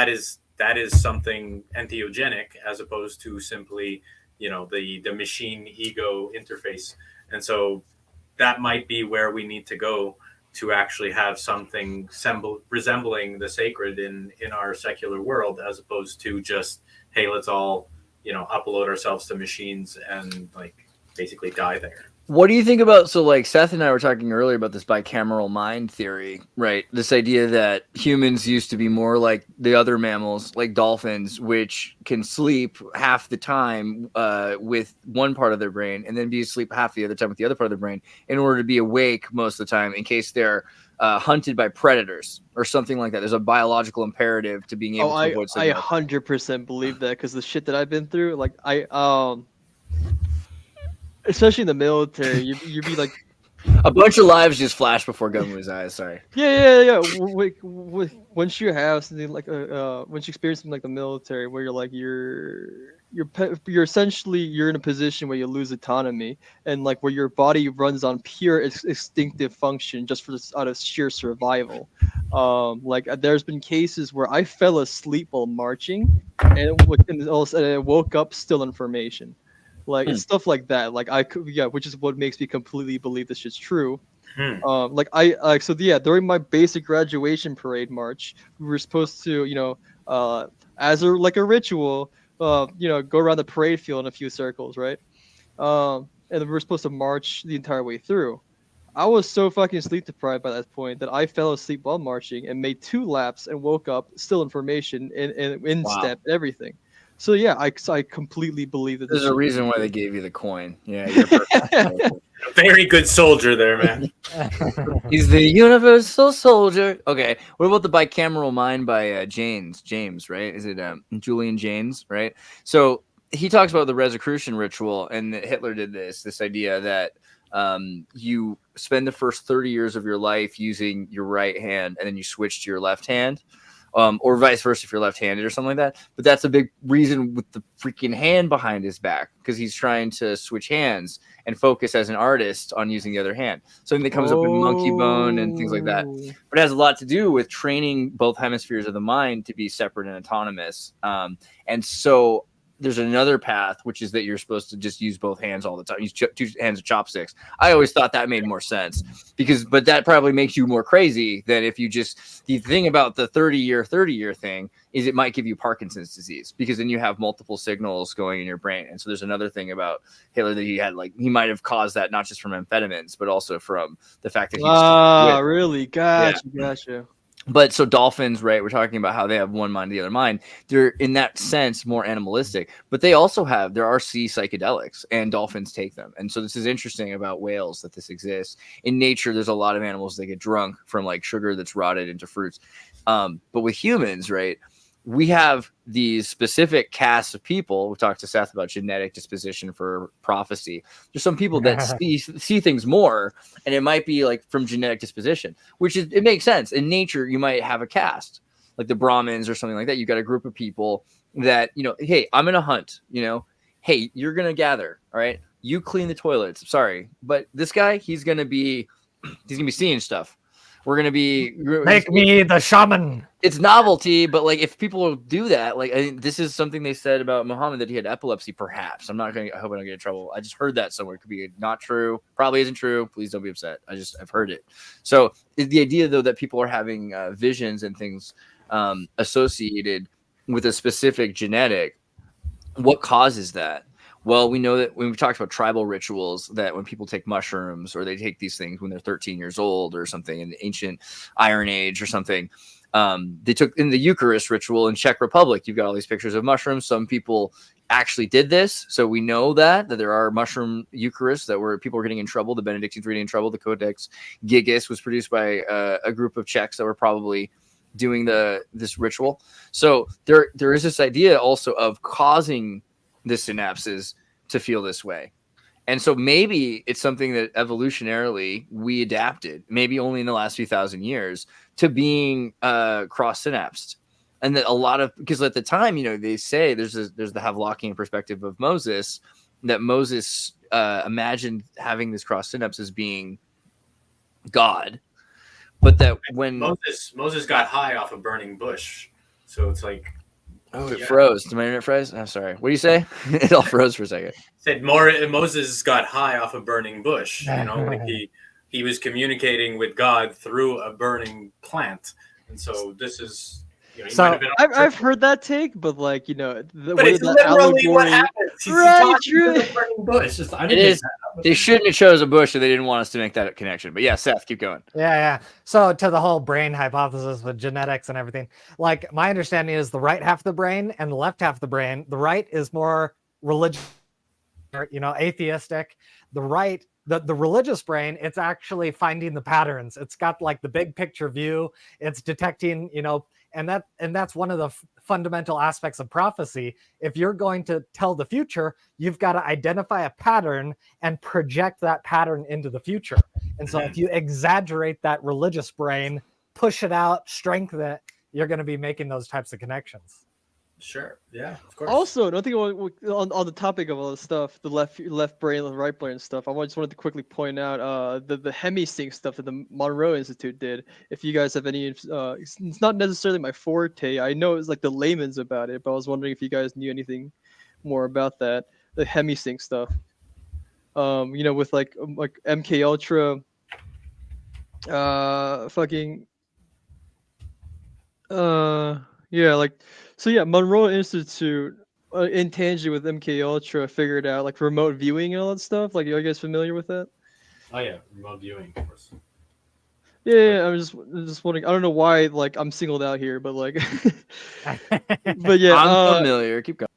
is something entheogenic as opposed to simply the machine ego interface. And so that might be where we need to go to actually have something resembling the sacred in our secular world, as opposed to just, hey, let's all upload ourselves to machines and like basically die there. What do you think about, so like Seth and I were talking earlier about this bicameral mind theory, right? This idea that humans used to be more like the other mammals, like dolphins, which can sleep half the time with one part of their brain and then be asleep half the other time with the other part of their brain in order to be awake most of the time in case they're hunted by predators or something like that. There's a biological imperative to being able to avoid something. I 100% believe that, because the shit that I've been through, like especially in the military, you'd be like, a bunch of lives just flashed before Gumwoo's eyes. Sorry. Yeah. Once you have something like once you experience something like the military, where you're like you're essentially in a position where you lose autonomy, and like where your body runs on pure instinctive function just out of sheer survival. Like there's been cases where I fell asleep while marching, and all of a sudden I woke up still in formation. Like it's stuff like that. Like which is what makes me completely believe this shit's true. During my basic graduation parade march, we were supposed to, as a ritual, go around the parade field in a few circles, right? And we were supposed to march the entire way through. I was so fucking sleep deprived by that point that I fell asleep while marching and made 2 laps and woke up still in formation and in step and everything. So yeah, I completely believe that. There's a reason why they gave you the coin. Yeah, you're perfect. Very good soldier there, man. He's the universal soldier. Okay, what about the bicameral mind by James, right? Is it Julian Jaynes, right? So he talks about the Rosicrucian ritual, and that Hitler did this idea that you spend the first 30 years of your life using your right hand, and then you switch to your left hand. Or vice versa if you're left-handed or something like that. But that's a big reason with the freaking hand behind his back, because he's trying to switch hands and focus as an artist on using the other hand. Something that comes up in Monkey Bone and things like that. But it has a lot to do with training both hemispheres of the mind to be separate and autonomous. And so there's another path, which is that you're supposed to just use both hands all the time. Use two hands of chopsticks. I always thought that made more sense but that probably makes you more crazy than if you just, the thing about the 30-year thing is it might give you Parkinson's disease, because then you have multiple signals going in your brain. And so there's another thing about Hitler that he had, like, he might have caused that not just from amphetamines, but also from the fact that he really? Gotcha. But so dolphins, right? We're talking about how they have one mind, the other mind. They're in that sense more animalistic, but there are sea psychedelics, and dolphins take them. And so this is interesting about whales, that this exists in nature. There's a lot of animals that get drunk from like sugar that's rotted into fruits. But with humans, right? We have these specific casts of people. We talked to Seth about genetic disposition for prophecy. There's some people that see things more, and it might be like from genetic disposition, it makes sense. In nature, you might have a caste, like the Brahmins or something like that. You got a group of people that, hey, I'm going to hunt, hey, you're going to gather. All right. You clean the toilets. Sorry. But this guy, he's going to be seeing stuff. We're going to be make me the shaman. It's novelty, but like if people do that, like this is something they said about Muhammad, that he had epilepsy. Perhaps I hope I don't get in trouble. I just heard that somewhere. It could be not true. Probably isn't true. Please don't be upset. I've heard it. So the idea though that people are having visions and things associated with a specific genetic, what causes that? Well, we know that when we talked about tribal rituals, that when people take mushrooms or they take these things when they're 13 years old or something in the ancient Iron Age or something, they took in the Eucharist ritual in Czech Republic. You've got all these pictures of mushrooms. Some people actually did this. So we know that there are mushroom Eucharists people were getting in trouble. The Benedictines were getting in trouble. The Codex Gigas was produced by a group of Czechs that were probably doing this ritual. So there is this idea also of causing the synapses to feel this way. And so maybe it's something that evolutionarily we adapted, maybe only in the last few thousand years, to being cross-synapsed. And that because at the time, they say there's the Havelockian perspective of Moses, that Moses imagined having this cross-synapse as being God. But that when Moses got high off a burning bush. So it's like, it froze. Did my internet froze? I'm sorry. What do you say? It all froze for a second. Said Moses got high off a burning bush. Like he was communicating with God through a burning plant, and so this is. So I've heard that take, but like but it's literally what happens. Right, true. Burning bush. It is. They shouldn't have chose a bush if they didn't want us to make that connection. But yeah, Seth, keep going. Yeah. So to the whole brain hypothesis with genetics and everything, like my understanding is the right half of the brain and the left half of the brain. The right is more religious, atheistic. The right, the religious brain, it's actually finding the patterns. It's got like the big picture view. It's detecting, and that's one of the fundamental aspects of prophecy. If you're going to tell the future, you've got to identify a pattern and project that pattern into the future. And so if you exaggerate that religious brain, push it out, strengthen it, you're going to be making those types of connections. Sure. Yeah, of course. Also, another thing on the topic of all this stuff, the left brain, the right brain and stuff, I just wanted to quickly point out the hemisync stuff that the Monroe Institute did. If you guys have any, it's not necessarily my forte. I know it's like the layman's about it, but I was wondering if you guys knew anything more about that, the hemisync stuff. With like MK Ultra, Monroe Institute in tangent with MK Ultra figured out like remote viewing and all that stuff. Like, are you guys familiar with that? Oh yeah, remote viewing, of course. Yeah, I'm just wondering. I don't know why like I'm singled out here, but like, but yeah, I'm familiar. Keep going.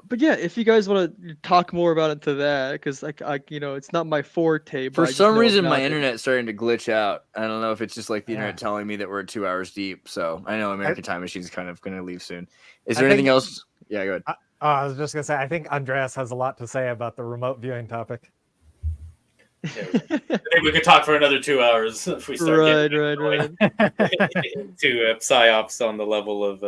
But yeah, if you guys want to talk more about it to that, because like it's not my forte. But for some reason, my internet's starting to glitch out. I don't know if it's just like the internet telling me that we're 2 hours deep. So I know American Time Machine's kind of going to leave soon. Is there anything else? Yeah, go ahead. Oh, I was just gonna say, I think Andreas has a lot to say about the remote viewing topic. I think we could talk for another 2 hours if we start Right. into psyops on the level of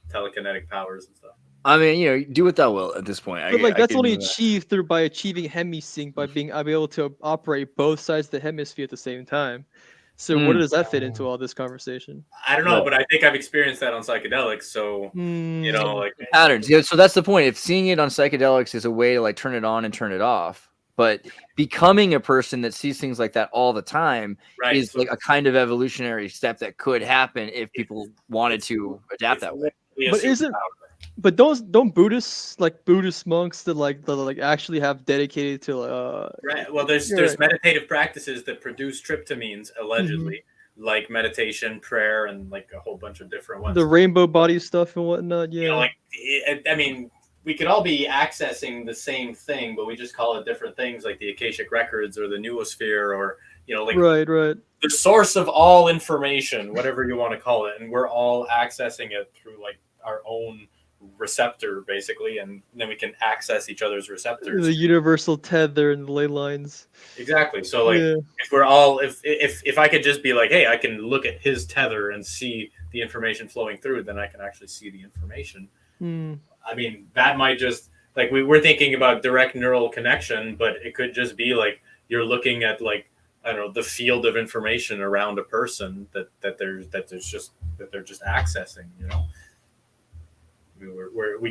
telekinetic powers and stuff. I mean, do what thou will at this point. But like that's only can, achieved by achieving hemisync by being able to operate both sides of the hemisphere at the same time. So what does that fit into all this conversation? I don't know, but I think I've experienced that on psychedelics. So like patterns. Yeah, so that's the point. If seeing it on psychedelics is a way to like turn it on and turn it off, but becoming a person that sees things like that all the time is like a kind of evolutionary step that could happen if people wanted to adapt that way. But But don't Buddhist monks that actually have dedicated to right. Well, there's meditative practices that produce tryptamines allegedly, like meditation, prayer, and like a whole bunch of different ones. The rainbow body stuff and whatnot. Yeah, I mean, we could all be accessing the same thing, but we just call it different things, like the Akashic records or the noosphere, or right. The source of all information, whatever you want to call it, and we're all accessing it through like our own receptor basically, and then we can access each other's receptors, the universal tether and the ley lines. Exactly. So like if we're all if I could just be like, hey, I can look at his tether and see the information flowing through, then I can actually see the information. I mean, that might just like we're thinking about direct neural connection, but it could just be like you're looking at like, I don't know, the field of information around a person that they're just accessing, We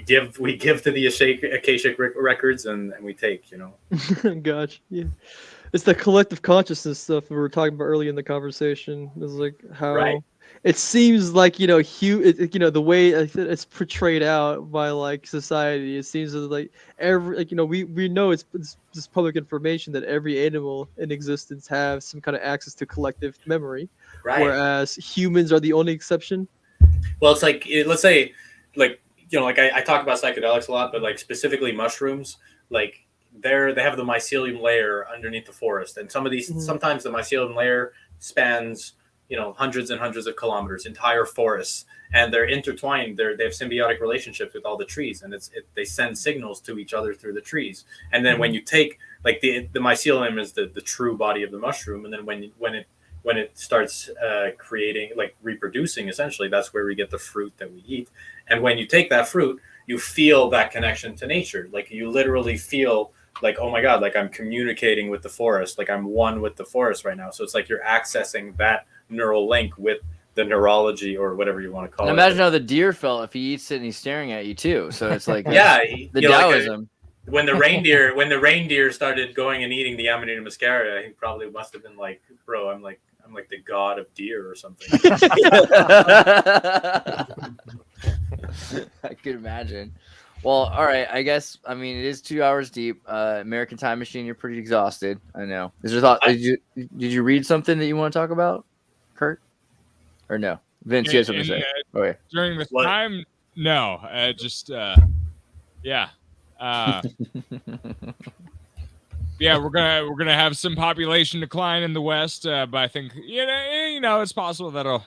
give to the Akashic records and we take, Gotcha. Yeah, it's the collective consciousness stuff we were talking about earlier in the conversation. It's like how it seems like the way it's portrayed out by like society. It seems like we know it's just public information that every animal in existence have some kind of access to collective memory, whereas humans are the only exception. Well, it's like let's say like. I talk about psychedelics a lot, but like specifically mushrooms, like they have the mycelium layer underneath the forest, and some of these sometimes the mycelium layer spans hundreds and hundreds of kilometers, entire forests, and they're intertwined. They have symbiotic relationships with all the trees, and they send signals to each other through the trees. And then when you take like the mycelium is the true body of the mushroom, and then when it starts creating, like reproducing, essentially, that's where we get the fruit that we eat. And when you take that fruit, you feel that connection to nature. Like you literally feel like, oh my God, like I'm communicating with the forest, like I'm one with the forest right now. So it's like you're accessing that neural link with the neurology or whatever you want to call it. Imagine how the deer felt if he eats it and he's staring at you too. So it's like the Taoism. When the reindeer started going and eating the Amanita muscaria, he probably must have been like, bro, I'm like the god of deer or something. I could imagine. Well, all right. I guess, I mean, it is 2 hours deep. American Time Machine, you're pretty exhausted. I know. Is there thought? Did you read something that you want to talk about, Kurt? Or no? Vince, you had something to say. Okay. During this time, no. Yeah. Yeah, we're gonna have some population decline in the West, but I think it's possible that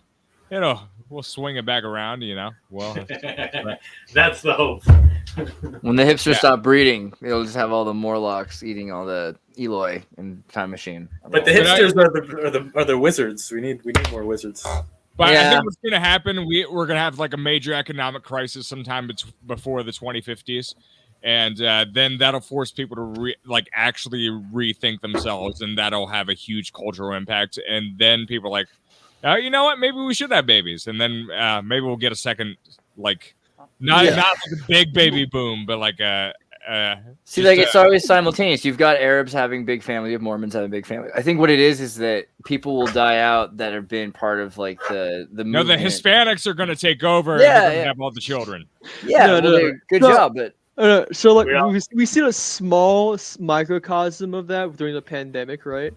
we'll swing it back around. Well, that's the hope. When the hipsters stop breeding, they'll just have all the Morlocks eating all the Eloi in Time Machine. But the hipsters are the wizards. We need more wizards. But I think what's going to happen, we're going to have like a major economic crisis sometime before the 2050s. And then that'll force people to actually rethink themselves, and that'll have a huge cultural impact. And then people are like, oh, you know what? Maybe we should have babies. And then maybe we'll get a second, like, not like a big baby boom, but like it's always simultaneous. You've got Arabs having big family, you have Mormons having big family. I think what it is that people will die out that have been part of like the movement. No, the Hispanics are going to take over and have all the children. Yeah, good job, but. So like we see a small microcosm of that during the pandemic, right?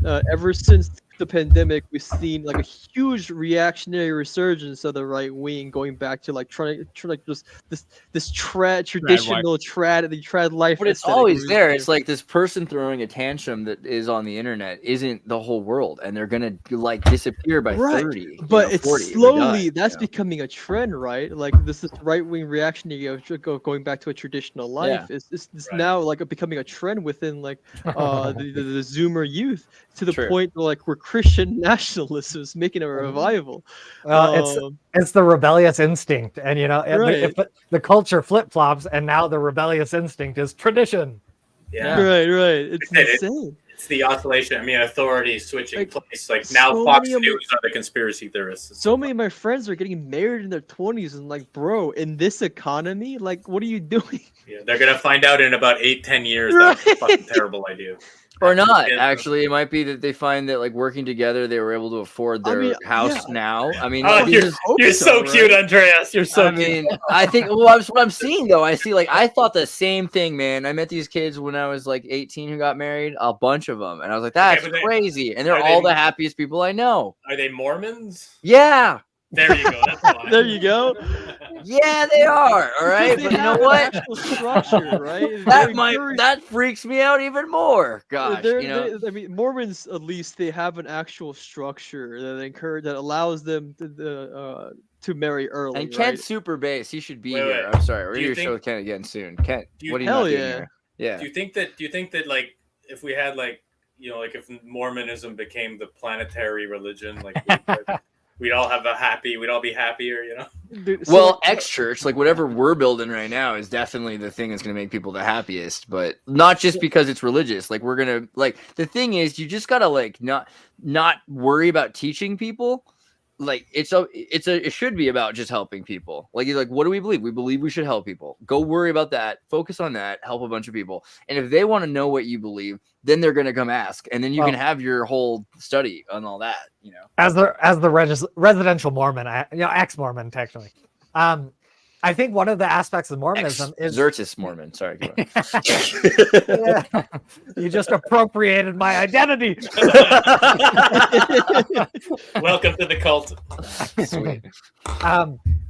Ever since the pandemic, we've seen like a huge reactionary resurgence of the right wing, going back to like trying like just this traditional trad life. But it's aesthetic always where there. it's It's like this person throwing a tantrum that is on the internet isn't the whole world, and they're gonna like disappear by right, 30. but it's 40, they're slowly done, that's becoming a trend, right? Like this right wing reactionary of going back to a traditional life is now like becoming a trend within like the Zoomer youth, to the point where like where Christian nationalism is making a revival. It's the rebellious instinct, and you know, if the culture flip flops, and now the rebellious instinct is tradition. Yeah, right. It's insane. It's the oscillation. I mean, authority switching place. Like so now, Fox many News are the conspiracy theorists. So many of my friends are getting married in their 20s, and like, bro, in this economy, like, what are you doing? Yeah, they're gonna find out in about 8-10 years. That's a fucking terrible idea. Or not. Actually, it might be that they find that like working together, they were able to afford their house now. I mean, you're so cute, Andreas. You're so. I mean, I think what I'm seeing though. I see like I thought the same thing, man. I met these kids when I was like 18 who got married, a bunch of them, and I was like, that's crazy. And they're all the happiest people I know. Are they Mormons? Yeah. There you go. That's why. There you go. Yeah, they are. All right, but you know what? Structure, right? That freaks me out even more. Gosh, you know. I mean, Mormons, at least they have an actual structure that allows them to marry early. And Kent's super base. He should be here. I'm sorry, we're gonna show Kent again soon. Kent, what are you not doing here? Yeah. Do you think that like if we had like like if Mormonism became the planetary religion, like we'd all be happier, Well, X Church, like whatever we're building right now, is definitely the thing that's going to make people the happiest, but not just because it's religious. Like we're going to the thing is, you just got to like not worry about teaching people. Like it should be about just helping people. Like what do we believe? We believe we should help people. Go worry about that. Focus on that. Help a bunch of people. And if they want to know what you believe, then they're going to come ask, and then you can have your whole study on all that. As the residential Mormon, ex-Mormon technically. I think one of the aspects of Mormonism is Xirtus Mormon. Sorry, you just appropriated my identity. Welcome to the cult. Sweet.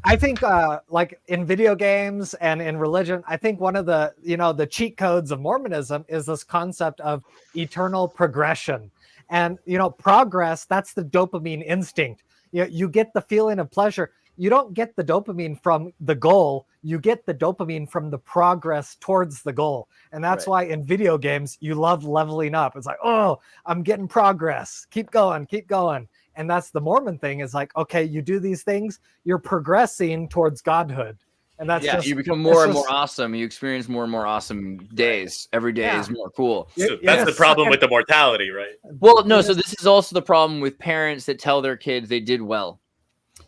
I think, like in video games and in religion, I think one of the the cheat codes of Mormonism is this concept of eternal progression, and progress. That's the dopamine instinct. You get the feeling of pleasure. You don't get the dopamine from the goal. You get the dopamine from the progress towards the goal. And that's why in video games, you love leveling up. It's like, oh, I'm getting progress. Keep going, keep going. And that's the Mormon thing is like, okay, you do these things, you're progressing towards godhood. And that's you become more and more awesome. You experience more and more awesome days. Every day is more cool. So that's the problem with the mortality, right? Well, no, so this is also the problem with parents that tell their kids they did well.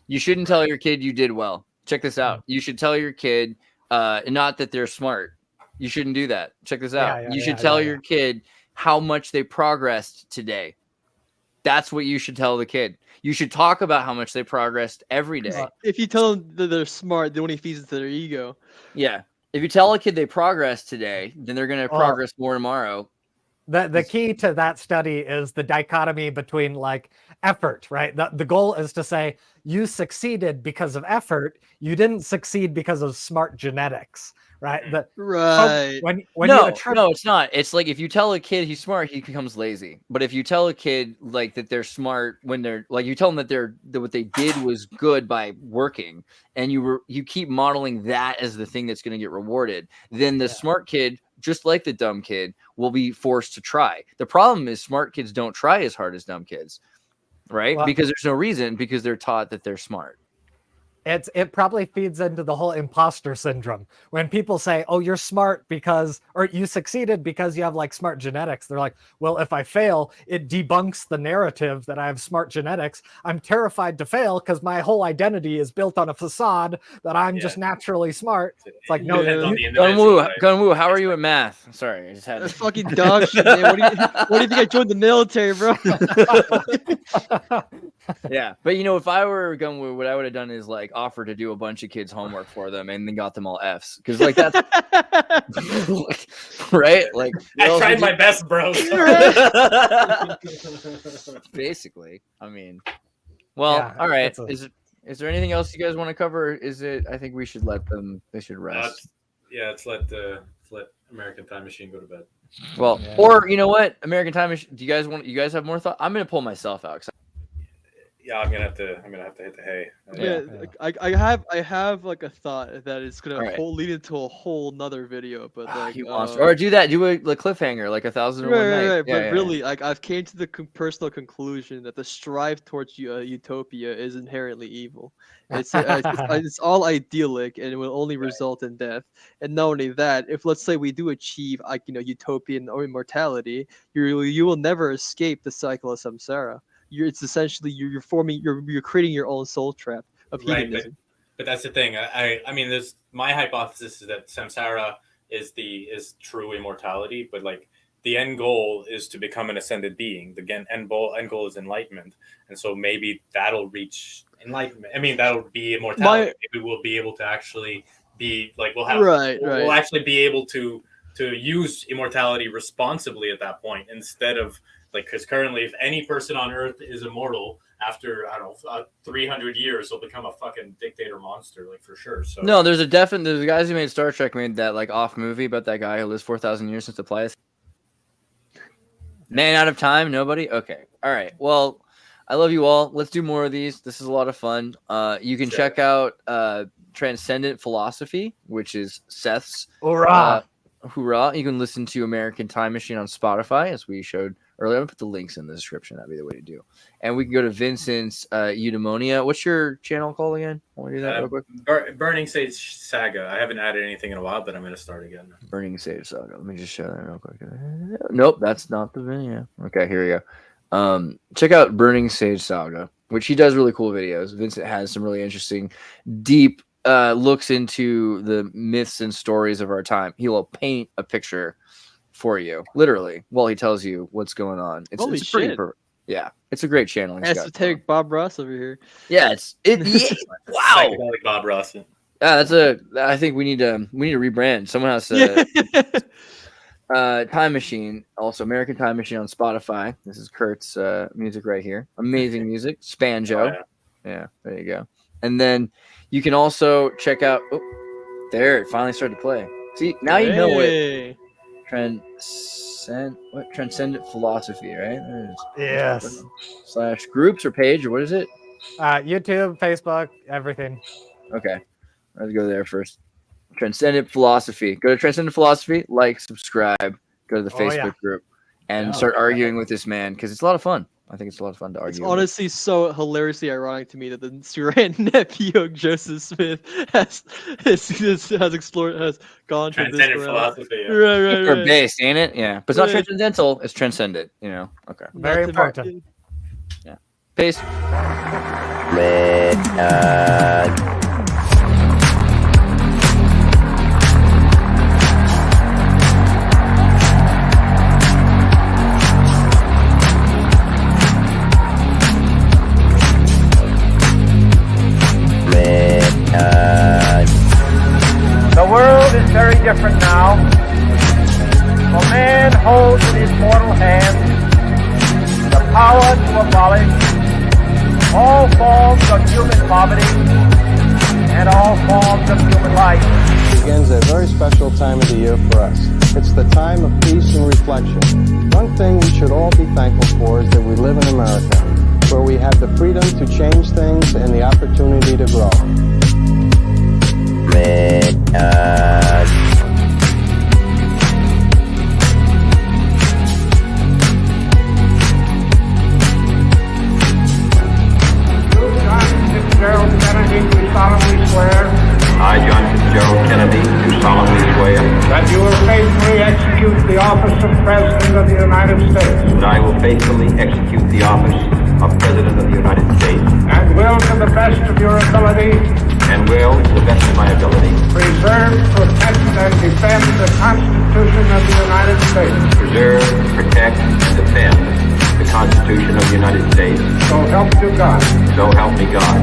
You shouldn't tell your kid you did well. Check this out. You should tell your kid not that they're smart. You shouldn't do that. Check this out. You should tell your kid how much they progressed today. That's what you should tell the kid. You should talk about how much they progressed every day. If you tell them that they're smart, they only feeds into their ego. Yeah. If you tell a kid they progressed today, then they're going to progress more tomorrow. The key to that study is the dichotomy between like effort, right? The goal is to say you succeeded because of effort. You didn't succeed because of smart genetics, right? No, it's not. It's like if you tell a kid he's smart, he becomes lazy. But if you tell a kid like that they're smart when they're like you tell them that what they did was good by working, and you keep modeling that as the thing that's going to get rewarded, then the smart kid, just like the dumb kid, will be forced to try. The problem is smart kids don't try as hard as dumb kids, right? Well, because there's no reason, because they're taught that they're smart. It probably feeds into the whole imposter syndrome. When people say, oh, you're smart or you succeeded because you have like smart genetics. They're like, well, if I fail, it debunks the narrative that I have smart genetics. I'm terrified to fail because my whole identity is built on a facade that I'm just naturally smart. It's like, no. Gunwoo, how are you at math? Sorry, I just had That's fucking dog shit, man. What do you think I joined the military, bro? Yeah, but if I were Gunwoo, what I would have done is like offer to do a bunch of kids' homework for them and then got them all Fs, because like that's right? Like, what I else tried would my you- best, bro. Basically, I mean, well, Yeah, all right. it's a- Is there anything else you guys want to cover? Is it? I think we should let them. They should rest. Yeah, let's let American Time Machine go to bed. Well, Yeah. or you know what? American Time Machine. Do you guys want? You guys have more thought? I'm gonna pull myself out. 'Cause Yeah, I'm gonna have to hit the hay. Yeah, I have like a thought that it's gonna Alright. lead into a whole nother video, but like you monster. Or do that. Do a cliffhanger like 1,001 right, Night. right. Yeah, But yeah, really, like I've came to the personal conclusion that the strive towards utopia is inherently evil. It's all idyllic and it will only result in death. And not only that, if let's say we do achieve like utopian or immortality, you will never escape the cycle of samsara. It's essentially you're creating your own soul trap of hedonism. But that's the thing. I mean, there's my hypothesis is that samsara is true immortality, but like the end goal is to become an ascended being. The end goal is enlightenment, and so maybe that'll reach enlightenment. I mean, that'll be immortality. Maybe we'll be able to actually be like we'll actually be able to use immortality responsibly at that point instead of. Like, because currently, if any person on Earth is immortal after 300 years, they'll become a fucking dictator monster, like for sure. So No, there's the guys who made Star Trek made that like off movie about that guy who lives 4,000 years since the Pleiades. Man out of time, nobody. Okay, all right. Well, I love you all. Let's do more of these. This is a lot of fun. You can check out Transcendent Philosophy, which is Seth's. Hoorah! Hoorah! You can listen to American Time Machine on Spotify, as we showed earlier. I'm gonna put the links in the description. That'd be the way to do. And we can go to Vincent's Eudaimonia. What's your channel called again? I want to do that real quick. Burning Sage Saga. I haven't added anything in a while, but I'm gonna start again. Burning Sage Saga. Let me just show that real quick. Nope, that's not the video. Okay, here we go. Check out Burning Sage Saga, which he does really cool videos. Vincent has some really interesting, deep looks into the myths and stories of our time. He will paint a picture for you, literally, while he tells you what's going on. Holy it's pretty shit. Yeah, it's a great channel. Esoteric Bob Ross over here. Yeah, wow. Psychedelic Bob Ross. Yeah, I think we need to rebrand. Someone has to Time Machine, also American Time Machine on Spotify. This is Kurt's music right here. Amazing music. Spanjo. Oh, yeah, there you go. And then you can also check out there, it finally started to play. See, now you know it. Transcendent Philosophy, right? Yes. / groups or page, or what is it? YouTube, Facebook, everything. Okay. Let's go there first. Transcendent Philosophy. Go to Transcendent Philosophy, like, subscribe, go to the Facebook group, and start arguing with this man, because it's a lot of fun. I think it's a lot of fun to argue. It's honestly so hilariously ironic to me that the Suran nephew of Joseph Smith has gone to this philosophy. Yeah. Right. Or based, ain't it? Yeah. But it's not transcendental, it's transcendent, Okay. Very important. Yeah. Peace. The world is very different now. For man holds in his mortal hand the power to abolish all forms of human poverty and all forms of human life. Begins a very special time of the year for us. It's the time of peace and reflection. One thing we should all be thankful for is that we live in America, where we have the freedom to change things and the opportunity to grow. I, John Fitzgerald Kennedy, do solemnly swear That you will faithfully execute the office of President of the United States. that I will faithfully execute the office of President of the United States And will, to the best of your ability, and will, to the best of my ability, preserve, protect, and defend the Constitution of the United States. preserve, protect, and defend the Constitution of the United States. So help you God. So help me God.